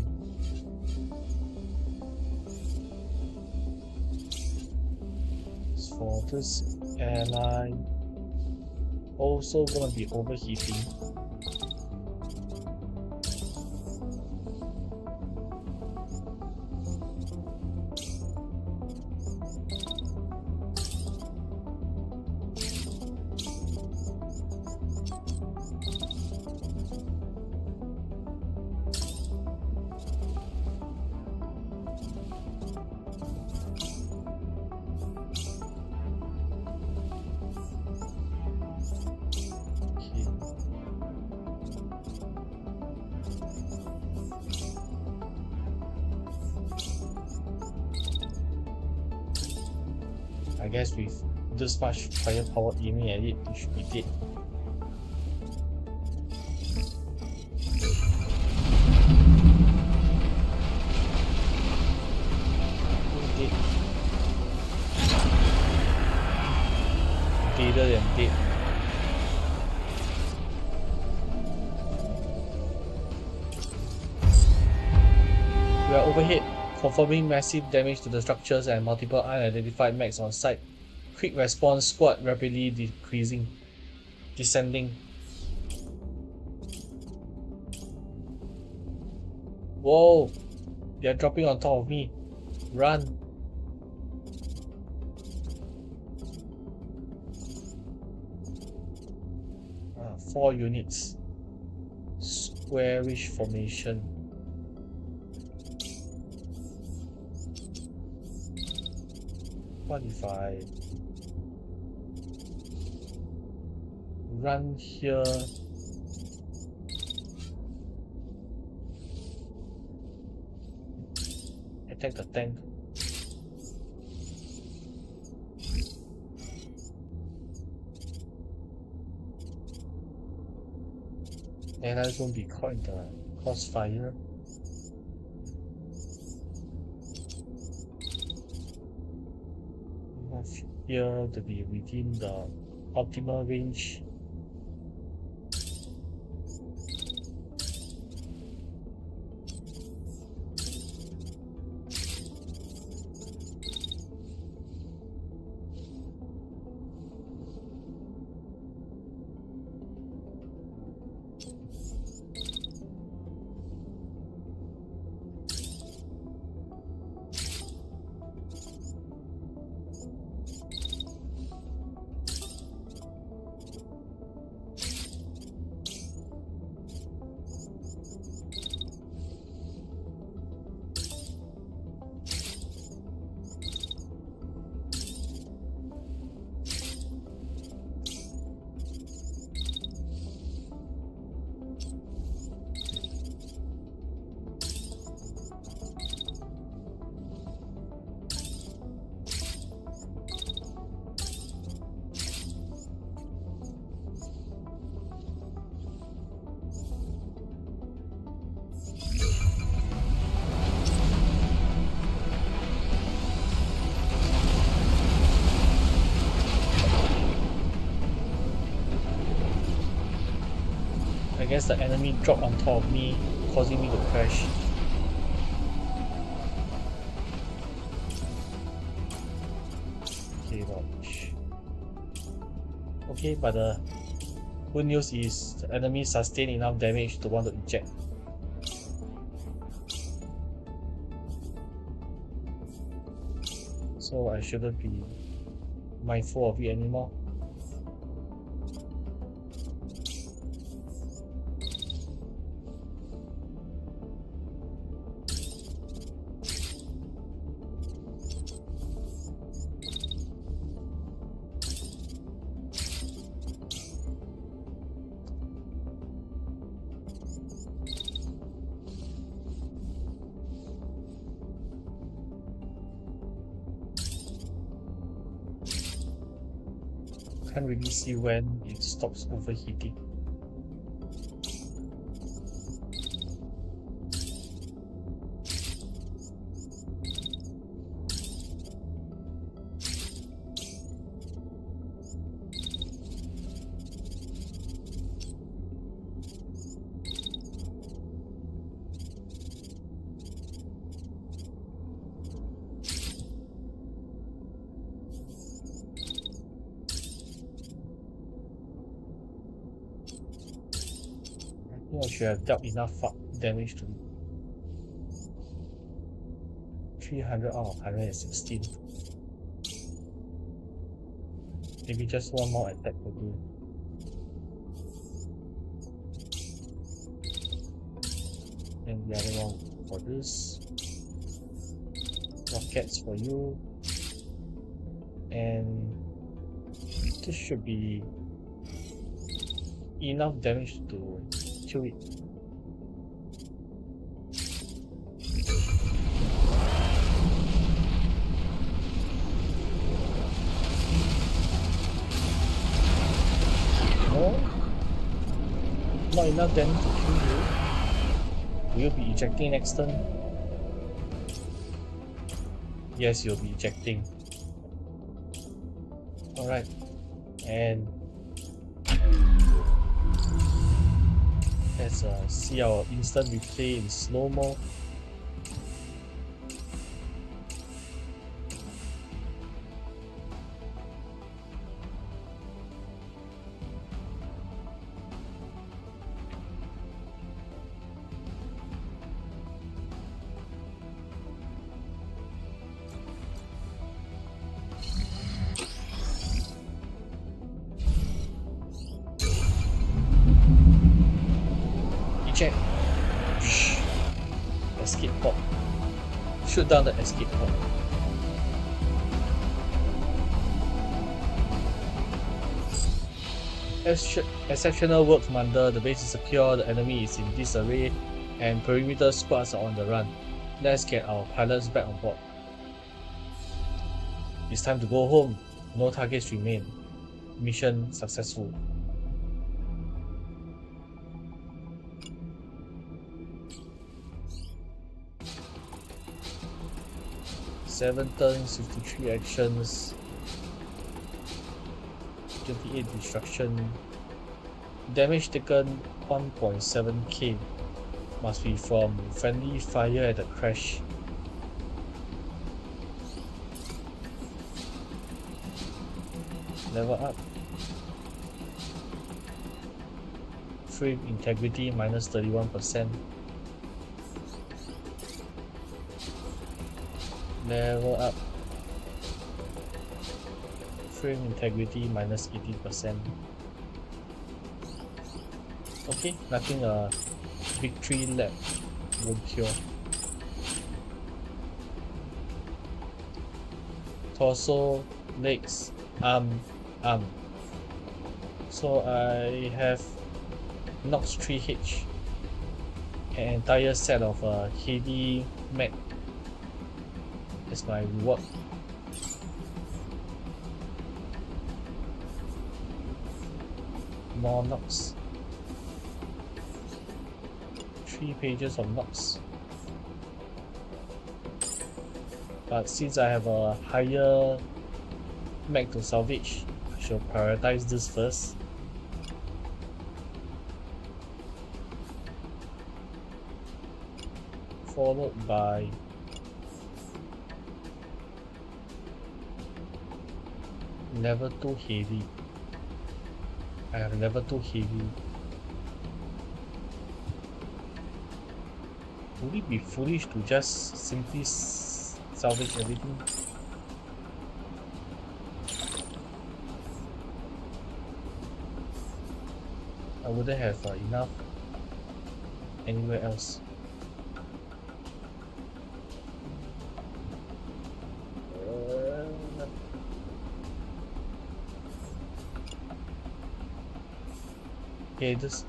For this ally, also gonna be overheating. I guess with this much firepower aiming at it, it should be dead. Dead. Deader than dead. We are overhead, confirming massive damage to the structures and multiple unidentified mechs on site. Quick response squad rapidly descending. Whoa! They are dropping on top of me. Run! 4 units. Squarish formation. What if I run here? Attack the tank. And I won't be caught in the crossfire. Move here to be within the optimal range. I guess the enemy dropped on top of me, causing me to crash. Okay, dodge. Okay, but the good news is the enemy sustained enough damage to want to eject. So I shouldn't be mindful of it anymore. Can't really see when it stops overheating. I should have dealt enough damage to 300 out of 116. Maybe just one more attack will do. And the other one for this. Rockets for you. And this should be enough damage to kill it. Not enough then to kill you. Will you be ejecting next turn? Yes, you'll be ejecting. Alright. And let's see our instant replay in slow-mo. Eject. Escape pod. Shoot down the escape pod. Exceptional work, Commander. The base is secure, the enemy is in disarray, and perimeter squads are on the run. Let's get our pilots back on board. It's time to go home. No targets remain. Mission successful. Seven turns, 53 actions, 28 destruction. Damage taken 1.7k. Must be from friendly fire at the crash. Level up. Frame integrity minus 31%. Level up. Frame integrity minus 80%. Okay, nothing victory lap won't cure. Torso, legs, arm. So I have Nox 3H, an entire set of heavy mech as my reward. More Nox. 3 pages of Nox. But since I have a higher mech to salvage, I shall prioritize this first. Followed by level 2 heavy. I have level 2 heavy. Would it be foolish to just simply salvage everything? I wouldn't have enough anywhere else. Okay, this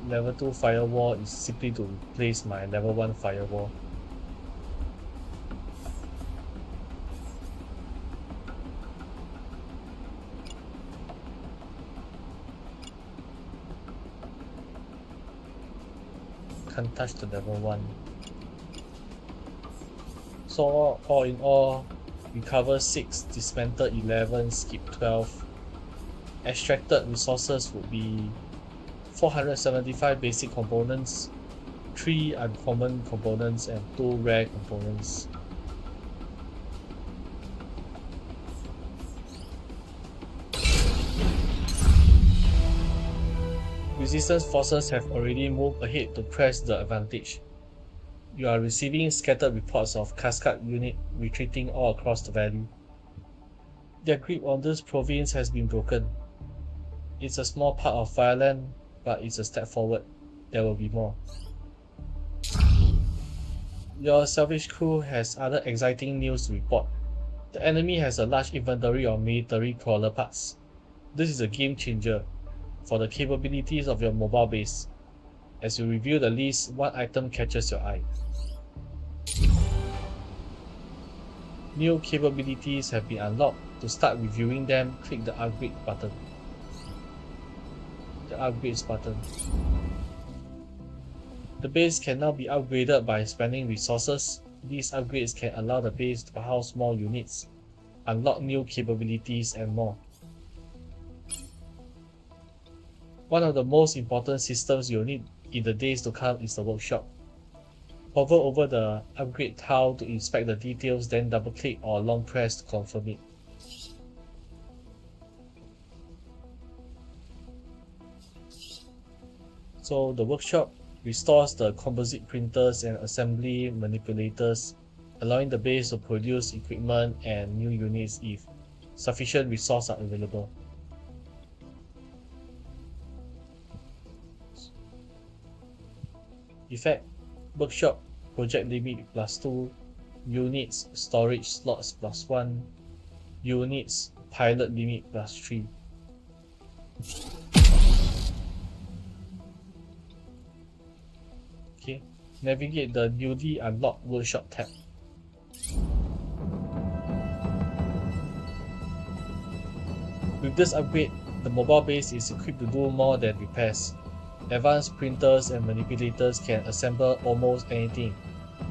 level 2 firewall is simply to replace my level 1 firewall. Can't touch the level 1. So all in all, recover 6, dismantle 11, skip 12. Extracted resources would be 475 basic components, 3 uncommon components and 2 rare components. Resistance forces have already moved ahead to press the advantage. You are receiving scattered reports of Cascade unit retreating all across the valley. Their grip on this province has been broken. It's a small part of Fyrland, but it's a step forward. There will be more. Your salvage crew has other exciting news to report. The enemy has a large inventory of military crawler parts. This is a game changer for the capabilities of your mobile base. As you review the list, one item catches your eye. New capabilities have been unlocked. To start reviewing them, click the upgrade button. the upgrades button. The base can now be upgraded by spending resources. These upgrades can allow the base to house more units, unlock new capabilities and more. One of the most important systems you'll need in the days to come is the workshop. Hover over the upgrade tile to inspect the details, then double click or long press to confirm it. So the workshop restores the composite printers and assembly manipulators, allowing the base to produce equipment and new units if sufficient resources are available. Effect: workshop project limit +2, units storage slots +1, units pilot limit +3. Okay, navigate the newly unlocked workshop tab. With this upgrade, the mobile base is equipped to do more than repairs. Advanced printers and manipulators can assemble almost anything,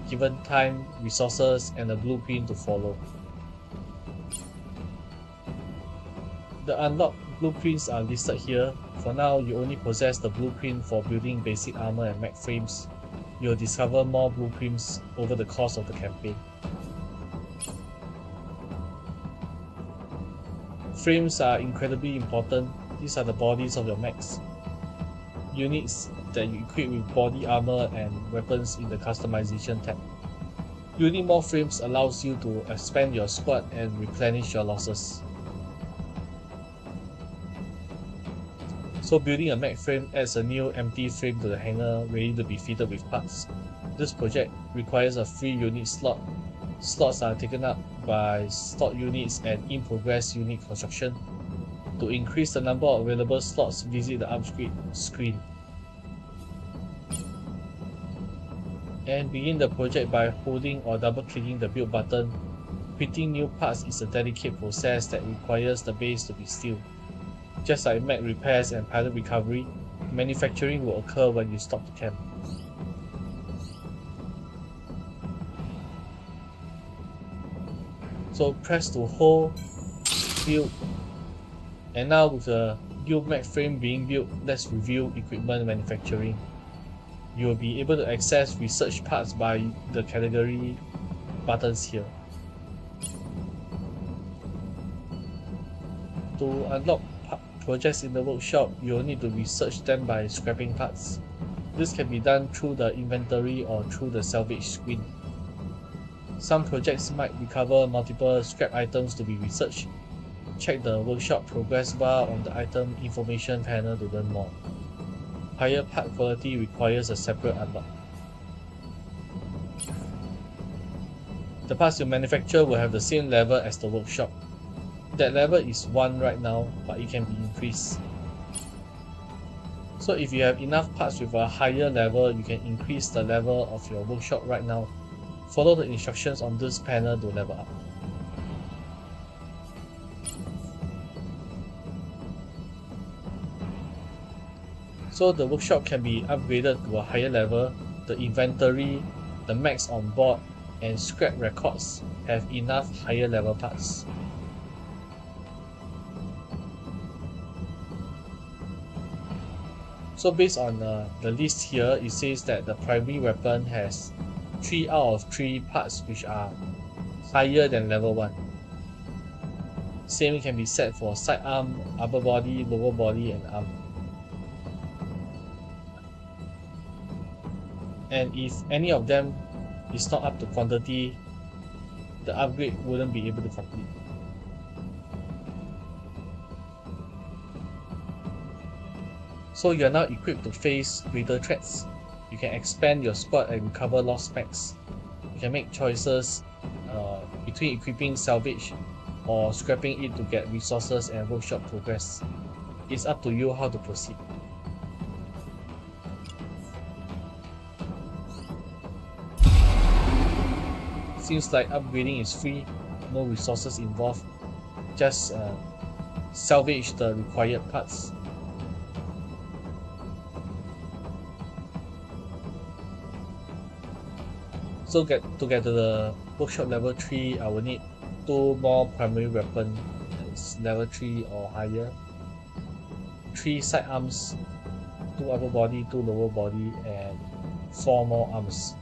given time, resources, and a blueprint to follow. The unlocked blueprints are listed here. For now, you only possess the blueprint for building basic armor and mech frames. You'll discover more blueprints over the course of the campaign. Frames are incredibly important. These are the bodies of your mechs. Units that you equip with body armor and weapons in the customization tab. Building more frames allows you to expand your squad and replenish your losses. So building a mech frame adds a new empty frame to the hangar ready to be fitted with parts. This project requires a free unit slot. Slots are taken up by stock units and in-progress unit construction. To increase the number of available slots, visit the upgrade screen. And begin the project by holding or double-clicking the build button. Printing new parts is a delicate process that requires the base to be still. Just like mech repairs and pilot recovery, manufacturing will occur when you stop the camp. So press to hold, build. And now with the new mech frame being built, let's review equipment manufacturing. You will be able to access research parts by the category buttons here. To unlock projects in the workshop, you will need to research them by scrapping parts. This can be done through the inventory or through the salvage screen. Some projects might recover multiple scrap items to be researched. Check the workshop progress bar on the item information panel to learn more. Higher part quality requires a separate unlock. The parts you manufacture will have the same level as the workshop. That level is 1 right now, but it can be increased. So if you have enough parts with a higher level, you can increase the level of your workshop right now. Follow the instructions on this panel to level up. So the workshop can be upgraded to a higher level. The inventory, the mechs on board, and scrap records have enough higher level parts. So based on the list here, it says that the primary weapon has 3 out of 3 parts which are higher than level 1. Same can be said for sidearm, upper body, lower body, and arm. And if any of them is not up to quantity, the upgrade wouldn't be able to complete. So you are now equipped to face greater threats. You can expand your squad and recover lost mechs. You can make choices between equipping salvage or scrapping it to get resources and workshop progress. It's up to you how to proceed. Seems like upgrading is free, no resources involved, just salvage the required parts. So to get to the workshop level 3, I will need 2 more primary weapons, that's level 3 or higher, 3 sidearms, 2 upper body, 2 lower body, and 4 more arms.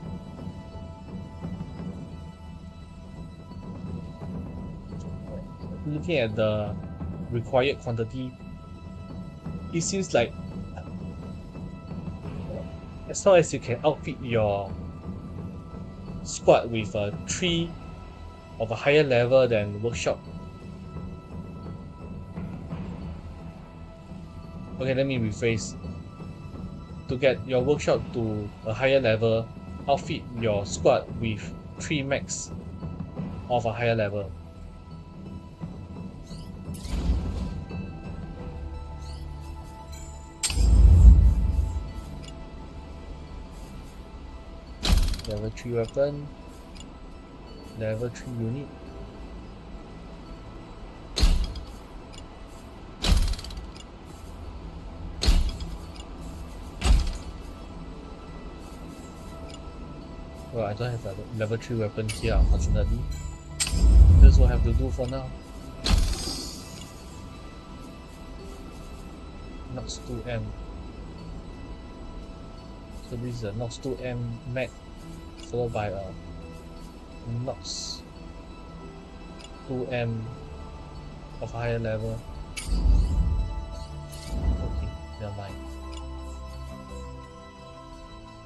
Looking at the required quantity, it seems like as long as you can outfit your squad with 3 of a higher level than workshop. Okay, let me rephrase. To get your workshop to a higher level, outfit your squad with 3 mechs of a higher level. Level 3 weapon, level 3 unit. Well, I don't have a level 3 weapon here, unfortunately. This will have to do for now. Nox 2M. So this is a Nox 2M mech, followed by a Nox 2M of higher level. Okay, never mind.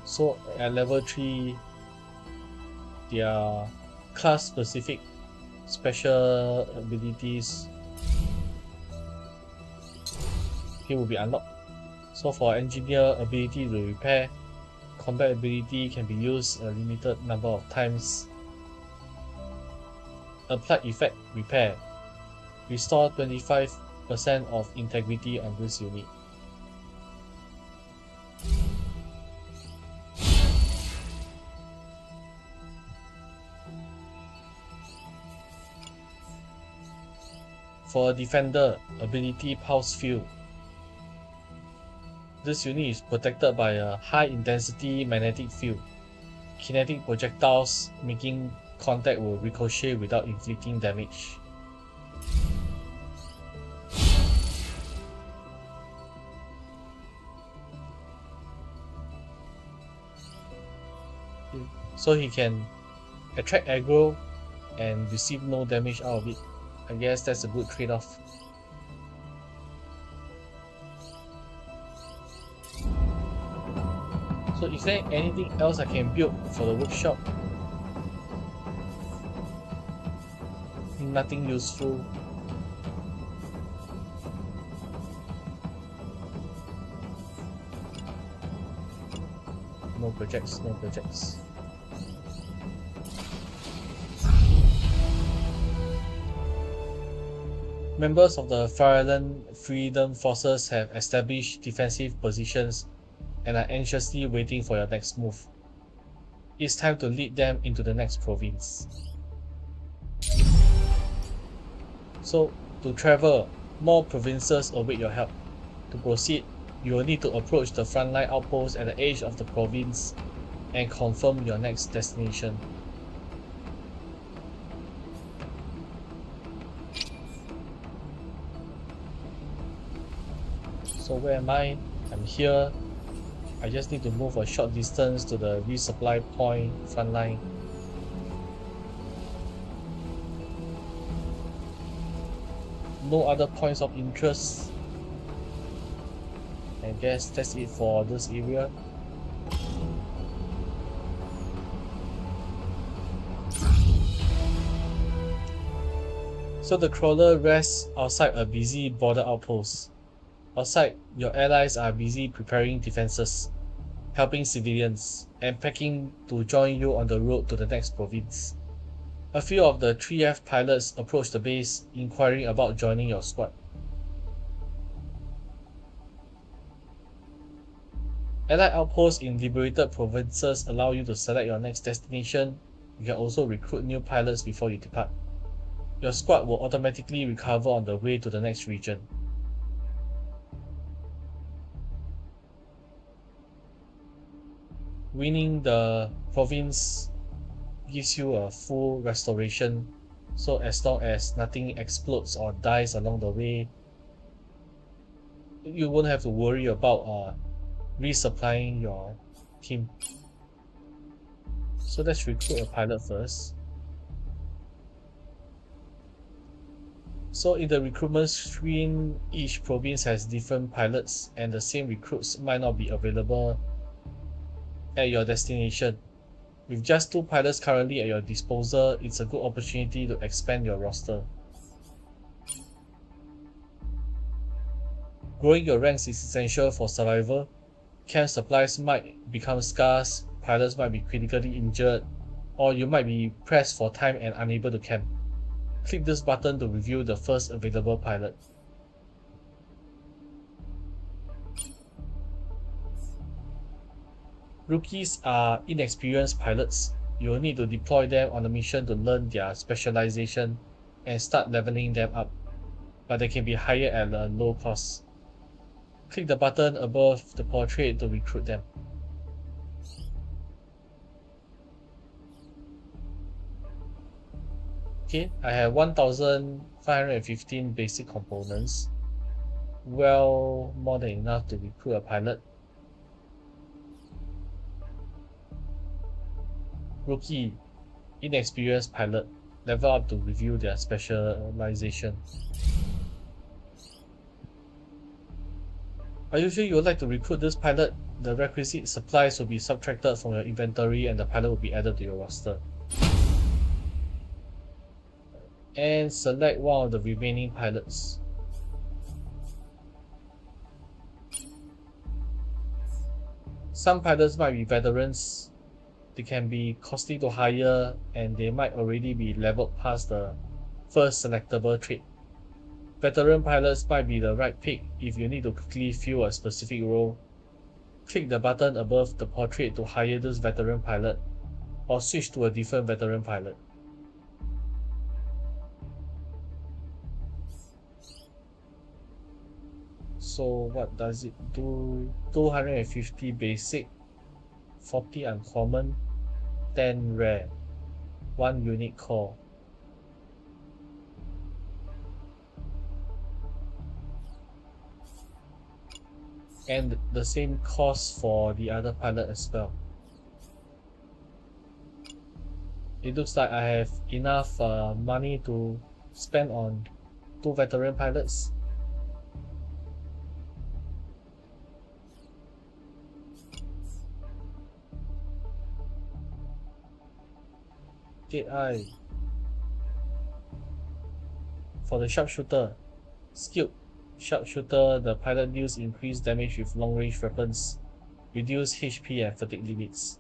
So at level 3, their class specific special abilities here will be unlocked. So for engineer ability to repair, combat ability can be used a limited number of times. Applied effect repair, restore 25% of integrity on this unit. For a defender, ability pulse field. This unit is protected by a high intensity magnetic field. Kinetic projectiles making contact will ricochet without inflicting damage. So he can attract aggro and receive no damage out of it. I guess that's a good trade-off. So is there anything else I can build for the workshop? Nothing useful. No projects, no projects. Members of the Fyrland Freedom Forces have established defensive positions and are anxiously waiting for your next move. It's time to lead them into the next province. So, to travel, more provinces await your help. To proceed, you will need to approach the frontline outpost at the edge of the province and confirm your next destination. So where am I? I'm here. I just need to move a short distance to the resupply point frontline. No other points of interest. I guess that's it for this area. So the crawler rests outside a busy border outpost. Outside, your allies are busy preparing defenses, helping civilians, and packing to join you on the road to the next province. A few of the 3F pilots approach the base, inquiring about joining your squad. Allied outposts in liberated provinces allow you to select your next destination. You can also recruit new pilots before you depart. Your squad will automatically recover on the way to the next region. Winning the province gives you a full restoration, so as long as nothing explodes or dies along the way, you won't have to worry about resupplying your team. So let's recruit a pilot first. So in the recruitment screen, each province has different pilots and the same recruits might not be available at your destination. With just 2 pilots currently at your disposal, it's a good opportunity to expand your roster. Growing your ranks is essential for survival. Camp supplies might become scarce, pilots might be critically injured, or you might be pressed for time and unable to camp. Click this button to review the first available pilot. Rookies are inexperienced pilots. You will need to deploy them on a mission to learn their specialization and start leveling them up, but they can be hired at a low cost. Click the button above the portrait to recruit them. Okay, I have 1,515 basic components. Well, more than enough to recruit a pilot. Rookie, inexperienced pilot, level up to review their specialization. Are you sure you would like to recruit this pilot? The requisite supplies will be subtracted from your inventory and the pilot will be added to your roster. And select one of the remaining pilots. Some pilots might be veterans. They can be costly to hire and they might already be leveled past the first selectable trait. Veteran pilots might be the right pick if you need to quickly fill a specific role. Click the button above the portrait to hire this veteran pilot, or switch to a different veteran pilot. So what does it do? 250 basic, 40 uncommon, 10 rare, 1 unique core. And the same cost for the other pilot as well. It looks like I have enough money to spend on 2 veteran pilots. Dead-eye. For the sharpshooter, skilled sharpshooter, the pilot deals increased damage with long-range weapons, reduce HP and fatigue limits.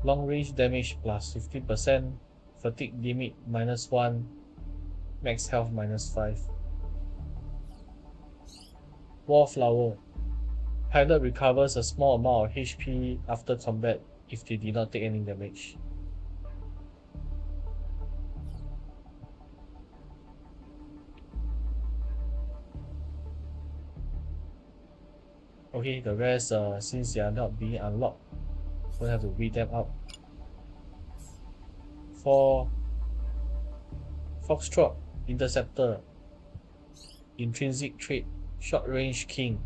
Long-range damage plus 50%, fatigue limit -1, max health -5. Wallflower, pilot recovers a small amount of HP after combat if they did not take any damage. Okay, the rest, since they are not being unlocked, we'll have to read them out. For Foxtrot, Interceptor, Intrinsic Trait, Short Range King.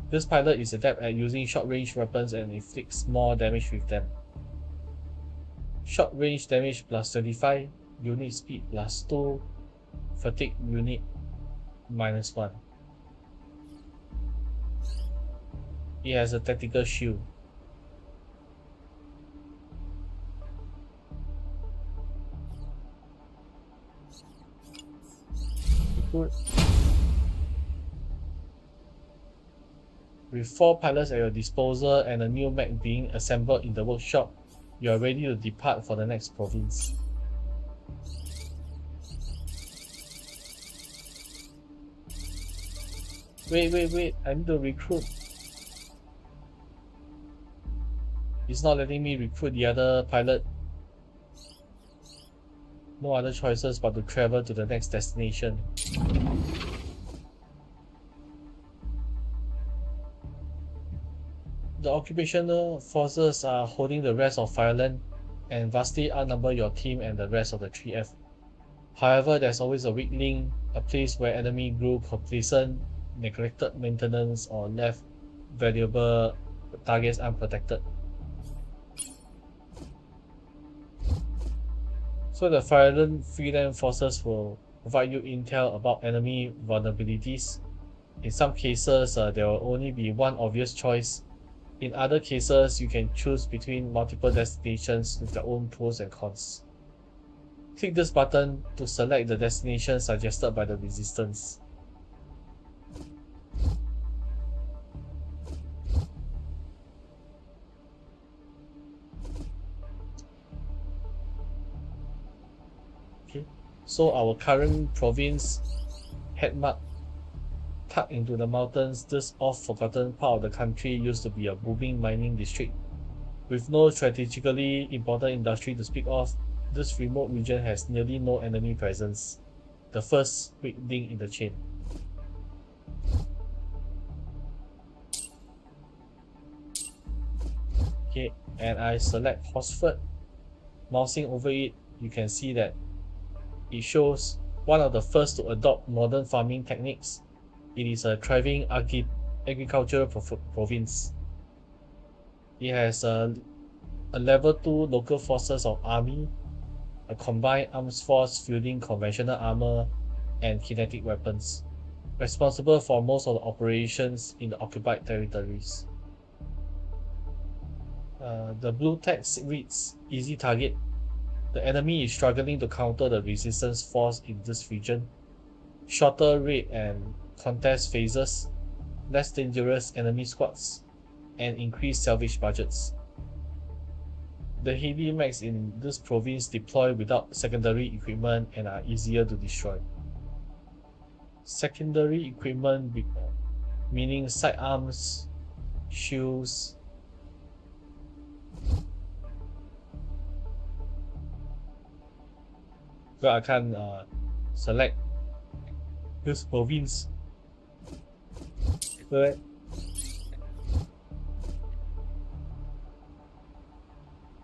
This pilot is adept at using short range weapons and inflicts more damage with them. Short range damage plus 25, unit speed plus 2, fatigue unit -1. It has a tactical shield. Good. With 4 pilots at your disposal and a new mech being assembled in the workshop, you are ready to depart for the next province. Wait, I need to recruit. It's not letting me recruit the other pilot. No other choices but to travel to the next destination. The occupational forces are holding the rest of Fyrland. and vastly outnumber your team and the rest of the 3F. However, there's always a weak link, a place where enemy grew complacent, neglected maintenance, or left valuable targets unprotected. So the Fyrland forces will provide you intel about enemy vulnerabilities. In some cases, there will only be one obvious choice. In other cases, you can choose between multiple destinations with their own pros and cons. Click this button to select the destination suggested by the resistance. Okay, so our current province, Hedmark, tucked into the mountains, this oft-forgotten part of the country used to be a booming mining district. With no strategically important industry to speak of, this remote region has nearly no enemy presence. The first weak link in the chain. Okay, and I select Hosford. Mousing over it, you can see that it shows one of the first to adopt modern farming techniques. It is a thriving agricultural province. It has a level 2 local forces of army, a combined arms force fielding conventional armor and kinetic weapons, responsible for most of the operations in the occupied territories. The blue text reads easy target. The enemy is struggling to counter the resistance force in this region. Shorter raid and contest phases, less dangerous enemy squads, and increased salvage budgets. The heavy mechs in this province deploy without secondary equipment and are easier to destroy. Secondary equipment meaning sidearms, shields, well, I can select this province. Right.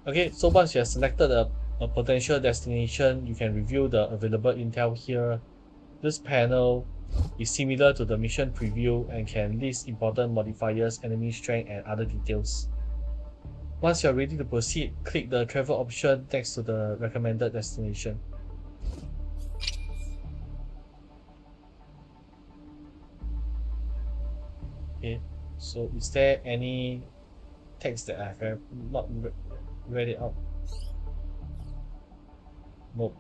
Okay, so once you have selected a potential destination, you can review the available intel here. This panel is similar to the mission preview and can list important modifiers, enemy strength, and other details. Once you're ready to proceed, click the travel option next to the recommended destination. Okay, so is there any text that I have not read it out? Nope.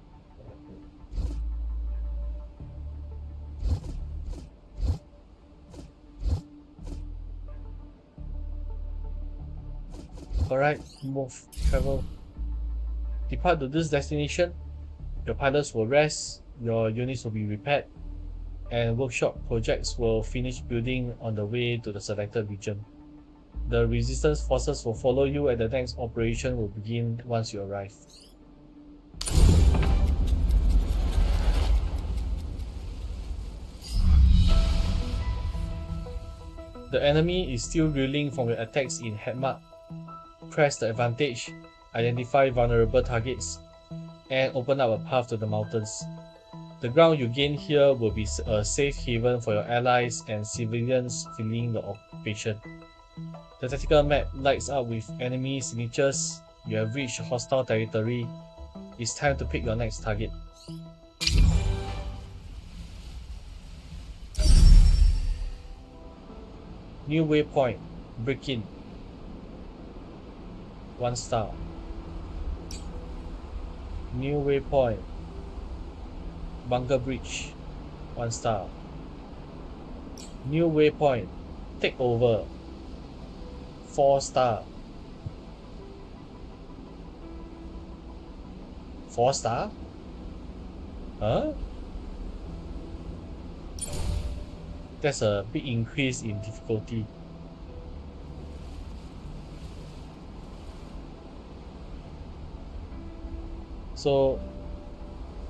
Alright, move, travel. Depart to this destination. Your pilots will rest, your units will be repaired, and workshop projects will finish building on the way to the selected region. The resistance forces will follow you and the next operation will begin once you arrive. The enemy is still reeling from your attacks in Hedmark. Press the advantage, identify vulnerable targets, and open up a path to the mountains. The ground you gain here will be a safe haven for your allies and civilians fleeing the occupation. The tactical map lights up with enemy signatures. You have reached hostile territory. It's time to pick your next target. New waypoint, break in. 1 star. New waypoint, bunker breach. 1 star. New waypoint, take over. 4 star. 4 star? Huh? That's a big increase in difficulty. So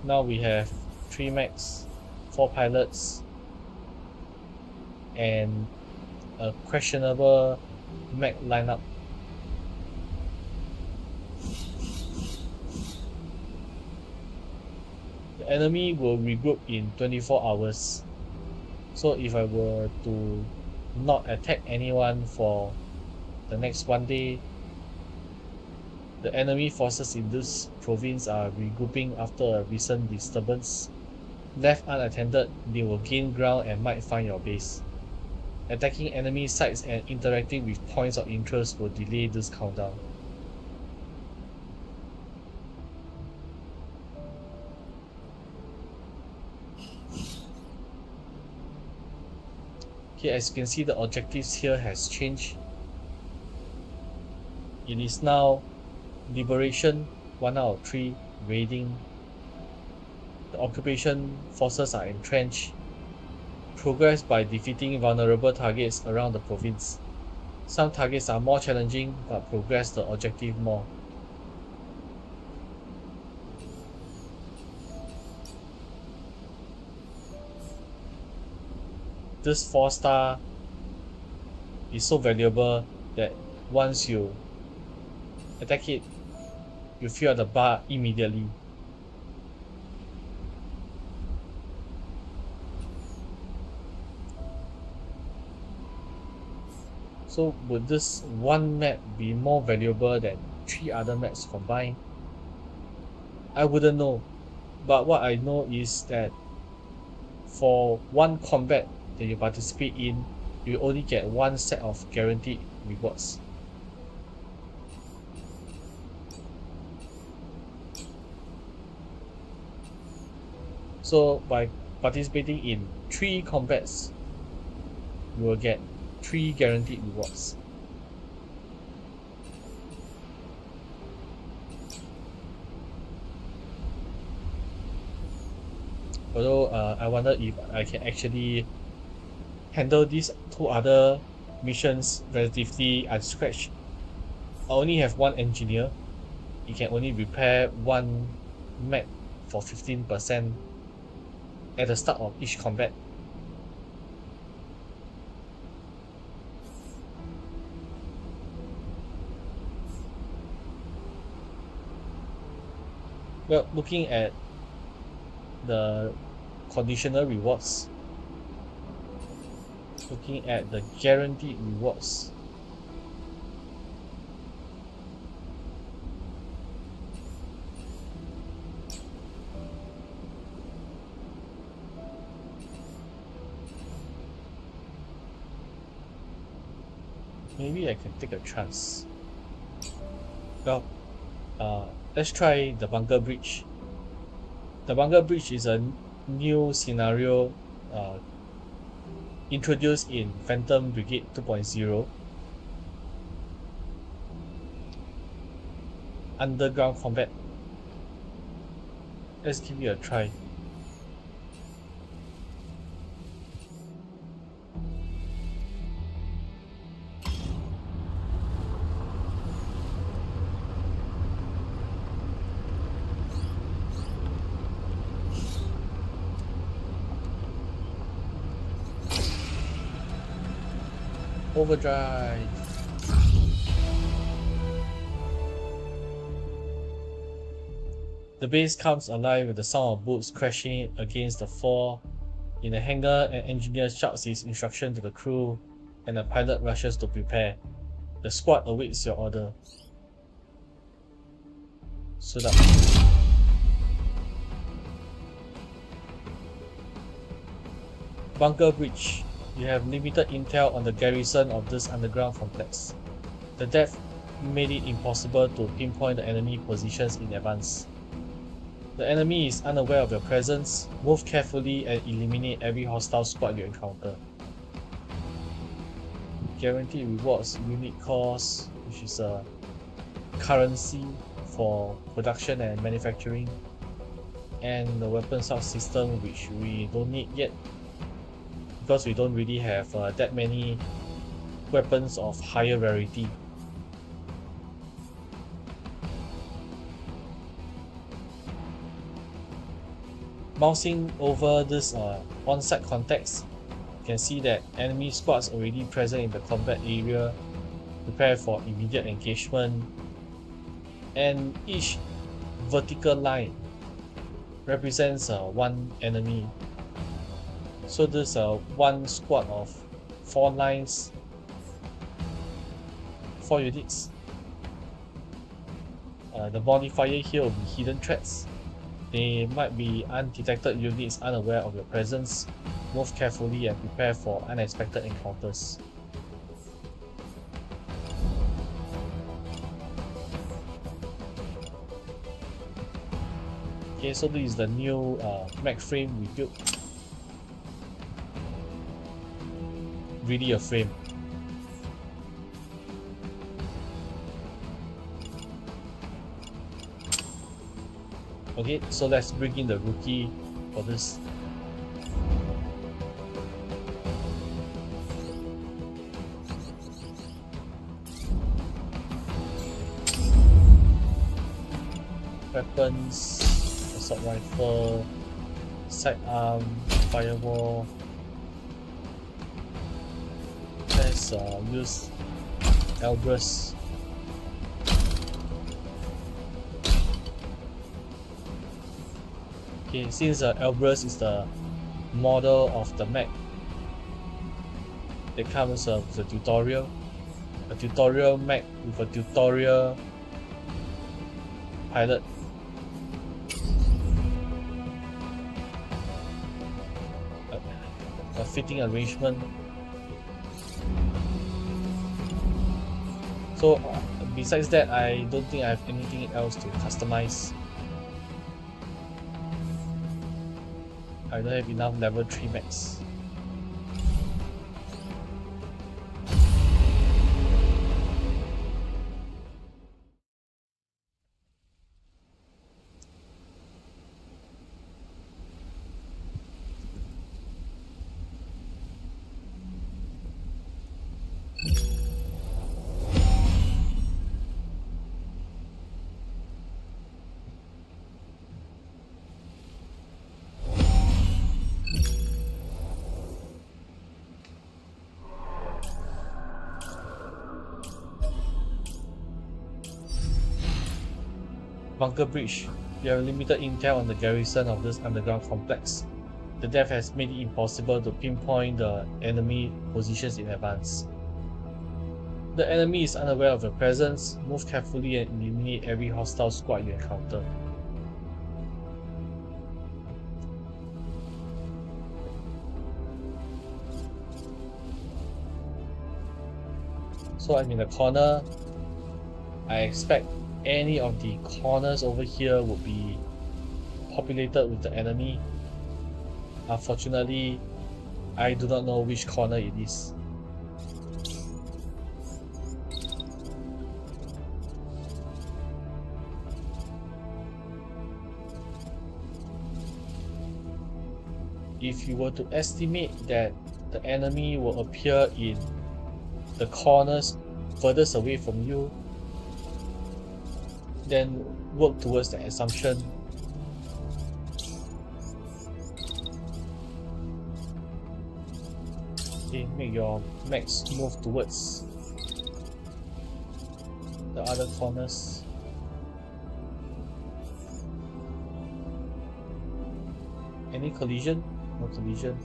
now we have 3 mechs, 4 pilots, and a questionable mech lineup. the enemy will regroup in 24 hours. So if I were to not attack anyone for the next 1 day, the enemy forces in this province are regrouping after a recent disturbance. Left unattended, they will gain ground and might find your base. Attacking enemy sites and interacting with points of interest will delay this countdown. Okay, as you can see, the objectives here has changed. It is now Liberation 1 out of 3, Raiding. The occupation forces are entrenched. Progress by defeating vulnerable targets around the province. Some targets are more challenging but progress the objective more. This 4-star is so valuable that once you attack it, you fill up the bar immediately. So would this one map be more valuable than 3 other maps combined? I wouldn't know, but what I know is that for one combat that you participate in, you only get 1 set of guaranteed rewards. So by participating in 3 combats, you will get 3 guaranteed rewards. Although I wonder if I can actually handle these 2 other missions relatively unscratched. I only have 1 engineer. He can only repair 1 mech for 15% at the start of each combat. Well, looking at the conditional rewards, looking at the guaranteed rewards, maybe I can take a chance. Well, let's try the bunker breach. The bunker breach is a new scenario introduced in Phantom Brigade 2.0. Underground combat. Let's give it a try. Overdrive. The base comes alive with the sound of boots crashing against the floor. In the hangar, an engineer shouts his instruction to the crew, and the pilot rushes to prepare. The squad awaits your order. Suit up. Bunker breach. You have limited intel on the garrison of this underground complex. The depth made it impossible to pinpoint the enemy positions in advance. The enemy is unaware of your presence. Move carefully and eliminate every hostile squad you encounter. Guaranteed rewards, unit cost, which is a currency for production and manufacturing, and the weapon subsystem, which we don't need yet, because we don't really have that many weapons of higher rarity. Mousing over this on-site context, you can see that enemy squads already present in the combat area, prepare for immediate engagement, and each vertical line represents one enemy. So this one squad of 4 lines, 4 units. The modifier here will be hidden threats. They might be undetected units unaware of your presence. Move carefully and prepare for unexpected encounters. Okay, so this is the new mech frame we built. Really a frame. Okay, so let's bring in the rookie for this. Weapons, assault rifle, sidearm, firewall. Let's use Elbrus. Okay, since Elbrus is the model of the mech, it comes with a tutorial mech with a tutorial pilot. A fitting arrangement. So besides that, I don't think I have anything else to customize. I don't have enough level 3 mechs. Bunker Breach. We have limited intel on the garrison of this underground complex. The death has made it impossible to pinpoint the enemy positions in advance. The enemy is unaware of your presence. Move carefully and eliminate every hostile squad you encounter. So I'm in the corner. I expect any of the corners over here would be populated with the enemy. Unfortunately, I do not know which corner it is. If you were to estimate that the enemy will appear in the corners furthest away from you, then work towards the assumption. Okay, make your mechs move towards the other corners. Any collision? No collision.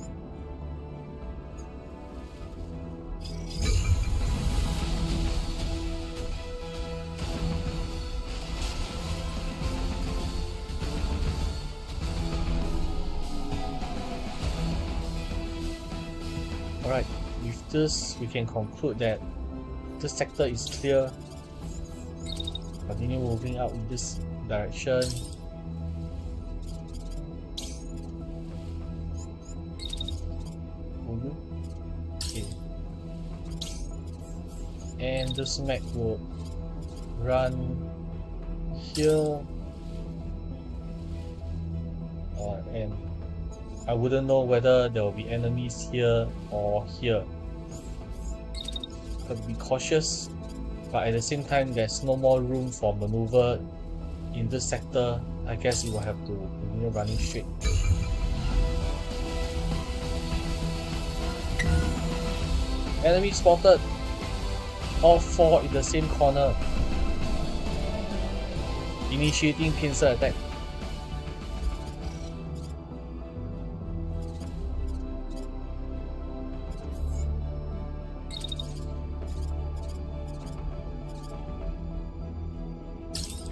Alright, with this we can conclude that this sector is clear. Continue moving out in this direction. Okay. And this mech will run here. And I wouldn't know whether there will be enemies here or here. Got to be cautious, but at the same time there's no more room for maneuver in this sector. I guess you will have to continue running straight. Enemy spotted! All 4 in the same corner. Initiating pincer attack.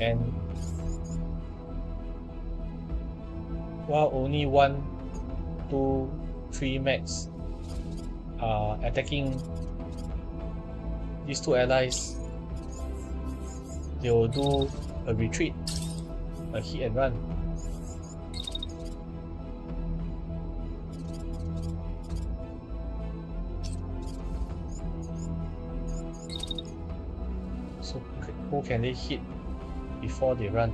And while only 1, 2, 3 max are attacking these 2 allies, they will do a retreat, a hit and run. So who can they hit before they run?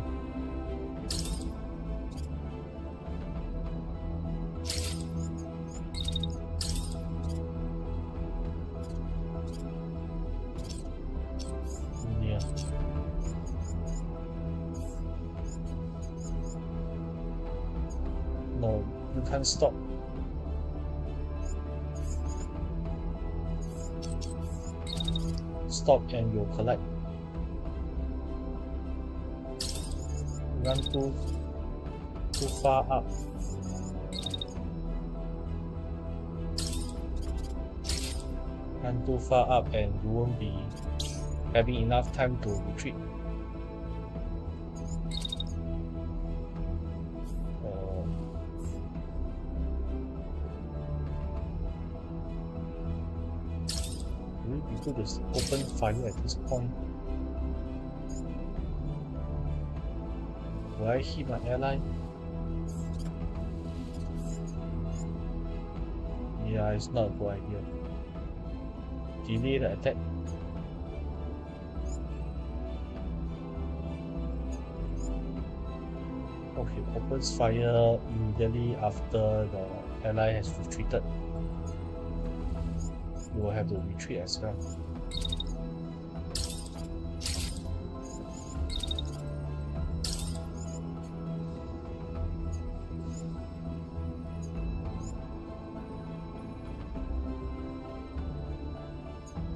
Yeah. No, you can't stop. Stop and you'll collect. Run too far up. Run too far up and you won't be having enough time to retreat. Will it be good to open fire at this point? Will I hit my ally? Yeah, it's not a good idea. Delay the attack. Okay, opens fire immediately after the ally has retreated. You will have to retreat as well.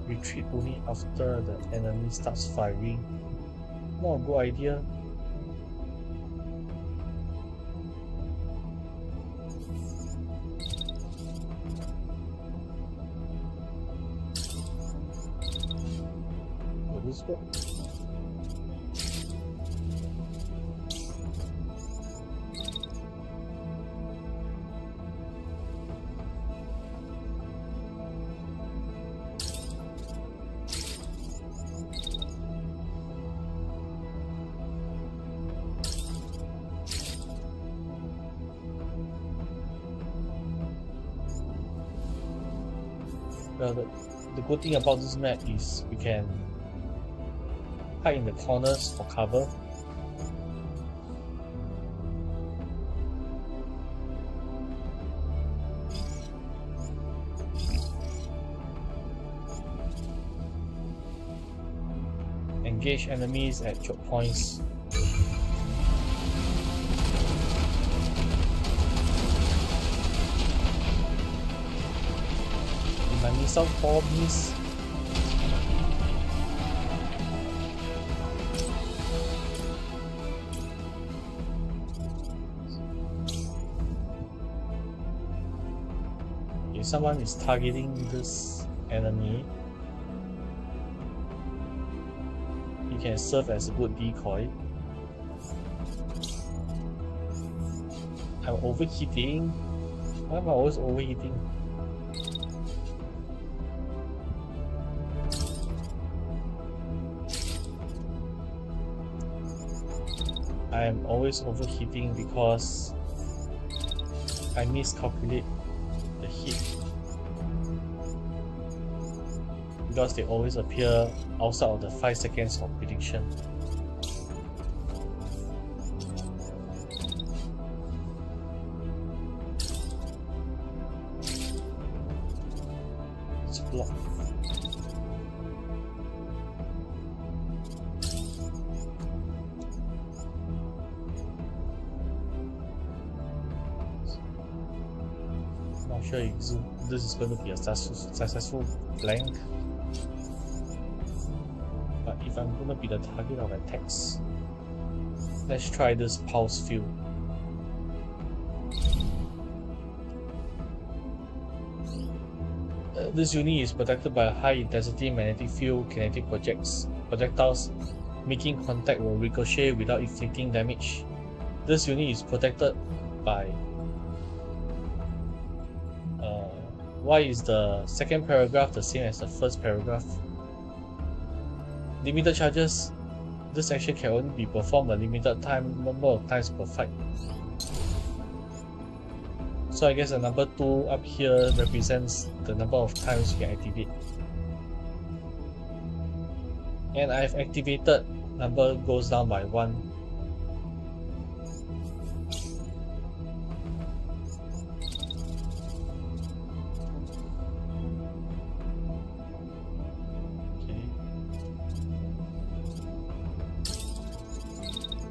Retreat only after the enemy starts firing. Not a good idea. Will this work? Well, the good thing about this map is we can hide in the corners for cover. Engage enemies at choke points. My missile ball miss. If someone is targeting this enemy, he can serve as a good decoy. I'm overheating. Why am I always overheating? I am always overheating because I miscalculate the heat, because they always appear outside of the 5 seconds of prediction. It's blocked. Not sure if this is going to be a successful flank, but if I'm going to be the target of attacks, let's try this pulse field. This unit is protected by a high intensity magnetic field kinetic projectiles making contact will ricochet without inflicting damage. This unit is protected by... why is the second paragraph the same as the first paragraph? Limited charges. This action can only be performed a limited number of times per fight. So I guess the number 2 up here represents the number of times you can activate. And I've activated, number goes down by 1. Okay.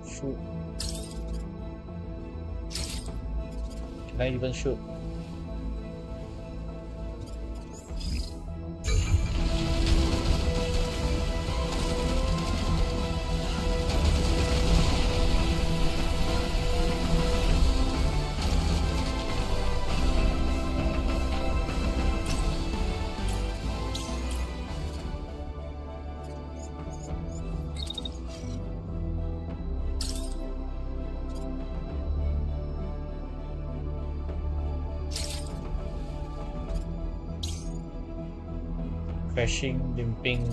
Shoot. Can I even shoot? Crashing, limping,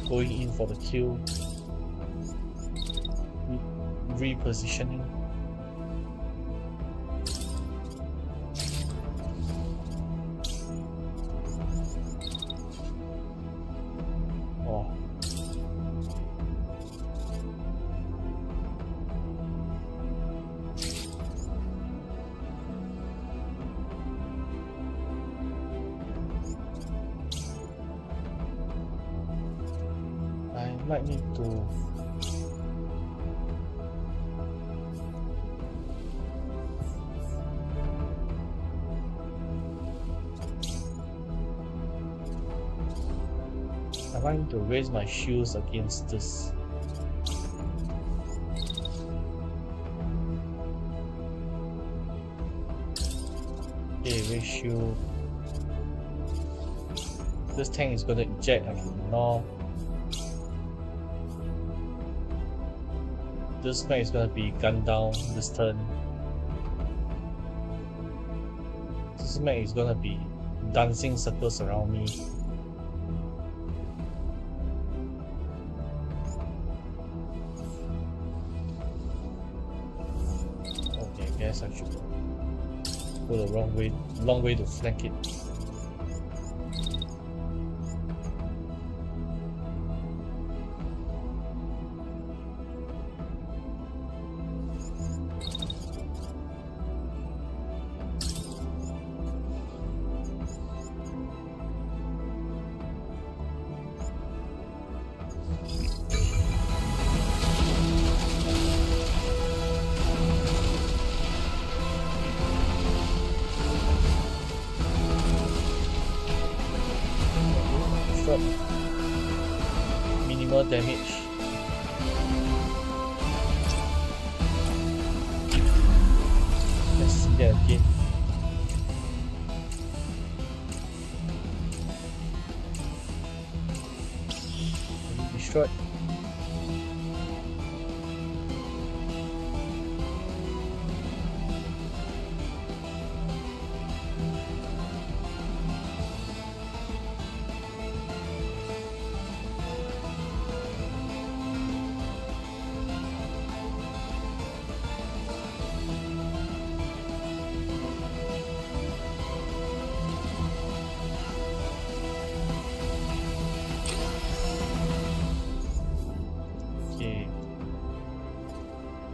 going in for the kill, repositioning. Oh. I might need to raise my shields against this. Okay, raise shield. This tank is gonna eject, I can ignore. This mech is gonna be gunned down this turn. This mech is gonna be dancing circles around me. Okay, I guess I should go the long way to flank it. Minimal damage. Let's see that again. Destroyed.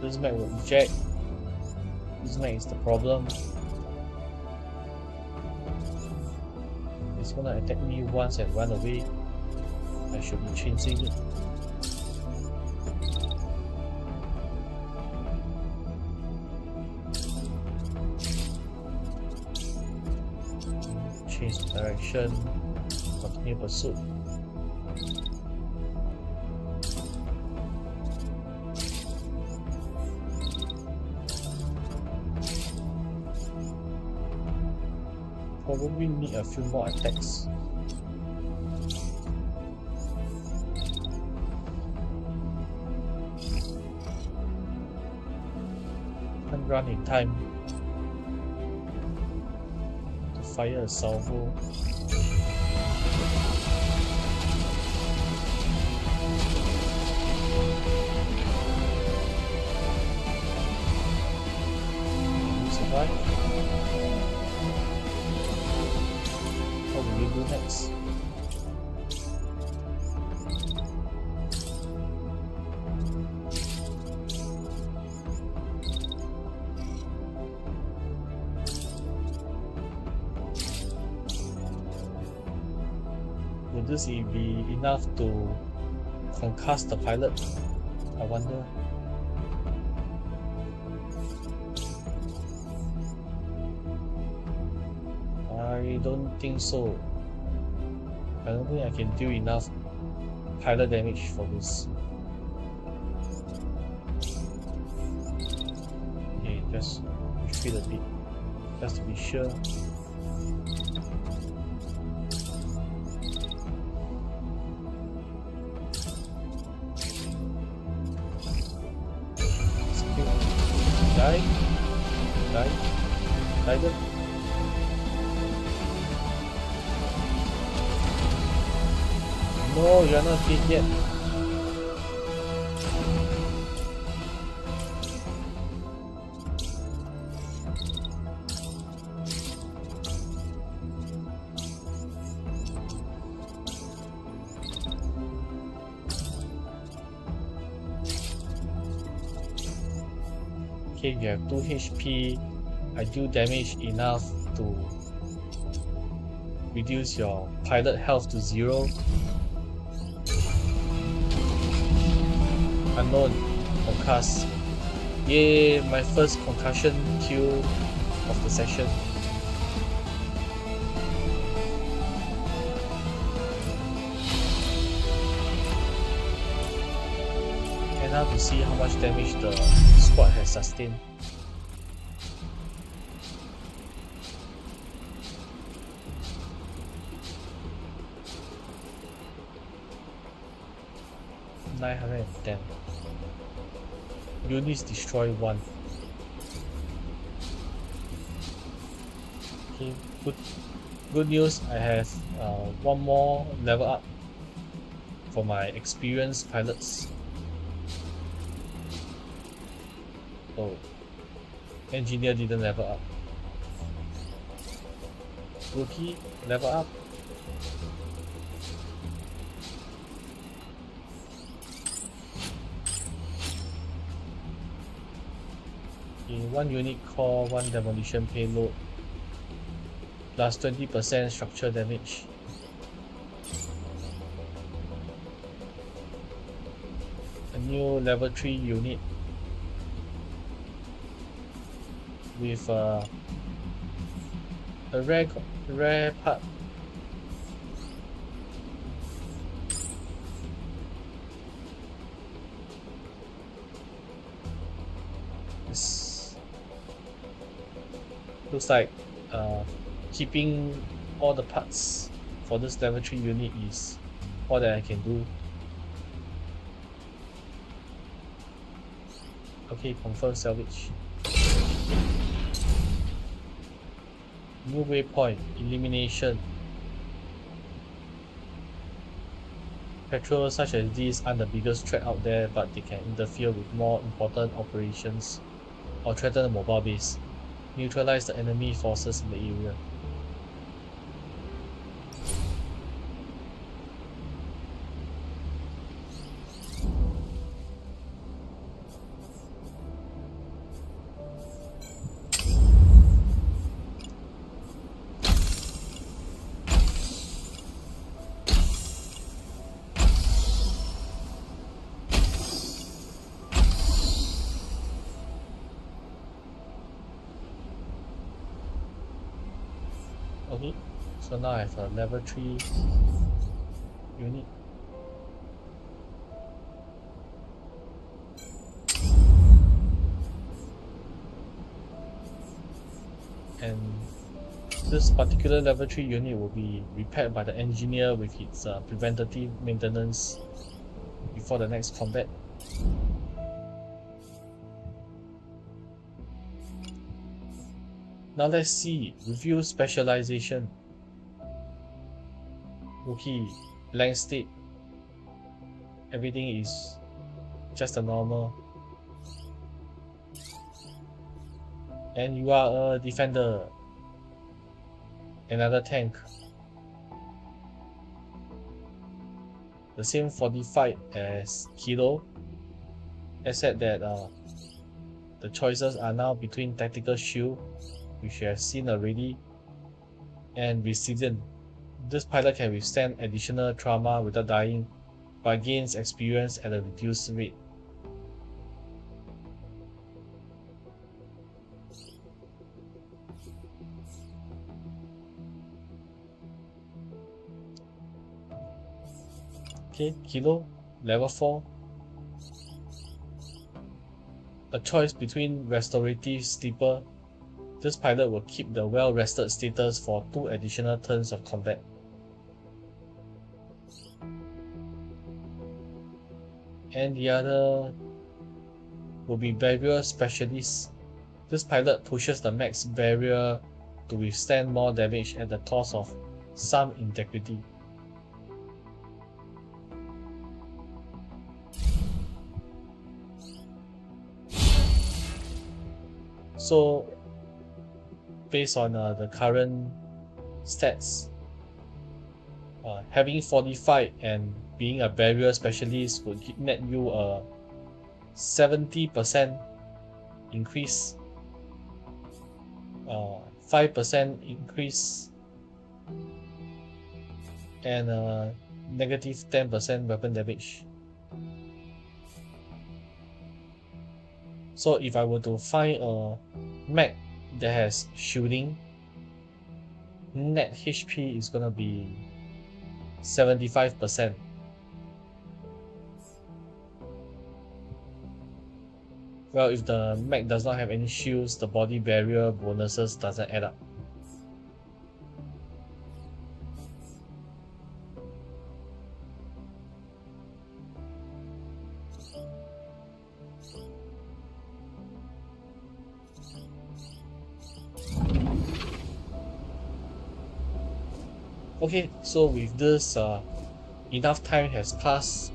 This mech will eject. This mech is the problem. It's gonna attack me once and run away. I should be chasing it. Change direction. Continue pursuit. Probably need a few more attacks. run in time to fire a salvo. Survive. What will we do next? Will this be enough to concuss the pilot? I wonder. I don't think so. I don't think I can do enough pilot damage for this. Okay, just retreat a bit, just to be sure. Die. There. No, you're not dead yet. Okay, you have 2 HP. I do damage enough to reduce your pilot health to 0. Unknown. Concuss. Yay, my first concussion kill of the session. And now to see how much damage the squad has sustained. $910. Units destroy 1. Okay, good news. I have 1 more level up for my experienced pilots. Oh, engineer didn't level up. Rookie level up. In 1 unit core, 1 demolition payload, plus 20% structure damage. A new level 3 unit with a rare part. Looks like keeping all the parts for this level 3 unit is all that I can do. Okay, confirm salvage. New waypoint, elimination. Patrols such as these aren't the biggest threat out there, but they can interfere with more important operations or threaten the mobile base. Neutralize the enemy forces in the area. Okay, so now I have a level 3 unit. And this particular level 3 unit will be repaired by the engineer with its preventative maintenance before the next combat. Now let's see, review specialization. Okay, blank state. Everything is just a normal. And you are a defender. Another tank. The same fortified as Kilo, except that the choices are now between tactical shield, which you have seen already, and resilient. This pilot can withstand additional trauma without dying, but gains experience at a reduced rate. Okay, Kilo, level 4. A choice between restorative sleeper. This pilot will keep the well-rested status for 2 additional turns of combat. And the other will be barrier specialist. This pilot pushes the max barrier to withstand more damage at the cost of some integrity. So based on the current stats, having fortified and being a barrier specialist would net you a 70% increase, 5% increase, and negative 10% weapon damage. So if I were to find a mech that has shielding, net HP is gonna be 75%. Well, if the mech does not have any shields, the body barrier bonuses doesn't add up. Okay, so with this, enough time has passed.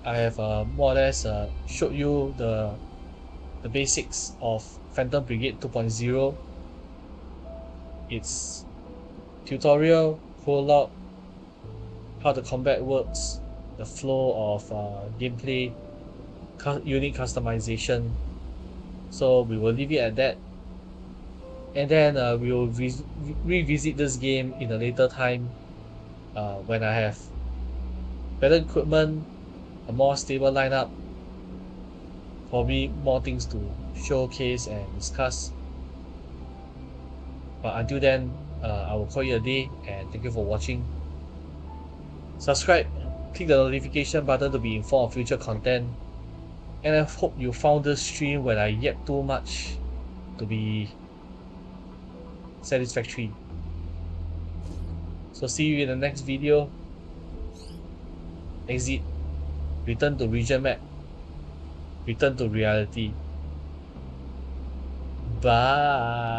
I have more or less showed you the basics of Phantom Brigade 2.0, its tutorial, prologue, how the combat works, the flow of gameplay, unit customization. So we will leave it at that. And then we will revisit this game in a later time when I have better equipment, a more stable lineup, probably more things to showcase and discuss. But until then, I will call it a day, and thank you for watching. Subscribe, click the notification button to be informed of future content, and I hope you found this stream when I yap too much to be satisfactory. So see you in the next video. Exit. Return to region map. Return to reality. Bye.